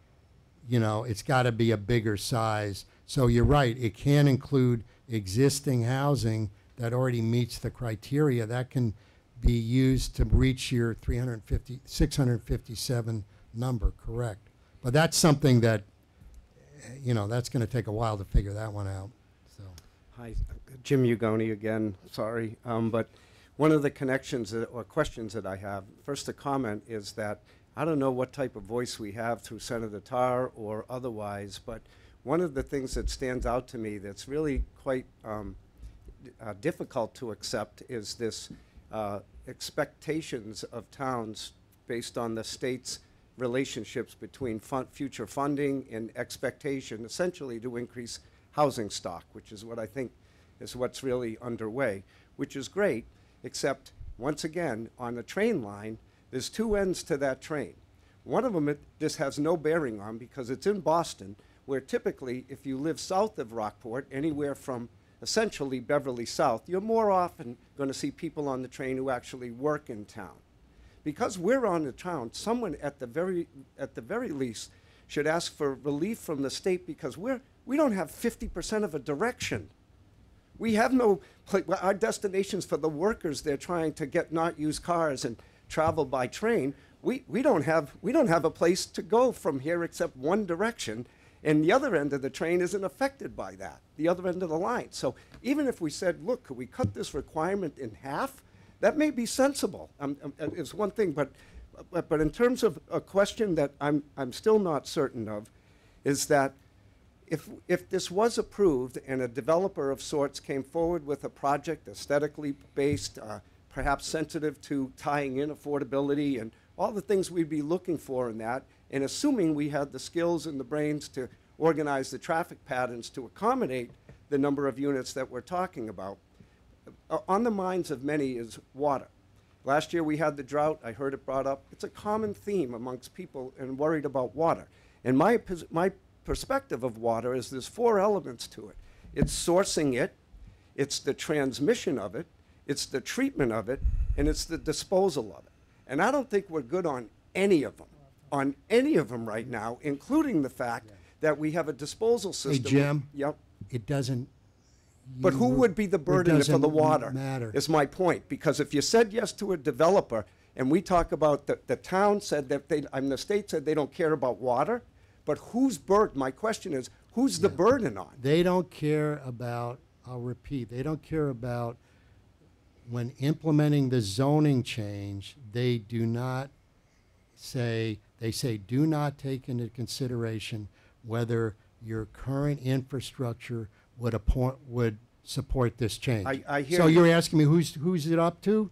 You know, it's got to be a bigger size. So you're right, it can include existing housing that already meets the criteria. That can be used to reach your 657 number, correct? But that's something that, you know, that's going to take a while to figure that one out. So. Hi, Jim Ugoni again, sorry. But one of the connections or questions that I have, first a comment is that I don't know what type of voice we have through Senator Tarr or otherwise, but one of the things that stands out to me that's really quite difficult to accept is this expectations of towns based on the state's relationships between future funding and expectation, essentially to increase housing stock, which is what I think is what's really underway, which is great, except once again, on the train line, there's 2 ends to that train. One of them this has no bearing on because it's in Boston, where typically if you live south of Rockport, anywhere from essentially Beverly South, you're more often going to see people on the train who actually work in town. Because we're on the town, someone at the very least should ask for relief from the state because we don't have 50% of a direction. We have no, our destinations for the workers they're trying to get not use cars and travel by train. We don't have a place to go from here except one direction, and the other end of the train isn't affected by that, the other end of the line. So even if we said, look, could we cut this requirement in half? That may be sensible. It's one thing, but in terms of a question that I'm still not certain of, is that if this was approved and a developer of sorts came forward with a project aesthetically based, perhaps sensitive to tying in affordability and all the things we'd be looking for in that, and assuming we had the skills and the brains to organize the traffic patterns to accommodate the number of units that we're talking about, on the minds of many is water. Last year we had the drought. I heard it brought up. It's a common theme amongst people and worried about water. And my perspective of water is there's 4 elements to it. It's sourcing it, it's the transmission of it, it's the treatment of it, and it's the disposal of it. And I don't think we're good on any of them right now, including the fact that we have a disposal system. Hey, Jim. Yep. It doesn't. But who would be the burden for the water? Matter. Is my point. Because if you said yes to a developer, and we talk about the town said that the state said they don't care about water, but whose burden? My question is, who's the burden on? They don't care about, I'll repeat, they don't care about when implementing the zoning change, they do not say, they say do not take into consideration whether your current infrastructure would support this change. I hear so you. you're asking me who's it up to?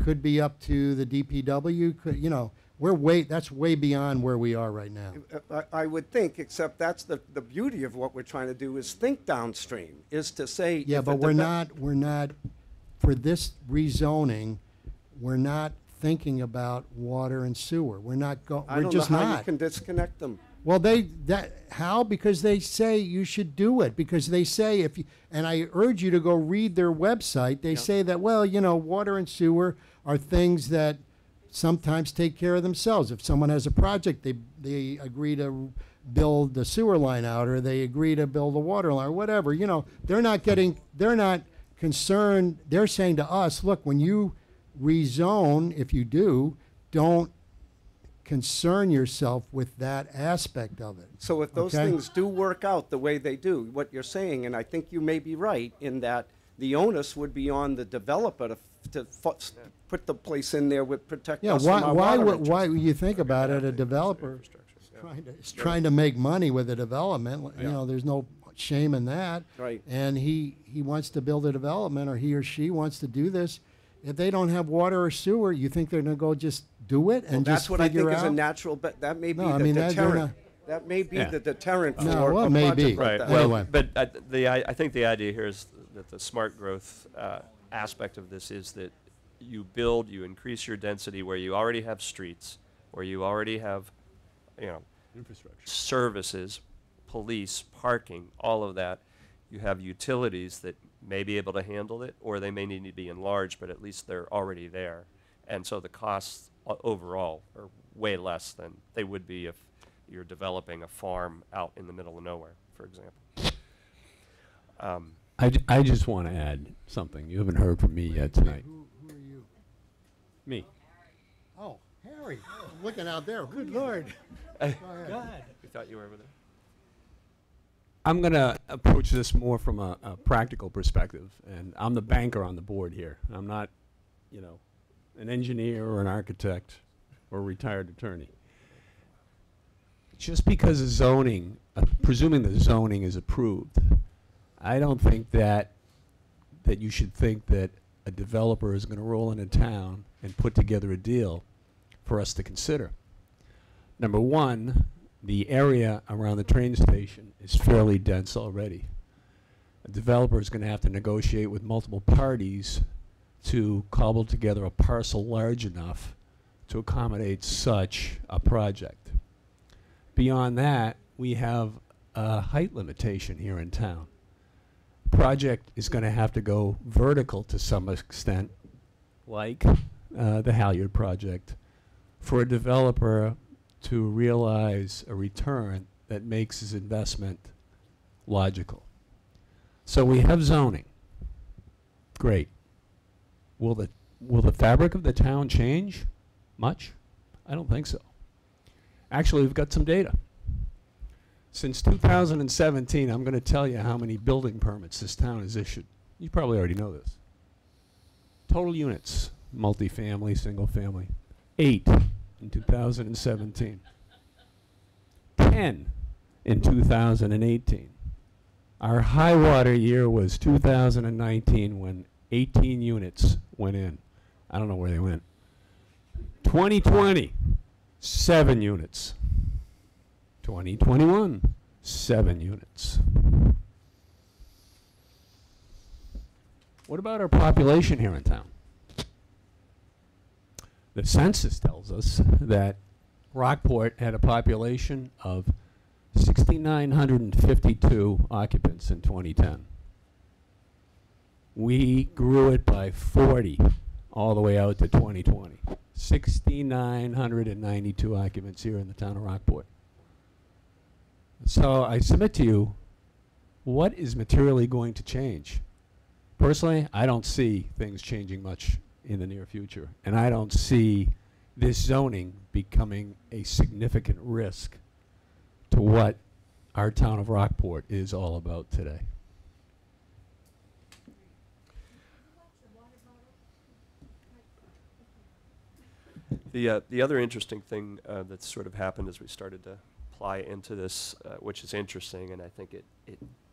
Could be up to the DPW. Could, you know, that's way beyond where we are right now. I would think, except that's the beauty of what we're trying to do is think downstream, is to say. Yeah, but we're not, for this rezoning, we're not thinking about water and sewer. We're not I don't just know how not. you can disconnect them. Well, how? Because they say you should do it. Because they say if you, and I urge you to go read their website. They say that, well, you know, water and sewer are things that sometimes take care of themselves. If someone has a project, they agree to build the sewer line out, or they agree to build a water line, or whatever. You know, they're not concerned. They're saying to us, look, when you rezone, if you do, don't concern yourself with that aspect of it. So if those Okay? things do work out the way they do, what you're saying, and I think you may be right in that the onus would be on the developer to put the place in there with protect Yeah, us from our water interests. why you think about it, a developer is trying to make money with a development, you know, there's no shame in that. Right. And he wants to build a development, or he or she wants to do this. If they don't have water or sewer, you think they're going to go just do it and Well, just that's what I figure think out? is a natural, but that may be No, I the mean, they're deterrent. not- That may be Yeah. the deterrent for No, well, a maybe. project like Right. that. Well, Anyway. but I think the idea here is that the smart growth aspect of this is that you build, you increase your density where you already have streets, where you already have, you know, Infrastructure. services, police, parking, all of that. You have utilities that may be able to handle it, or they may need to be enlarged, but at least they're already there. And so the costs overall are way less than they would be if you're developing a farm out in the middle of nowhere, for example. I just want to add something. You haven't heard from me yet tonight. Who are you? Me. Oh, Harry. I'm looking out there. Good Lord. Go ahead. God. We thought you were over there. I'm going to approach this more from a practical perspective, and I'm the banker on the board here. I'm not, you know, an engineer or an architect or a retired attorney. Just because of zoning, presuming the zoning is approved, I don't think that you should think that a developer is going to roll into town and put together a deal for us to consider. Number one, the area around the train station is fairly dense already. A developer is going to have to negotiate with multiple parties to cobble together a parcel large enough to accommodate such a project. Beyond that, we have a height limitation here in town. Project is going to have to go vertical to some extent, like the Halyard project, for a developer to realize a return that makes his investment logical. So we have zoning. Great. Will the fabric of the town change much? I don't think so. Actually, we've got some data. Since 2017, I'm going to tell you how many building permits this town has issued. You probably already know this. Total units, multifamily, single family, 8 in 2017. 10 in 2018. Our high water year was 2019 when 18 units went in. I don't know where they went. 2020, 7 units. 2021, 7 units. What about our population here in town? The census tells us that Rockport had a population of 6,952 occupants in 2010. We grew it by 40 all the way out to 2020. 6,992 occupants here in the town of Rockport. So I submit to you, what is materially going to change? Personally, I don't see things changing much in the near future, and I don't see this zoning becoming a significant risk to what our town of Rockport is all about today. The other interesting thing that's sort of happened as we started to apply into this, which is interesting, and I think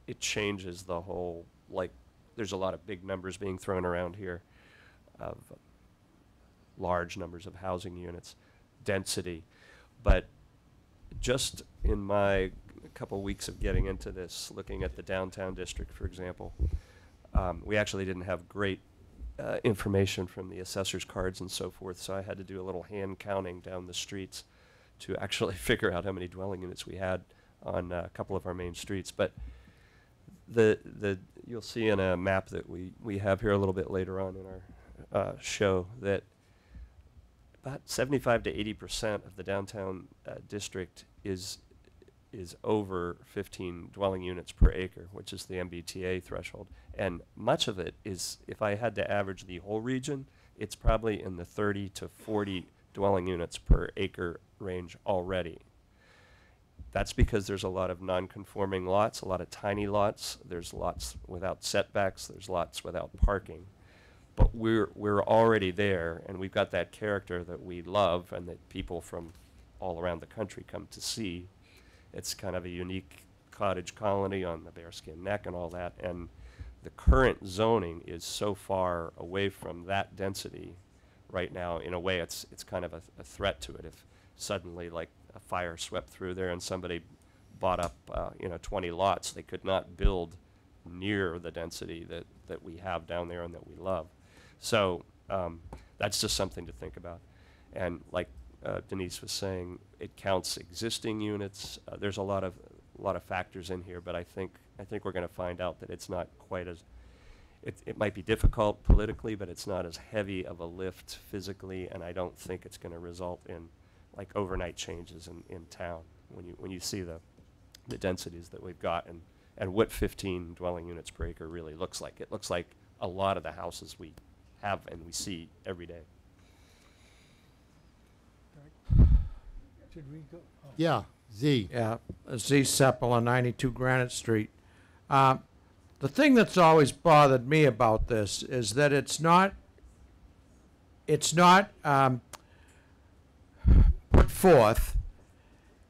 it changes the whole, like, there's a lot of big numbers being thrown around here of large numbers of housing units, density, but just in my couple weeks of getting into this, looking at the downtown district, for example, we actually didn't have great information from the assessor's cards and so forth, so I had to do a little hand counting down the streets to actually figure out how many dwelling units we had on a couple of our main streets. But you'll see in a map that we have here a little bit later on in our show that about 75 to 80% of the downtown district is over 15 dwelling units per acre, which is the MBTA threshold. And much of it is, if I had to average the whole region, it's probably in the 30 to 40 dwelling units per acre range already. That's because there's a lot of non-conforming lots, a lot of tiny lots. There's lots without setbacks. There's lots without parking. But we're already there, and we've got that character that we love and that people from all around the country come to see. It's kind of a unique cottage colony on the Bearskin Neck and all that. And the current zoning is so far away from that density right now. In a way, it's kind of a threat to it. If suddenly, like, a fire swept through there and somebody bought up 20 lots, they could not build near the density that we have down there and that we love. So that's just something to think about. And like Denise was saying, it counts existing units. There's a lot of factors in here, but I think we're going to find out that it's not quite as it might be difficult politically, but it's not as heavy of a lift physically, and I don't think it's going to result in like overnight changes in town when you see the densities that we've got and what 15 dwelling units per acre really looks like. It looks like a lot of the houses we have and we see every day. Should we go? Oh. Yeah, Z. Yeah, Z Seppel on 92 Granite Street. The thing that's always bothered me about this is that it's not put forth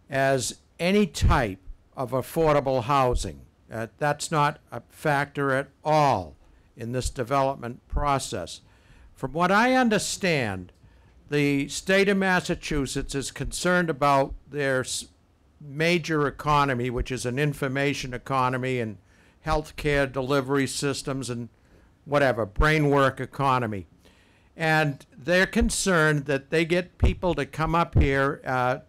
as any type of affordable housing. That's not a factor at all in this development process. From what I understand, the state of Massachusetts is concerned about their major economy, which is an information economy and healthcare delivery systems and whatever, brain work economy. And they're concerned that they get people to come up here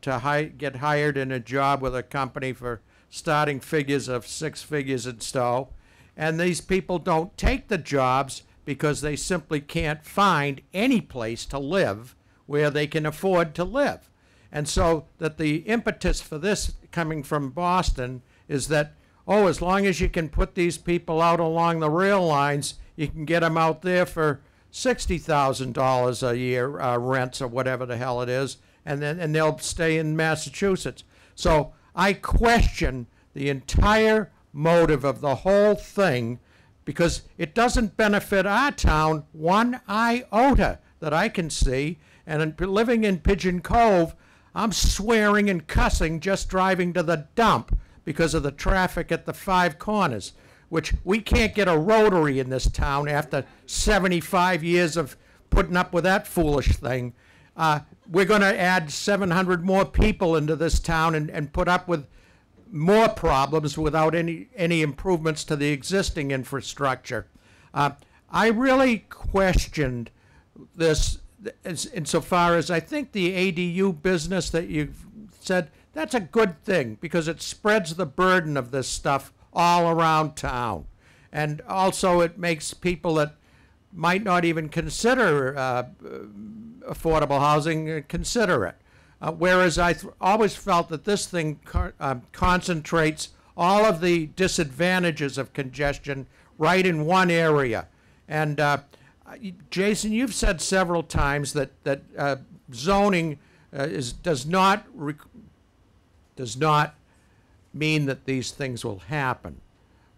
to get hired in a job with a company for starting figures of 6 figures and so. And these people don't take the jobs because they simply can't find any place to live where they can afford to live. And so that the impetus for this coming from Boston is that, oh, as long as you can put these people out along the rail lines, you can get them out there for $60,000 a year rents or whatever the hell it is, and they'll stay in Massachusetts. So I question the entire motive of the whole thing because it doesn't benefit our town one iota that I can see. And living in Pigeon Cove, I'm swearing and cussing just driving to the dump because of the traffic at the 5 corners, which we can't get a rotary in this town after 75 years of putting up with that foolish thing. We're going to add 700 more people into this town and put up with more problems without any improvements to the existing infrastructure. I really questioned this insofar as I think the ADU business that you've said, that's a good thing because it spreads the burden of this stuff all around town. And also it makes people that might not even consider affordable housing consider it. Whereas I always felt that this thing concentrates all of the disadvantages of congestion right in one area. And Jason, you've said several times that zoning does not mean that these things will happen,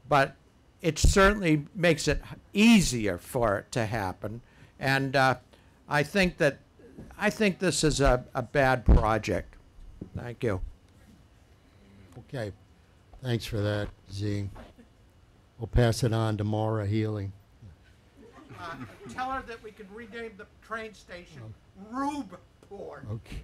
but it certainly makes it easier for it to happen. And I think this is a bad project. Thank you. Okay, thanks for that, Z. We'll pass it on to Maura Healy. Tell her that we can rename the train station Rubeport. Okay.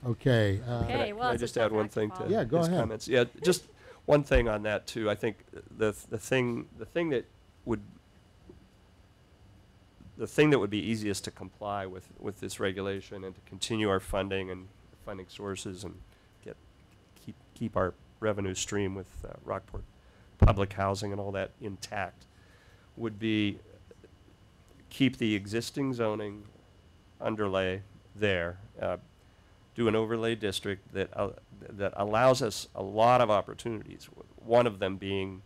Okay. Can I just add one thing to yeah, go his ahead. comments? Yeah, just one thing on that too. I think the thing that would be easiest to comply with this regulation and to continue our funding and funding sources and keep our revenue stream with Rockport public housing and all that intact would be keep the existing zoning underlay there, do an overlay district that allows us a lot of opportunities. One of them being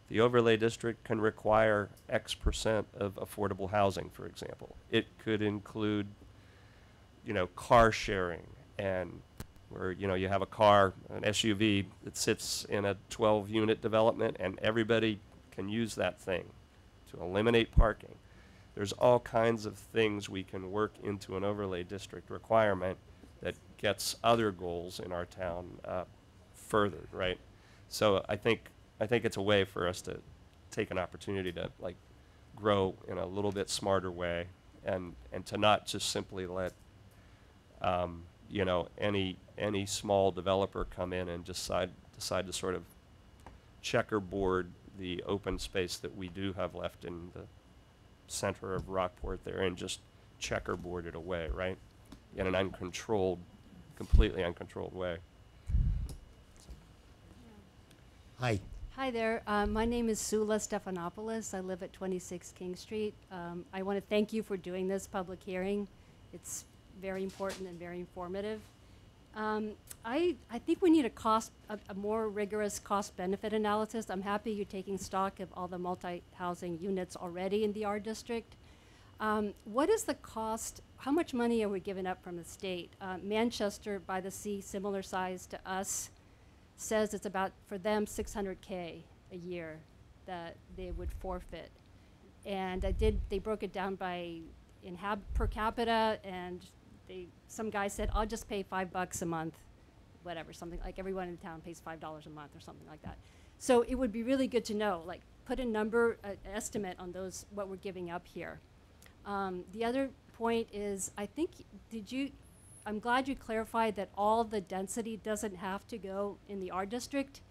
the overlay district can require X% of affordable housing, for example. It could include, car sharing, and where, you have a car, an SUV that sits in a 12-unit development and everybody can use that thing to eliminate parking. There's all kinds of things we can work into an overlay district requirement that gets other goals in our town furthered, right? So I think it's a way for us to take an opportunity to grow in a little bit smarter way, and to not just simply let any small developer come in and decide to sort of checkerboard the open space that we do have left in the center of Rockport there, and just checkerboard it away, right? In an completely uncontrolled way. Hi. Hi there. My name is Sula Stephanopoulos. I live at 26 King Street. I want to thank you for doing this public hearing. It's very important and very informative. I think we need a more rigorous cost-benefit analysis. I'm happy you're taking stock of all the multi-housing units already in the R district. What is the cost? How much money are we giving up from the state? Manchester by the Sea, similar size to us, says it's about, for them, $600K a year that they would forfeit. And they broke it down by per capita, and some guy said, I'll just pay $5 a month, whatever, something like everyone in town pays $5 a month or something like that. So it would be really good to know, put a number, an estimate on what we're giving up here. The other point is, I'm glad you clarified that all the density doesn't have to go in the R district.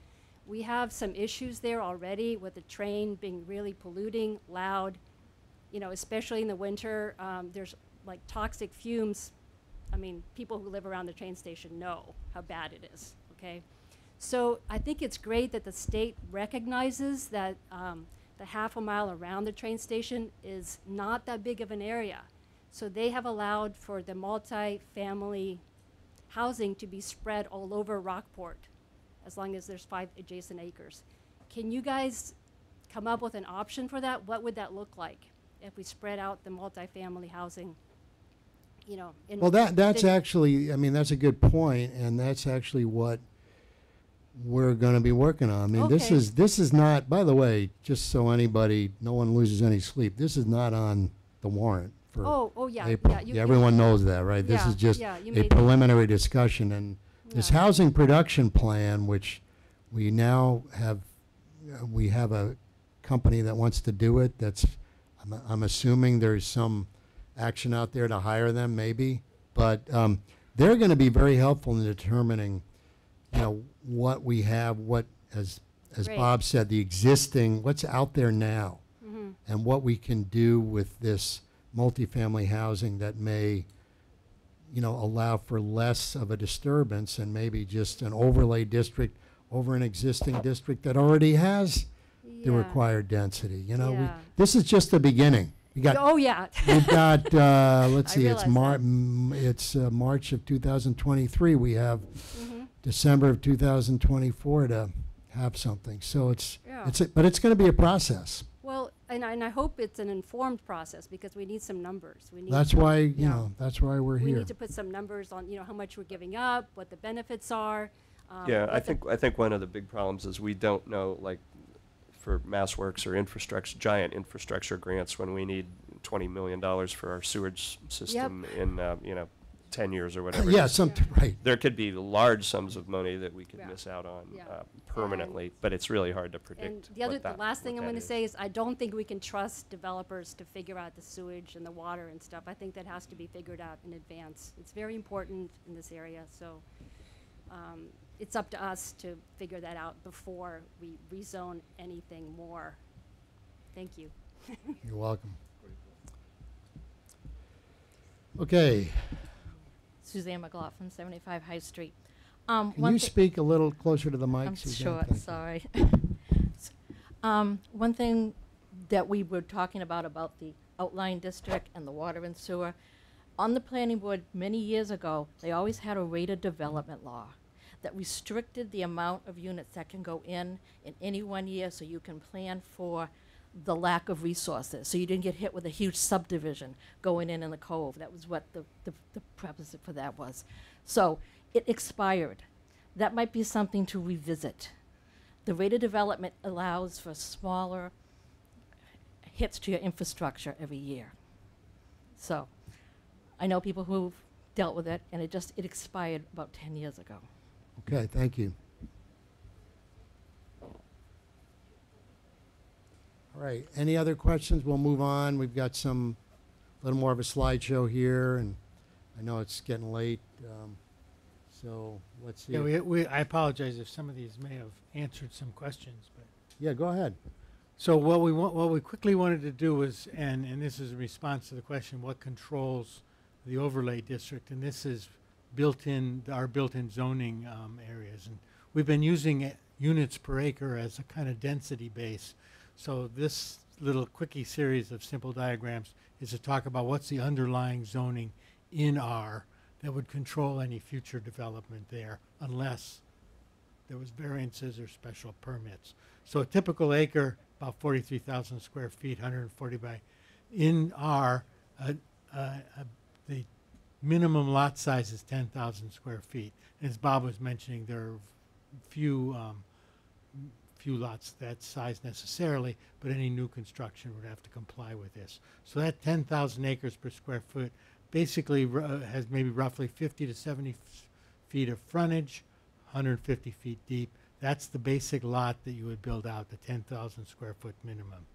We have some issues there already with the train being really polluting, loud, especially in the winter. There's toxic fumes. I mean, people who live around the train station know how bad it is, okay? So I think it's great that the state recognizes that the half a mile around the train station is not that big of an area. So they have allowed for the multi-family housing to be spread all over Rockport, as long as there's 5 adjacent acres. Can you guys come up with an option for that? What would that look like if we spread out the multi-family housing? Well, that's actually, that's a good point, and that's actually what we're going to be working on. This is not, by the way, just so no one loses any sleep, this is not on the warrant for yeah, April. yeah, everyone knows that, right? This is just a preliminary discussion, and this housing production plan, which we now have, we have a company that wants to do it. I'm assuming there's some action out there to hire them, maybe, but they're going to be very helpful in determining, what we have, as Bob said, the existing, what's out there now, and what we can do with this multifamily housing that may, allow for less of a disturbance, and maybe just an overlay district over an existing district that already has the required density. This is just the beginning. We've got, let's see, it's March of 2023. We have December of 2024 to have something. So but it's going to be a process. Well, and I hope it's an informed process, because we need some numbers. That's why, that's why we're here. We need to put some numbers on, how much we're giving up, what the benefits are. I think one of the big problems is we don't know, for MassWorks or giant infrastructure grants, when we need $20 million for our sewage system in 10 years or whatever. Right. There could be large sums of money that we could miss out on permanently, but it's really hard to predict. And the last thing I'm going to say is, I don't think we can trust developers to figure out the sewage and the water and stuff. I think that has to be figured out in advance. It's very important in this area, so it's up to us to figure that out before we rezone anything more. Thank you. You're welcome. Okay. Suzanne McLaughlin, 75 High Street. Can you speak a little closer to the mic? I'm Suzanne? sure, sorry. One thing that we were talking about the outlying district and the water and sewer, on the planning board many years ago, they always had a rate of development law that restricted the amount of units that can go in any one year, so you can plan for the lack of resources. So you didn't get hit with a huge subdivision going in the cove. That was what the preface for that was. So it expired. That might be something to revisit. The rate of development allows for smaller hits to your infrastructure every year. So I know people who've dealt with it, and it expired about 10 years ago. Okay, thank you. All right, any other questions? We'll move on. We've got a little more of a slideshow here, and I know it's getting late. So let's see. Yeah, I apologize if some of these may have answered some questions, but yeah, go ahead. so what we quickly wanted to do was, and this is a response to the question, what controls the overlay district, and this is our built-in zoning areas, and we've been using units per acre as a kind of density base. So this little quickie series of simple diagrams is to talk about what's the underlying zoning in R that would control any future development there, unless there was variances or special permits. So a typical acre, about 43,000 square feet, 140 by, in R, the minimum lot size is 10,000 square feet. And as Bob was mentioning, there are few lots that size necessarily, but any new construction would have to comply with this. So that 10,000 acres per square foot basically has maybe roughly 50 to 70 feet of frontage, 150 feet deep. That's the basic lot that you would build out, the 10,000 square foot minimum.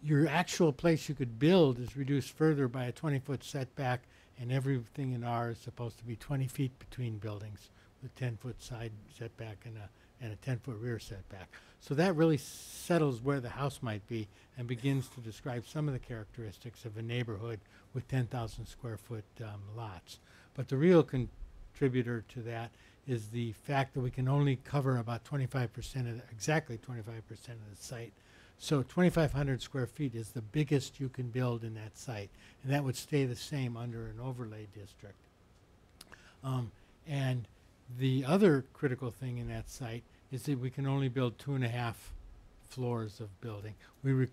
Your actual place you could build is reduced further by a 20-foot setback, and everything in R is supposed to be 20 feet between buildings, with 10-foot side setback and a 10-foot rear setback. So that really settles where the house might be and begins to describe some of the characteristics of a neighborhood with 10,000 square foot lots. But the real contributor to that is the fact that we can only cover about 25% exactly 25% of the site. So 2,500 square feet is the biggest you can build in that site, and that would stay the same under an overlay district. And the other critical thing in that site is that we can only build 2.5 floors of building. We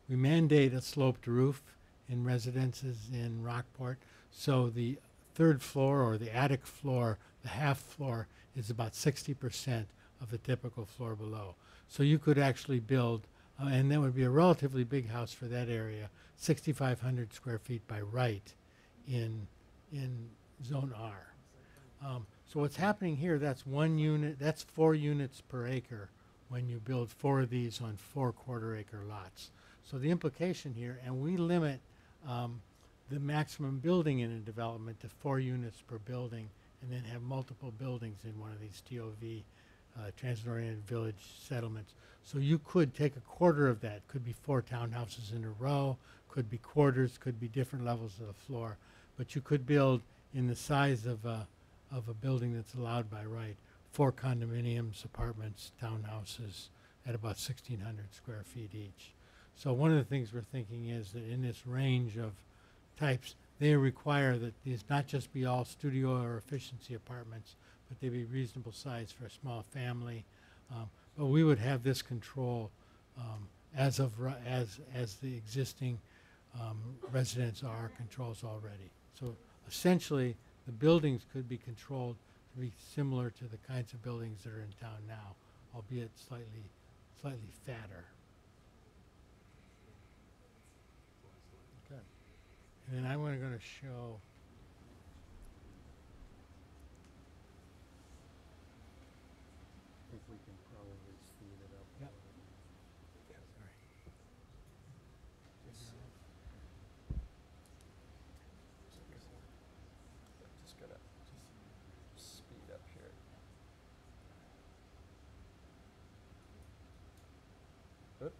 mandate a sloped roof in residences in Rockport, so the third floor or the attic floor, the half floor, is about 60% of the typical floor below. So you could actually build, and that would be a relatively big house for that area, 6,500 square feet by right in Zone R. So what's happening here, that's 1 unit, that's 4 units per acre when you build 4 of these on 4 quarter-acre lots. So the implication here, and we limit the maximum building in a development to 4 units per building, and then have multiple buildings in one of these TOV, transit-oriented village settlements. So you could take a quarter of that, could be 4 townhouses in a row, could be quarters, could be different levels of the floor, but you could build in the size of a building that's allowed by right, 4 condominiums, apartments, townhouses at about 1,600 square feet each. So one of the things we're thinking is that in this range of types, they require that these not just be all studio or efficiency apartments, but they be reasonable size for a small family. But we would have this control as the existing residents are controls already. So essentially, the buildings could be controlled to be similar to the kinds of buildings that are in town now, albeit slightly fatter. Okay. And then I'm going to show. I think we can probably speed it up. Yep. Yeah, sorry. Just gonna speed up here. Good.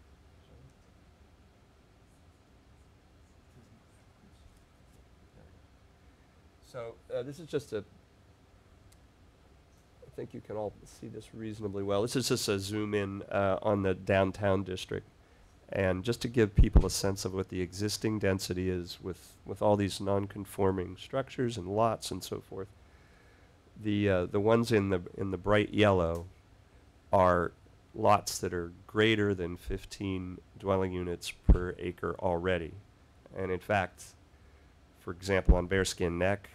So this is just I think you can all see this reasonably well. This is just a zoom in on the downtown district. And just to give people a sense of what the existing density is with all these non-conforming structures and lots and so forth. The ones in the bright yellow are lots that are greater than 15 dwelling units per acre already. And in fact, for example, on Bearskin Neck,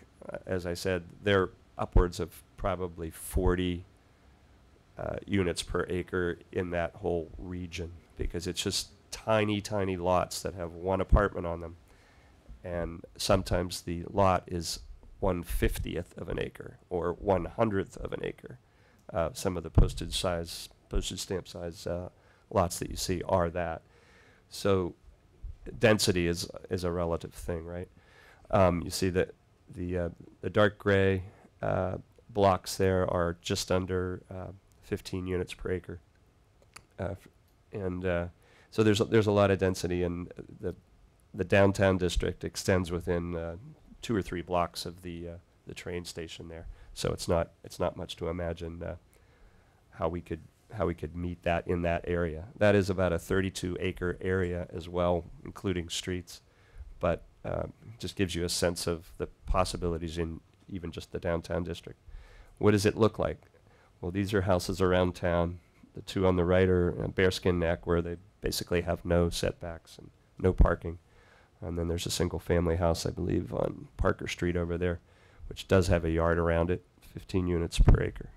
as I said, they're upwards of probably 40 units per acre in that whole region, because it's just tiny, tiny lots that have one apartment on them. And sometimes the lot is 1/50th of an acre or 1/100th of an acre. Some of the postage stamp size lots that you see are that. So density is a relative thing, right? You see that the dark gray blocks there are just under 15 units per acre, so there's a lot of density, and the downtown district extends within 2 or 3 blocks of the train station there. So it's not much to imagine how we could meet that in that area. That is about a 32-acre area as well, including streets, but just gives you a sense of the possibilities in even just the downtown district. What does it look like? Well, these are houses around town. The two on the right are Bearskin Neck, where they basically have no setbacks and no parking. And then there's a single-family house, I believe, on Parker Street over there, which does have a yard around it, 15 units per acre.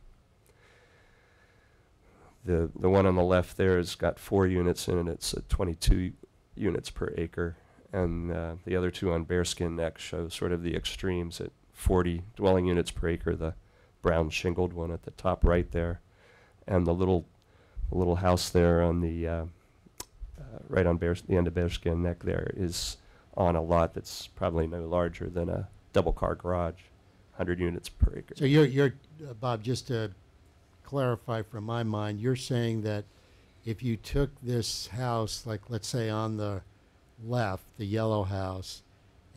The one on the left there has got 4 units in it. It's 22 units per acre. And the other two on Bearskin Neck show sort of the extremes at 40 dwelling units per acre, the brown shingled one at the top right there, and the little house there on the right on the end of Bearskin Neck there is on a lot that's probably no larger than a double-car garage, 100 units per acre. So you're Bob, just to clarify from my mind, you're saying that if you took this house, like let's say on the left, the yellow house,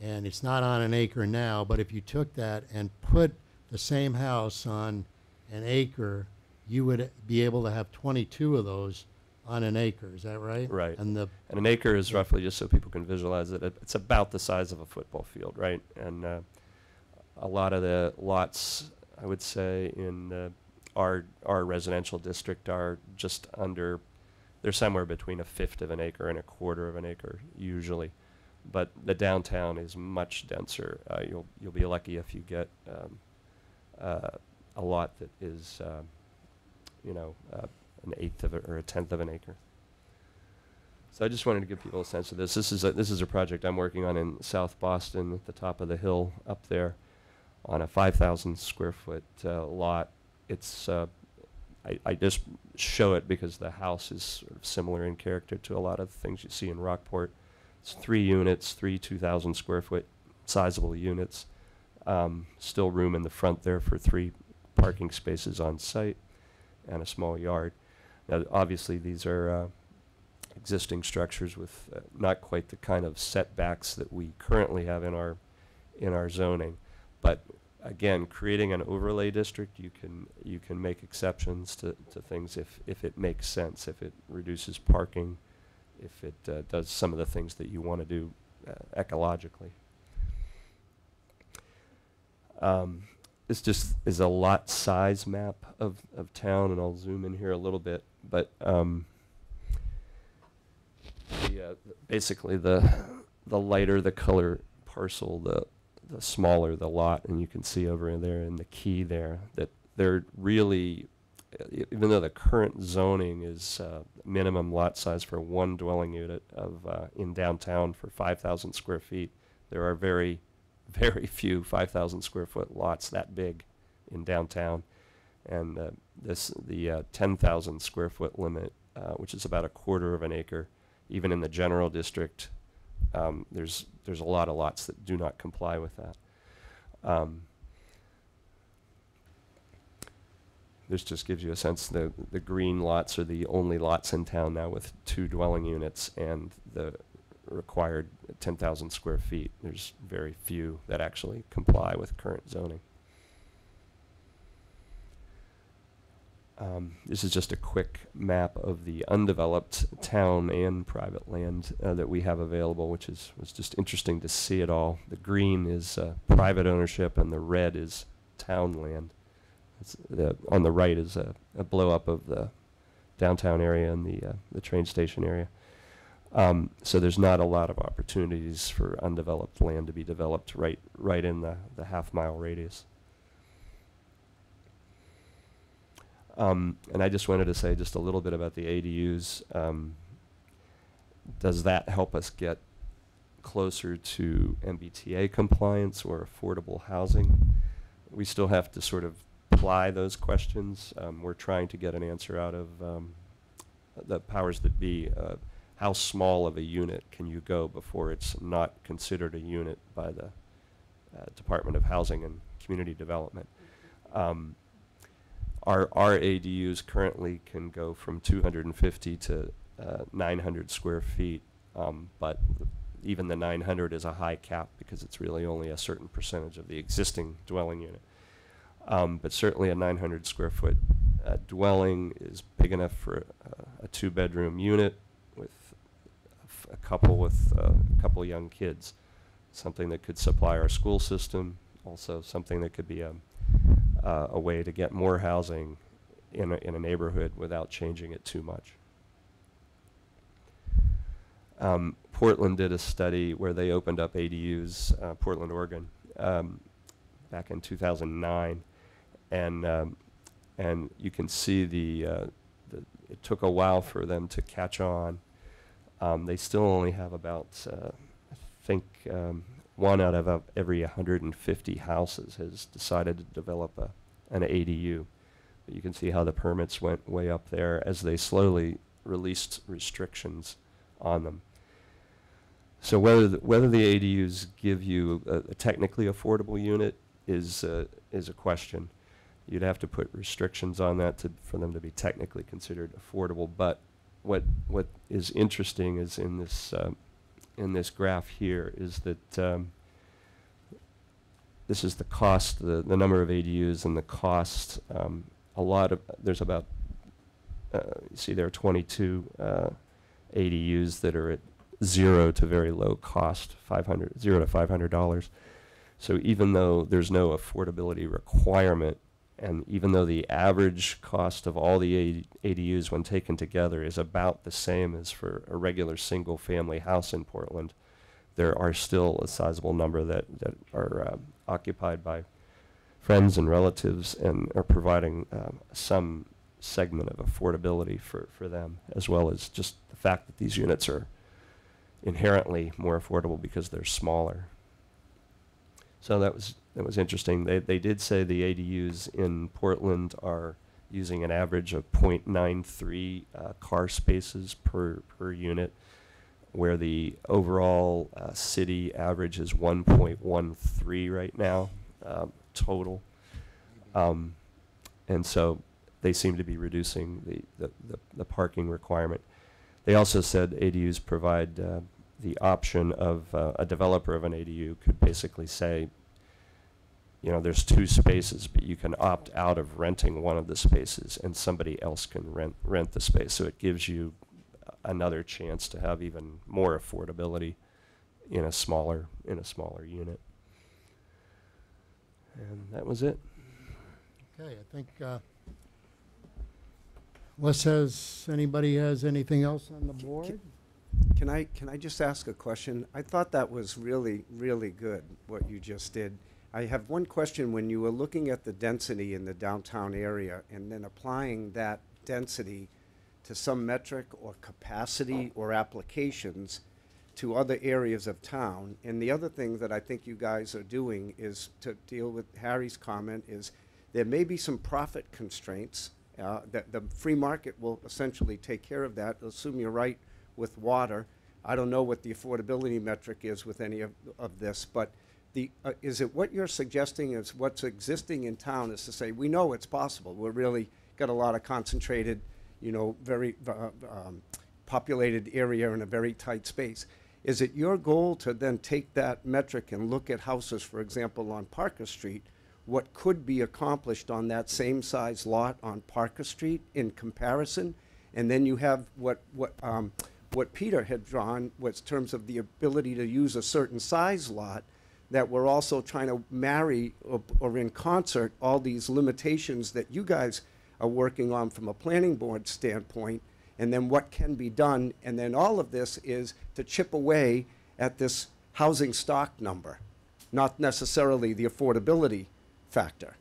and it's not on an acre now, but if you took that and put the same house on an acre, you would be able to have 22 of those on an acre. Is that right? Right. And an acre is roughly, just so people can visualize it, it's about the size of a football field, right? And a lot of the lots, I would say, in our residential district are just under, they're somewhere between 1/5 of an acre and 1/4 of an acre usually. But the downtown is much denser. You'll be lucky if you get a lot that is, an 1/8 of it or 1/10 of an acre. So I just wanted to give people a sense of this. This is a project I'm working on in South Boston at the top of the hill up there on a 5,000 square foot lot. It's I just show it because the house is sort of similar in character to a lot of the things you see in Rockport. It's 3 units, 3 2,000 square foot sizable units. Still room in the front there for 3 parking spaces on site and a small yard. Now, obviously, these are existing structures with not quite the kind of setbacks that we currently have in our zoning. But again, creating an overlay district, you can make exceptions to things if it makes sense, if it reduces parking, if it does some of the things that you want to do ecologically. This just is a lot size map of town, and I'll zoom in here a little bit. But basically, the lighter the color parcel, the smaller the lot, and you can see over in there in the key there that they're really, even though the current zoning is minimum lot size for 1 dwelling unit of in downtown for 5,000 square feet, there are very, very few 5,000 square foot lots that big in downtown, and the 10,000 square foot limit, which is about 1/4 of an acre, even in the general district, there's a lot of lots that do not comply with that. This just gives you a sense. The green lots are the only lots in town now with 2 dwelling units and the required 10,000 square feet. There's very few that actually comply with current zoning. This is just a quick map of the undeveloped town and private land that we have available, which was just interesting to see it all. The green is private ownership and the red is town land. On the right is a blow up of the downtown area and the train station area. So there's not a lot of opportunities for undeveloped land to be developed right in the half-mile radius. And I just wanted to say just a little bit about the ADUs. Does that help us get closer to MBTA compliance or affordable housing? We still have to sort of apply those questions. We're trying to get an answer out of the powers that be. How small of a unit can you go before it's not considered a unit by the Department of Housing and Community Development? Our ADUs currently can go from 250 to 900 square feet, but even the 900 is a high cap because it's really only a certain percentage of the existing dwelling unit. But certainly a 900 square foot dwelling is big enough for a 2-bedroom unit with a couple young kids, something that could supply our school system, also something that could be a way to get more housing in a neighborhood without changing it too much. Portland did a study where they opened up ADUs, Portland, Oregon, back in 2009, and you can see it took a while for them to catch on. They still only have about, I think, 1 out of every 150 houses has decided to develop an ADU. But you can see how the permits went way up there as they slowly released restrictions on them. So whether the ADUs give you a technically affordable unit is a question. You'd have to put restrictions on that for them to be technically considered affordable. But what is interesting is in this graph here is that this is the cost, the number of ADUs and the cost. There's about, you see there are 22 ADUs that are at $0 to very low cost, $0 to $500. So even though there's no affordability requirement, and even though the average cost of all the ADUs when taken together is about the same as for a regular single-family house in Portland, there are still a sizable number that are occupied by friends and relatives and are providing some segment of affordability for them, as well as just the fact that these units are inherently more affordable because they're smaller. So that was interesting. They did say the ADUs in Portland are using an average of 0.93 car spaces per unit, where the overall city average is 1.13 right now total. And so they seem to be reducing the parking requirement. They also said ADUs provide the option of a developer of an ADU could basically say, you know, there's 2 spaces, but you can opt out of renting one of the spaces and somebody else can rent the space. So it gives you another chance to have even more affordability in a smaller unit. And that was it. Okay, I think unless anybody has anything else on the board? Can I just ask a question? I thought that was really, really good, what you just did. I have one question. When you were looking at the density in the downtown area and then applying that density to some metric or capacity or applications to other areas of town, and the other thing that I think you guys are doing is to deal with Harry's comment is there may be some profit constraints that the free market will essentially take care of that. Assume you're right with water. I don't know what the affordability metric is with any of this, but is it what you're suggesting is what's existing in town is to say, we know it's possible. We're really got a lot of concentrated, you know, very populated area in a very tight space. Is it your goal to then take that metric and look at houses, for example, on Parker Street, what could be accomplished on that same size lot on Parker Street in comparison? And then you have what Peter had drawn was in terms of the ability to use a certain size lot that we're also trying to marry or in concert all these limitations that you guys are working on from a planning board standpoint, and then what can be done. And then all of this is to chip away at this housing stock number, not necessarily the affordability factor.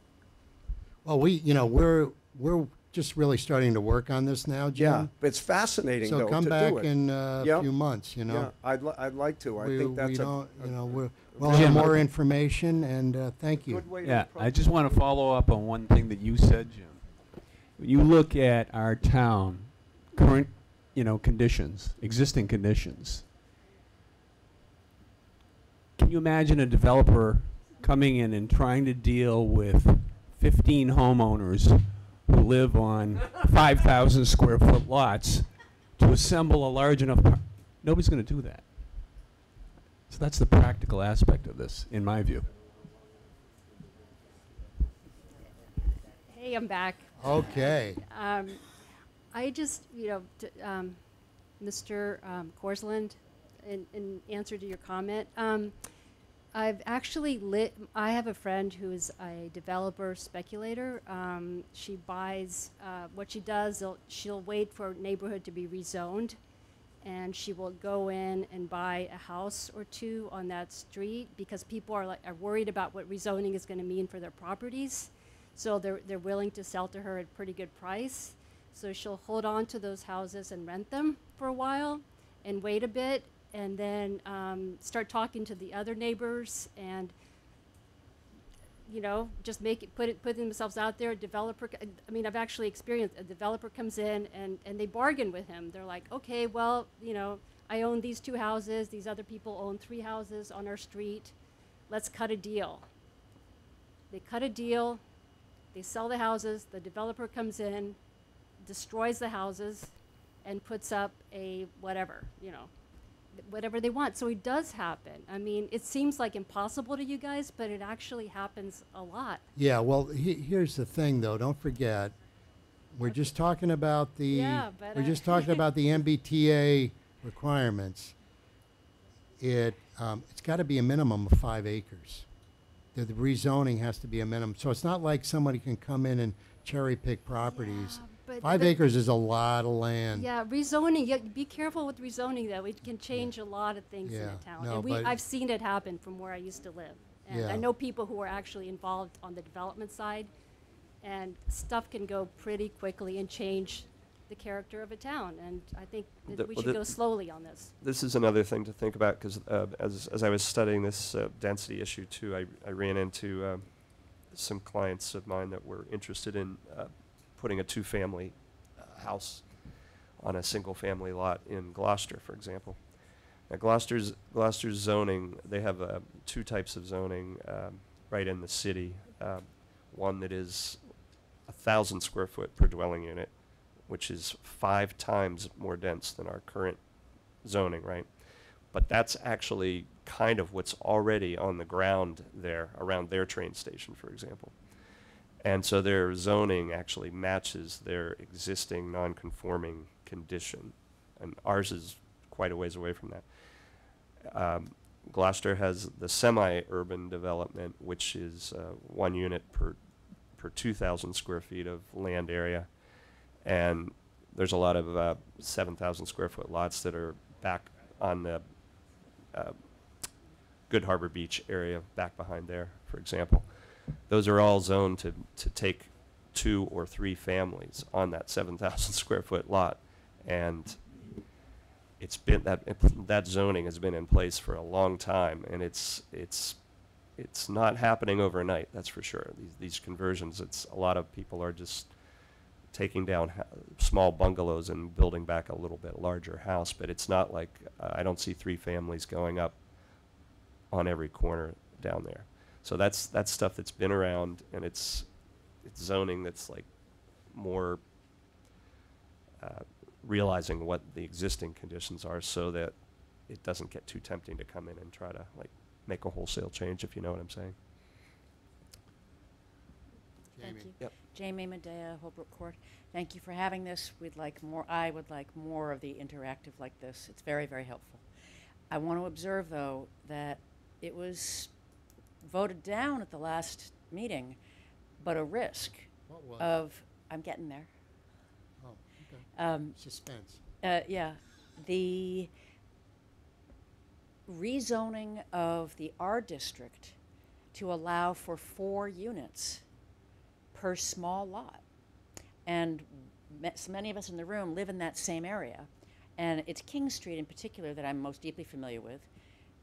Well, we're just really starting to work on this now, Jim. Yeah, but it's fascinating, So though, come to back do it. in a Yep. few months, Yeah, I'd like to. I think that's we'll have more information, and thank you. good way to Yeah, approach I just want to follow up on one thing that you said, Jim. When you look at our town, current, conditions, existing conditions, can you imagine a developer coming in and trying to deal with 15 homeowners who live on 5,000 square foot lots to assemble a large enough nobody's going to do that. So that's the practical aspect of this, in my view. Hey, I'm back. Okay. I just, Mr. Korsland, in answer to your comment, I've actually I have a friend who is a developer speculator. She buys, what she does, she'll wait for a neighborhood to be rezoned, and she will go in and buy a house or two on that street because people are worried about what rezoning is going to mean for their properties. So they're willing to sell to her at a pretty good price. So she'll hold on to those houses and rent them for a while and wait a bit and then start talking to the other neighbors and, just put themselves out there. A developer, I've actually experienced a developer comes in and they bargain with him. They're like, okay, well, I own these 2 houses. These other people own 3 houses on our street. Let's cut a deal. They cut a deal. They sell the houses. The developer comes in, destroys the houses, and puts up a whatever they want. So it does happen. It seems like impossible to you guys, but it actually happens a lot. Yeah, well, here's the thing, though. Don't forget, we're just talking about the the MBTA requirements. It's got to be a minimum of 5 acres. The rezoning has to be a minimum. So it's not like somebody can come in and cherry pick properties. But 5 acres is a lot of land. Yeah, rezoning. Be careful with rezoning, though. It can change a lot of things in Yeah, a town. no, And I've seen it happen from where I used to live. And Yeah. I know people who are actually involved on the development side. And stuff can go pretty quickly and change the character of a town. And I think that we should go slowly on this. This is another thing to think about because as I was studying this density issue too, I ran into some clients of mine that were interested in putting a 2-family house on a single-family lot in Gloucester, for example. Now, Gloucester's zoning, they have 2 types of zoning right in the city. One that is 1,000 square foot per dwelling unit, which is 5 times more dense than our current zoning, right? But that's actually kind of what's already on the ground there around their train station, for example. And so their zoning actually matches their existing non-conforming condition. And ours is quite a ways away from that. Gloucester has the semi-urban development, which is 1 unit per 2,000 square feet of land area. And there's a lot of 7,000 square foot lots that are back on the Good Harbor Beach area, back behind there, for example. Those are all zoned to take 2 or 3 families on that 7,000 square foot lot. And it's been that zoning has been in place for a long time, and it's not happening overnight, that's for sure. These conversions, a lot of people are just taking down small bungalows and building back a little bit larger house, but it's not like I don't see 3 families going up on every corner down there. So that's stuff that's been around, and it's zoning that's like more realizing what the existing conditions are, so that it doesn't get too tempting to come in and try to make a wholesale change, if you know what I'm saying. Thank you. Yep. Jamie Medea, Holbrook Court. Thank you for having this. We'd like more. I would like more of the interactive like this. It's very, very helpful. I want to observe, though, that it was voted down at the last meeting, but a risk of I'm getting there. Oh, okay. Suspense. Yeah, the rezoning of the R district to allow for 4 units per small lot. And so many of us in the room live in that same area. And it's King Street in particular that I'm most deeply familiar with.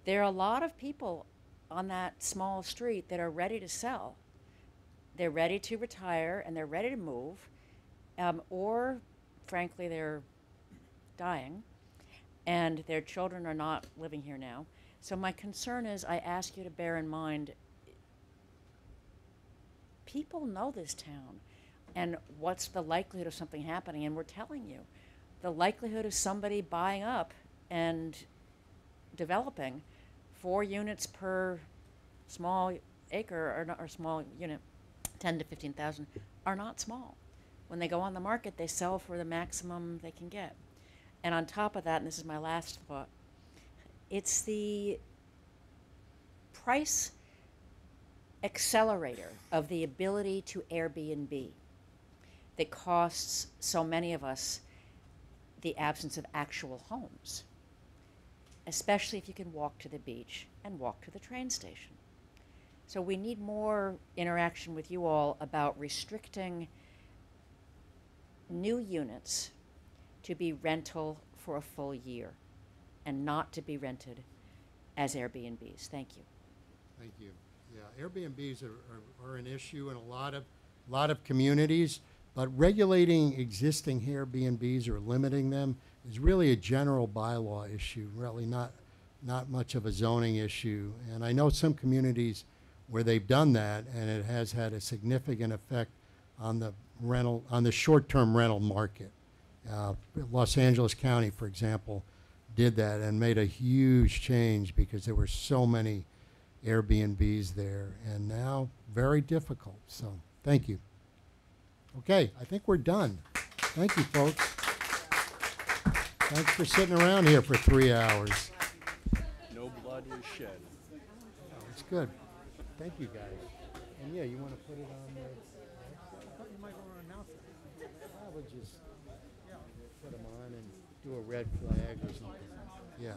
There are a lot of people on that small street that are ready to sell. They're ready to retire and they're ready to move, or frankly, they're dying and their children are not living here now. So my concern is, I ask you to bear in mind, people know this town and what's the likelihood of something happening, and we're telling you, the likelihood of somebody buying up and developing 4 units per small acre or small unit, 10 to 15,000, are not small. When they go on the market, they sell for the maximum they can get. And on top of that, and this is my last thought, it's the price accelerator of the ability to Airbnb that costs so many of us the absence of actual homes, especially if you can walk to the beach and walk to the train station. So we need more interaction with you all about restricting new units to be rental for a full year and not to be rented as Airbnbs. Thank you. Thank you. Yeah, Airbnbs are an issue in a lot of communities, but regulating existing Airbnbs or limiting them is really a general bylaw issue, really not much of a zoning issue. And I know some communities where they've done that, and it has had a significant effect on the short-term rental market. Los Angeles County, for example, did that and made a huge change because there were so many Airbnbs there, and now very difficult. So thank you. Okay, I think we're done. Thank you, folks. Thanks for sitting around here for 3 hours. No blood was shed. Oh, it's good. Thank you, guys. And yeah, you want to put it on there? I thought you might want to announce it. I would just put them on and do a red flag or something. Yeah.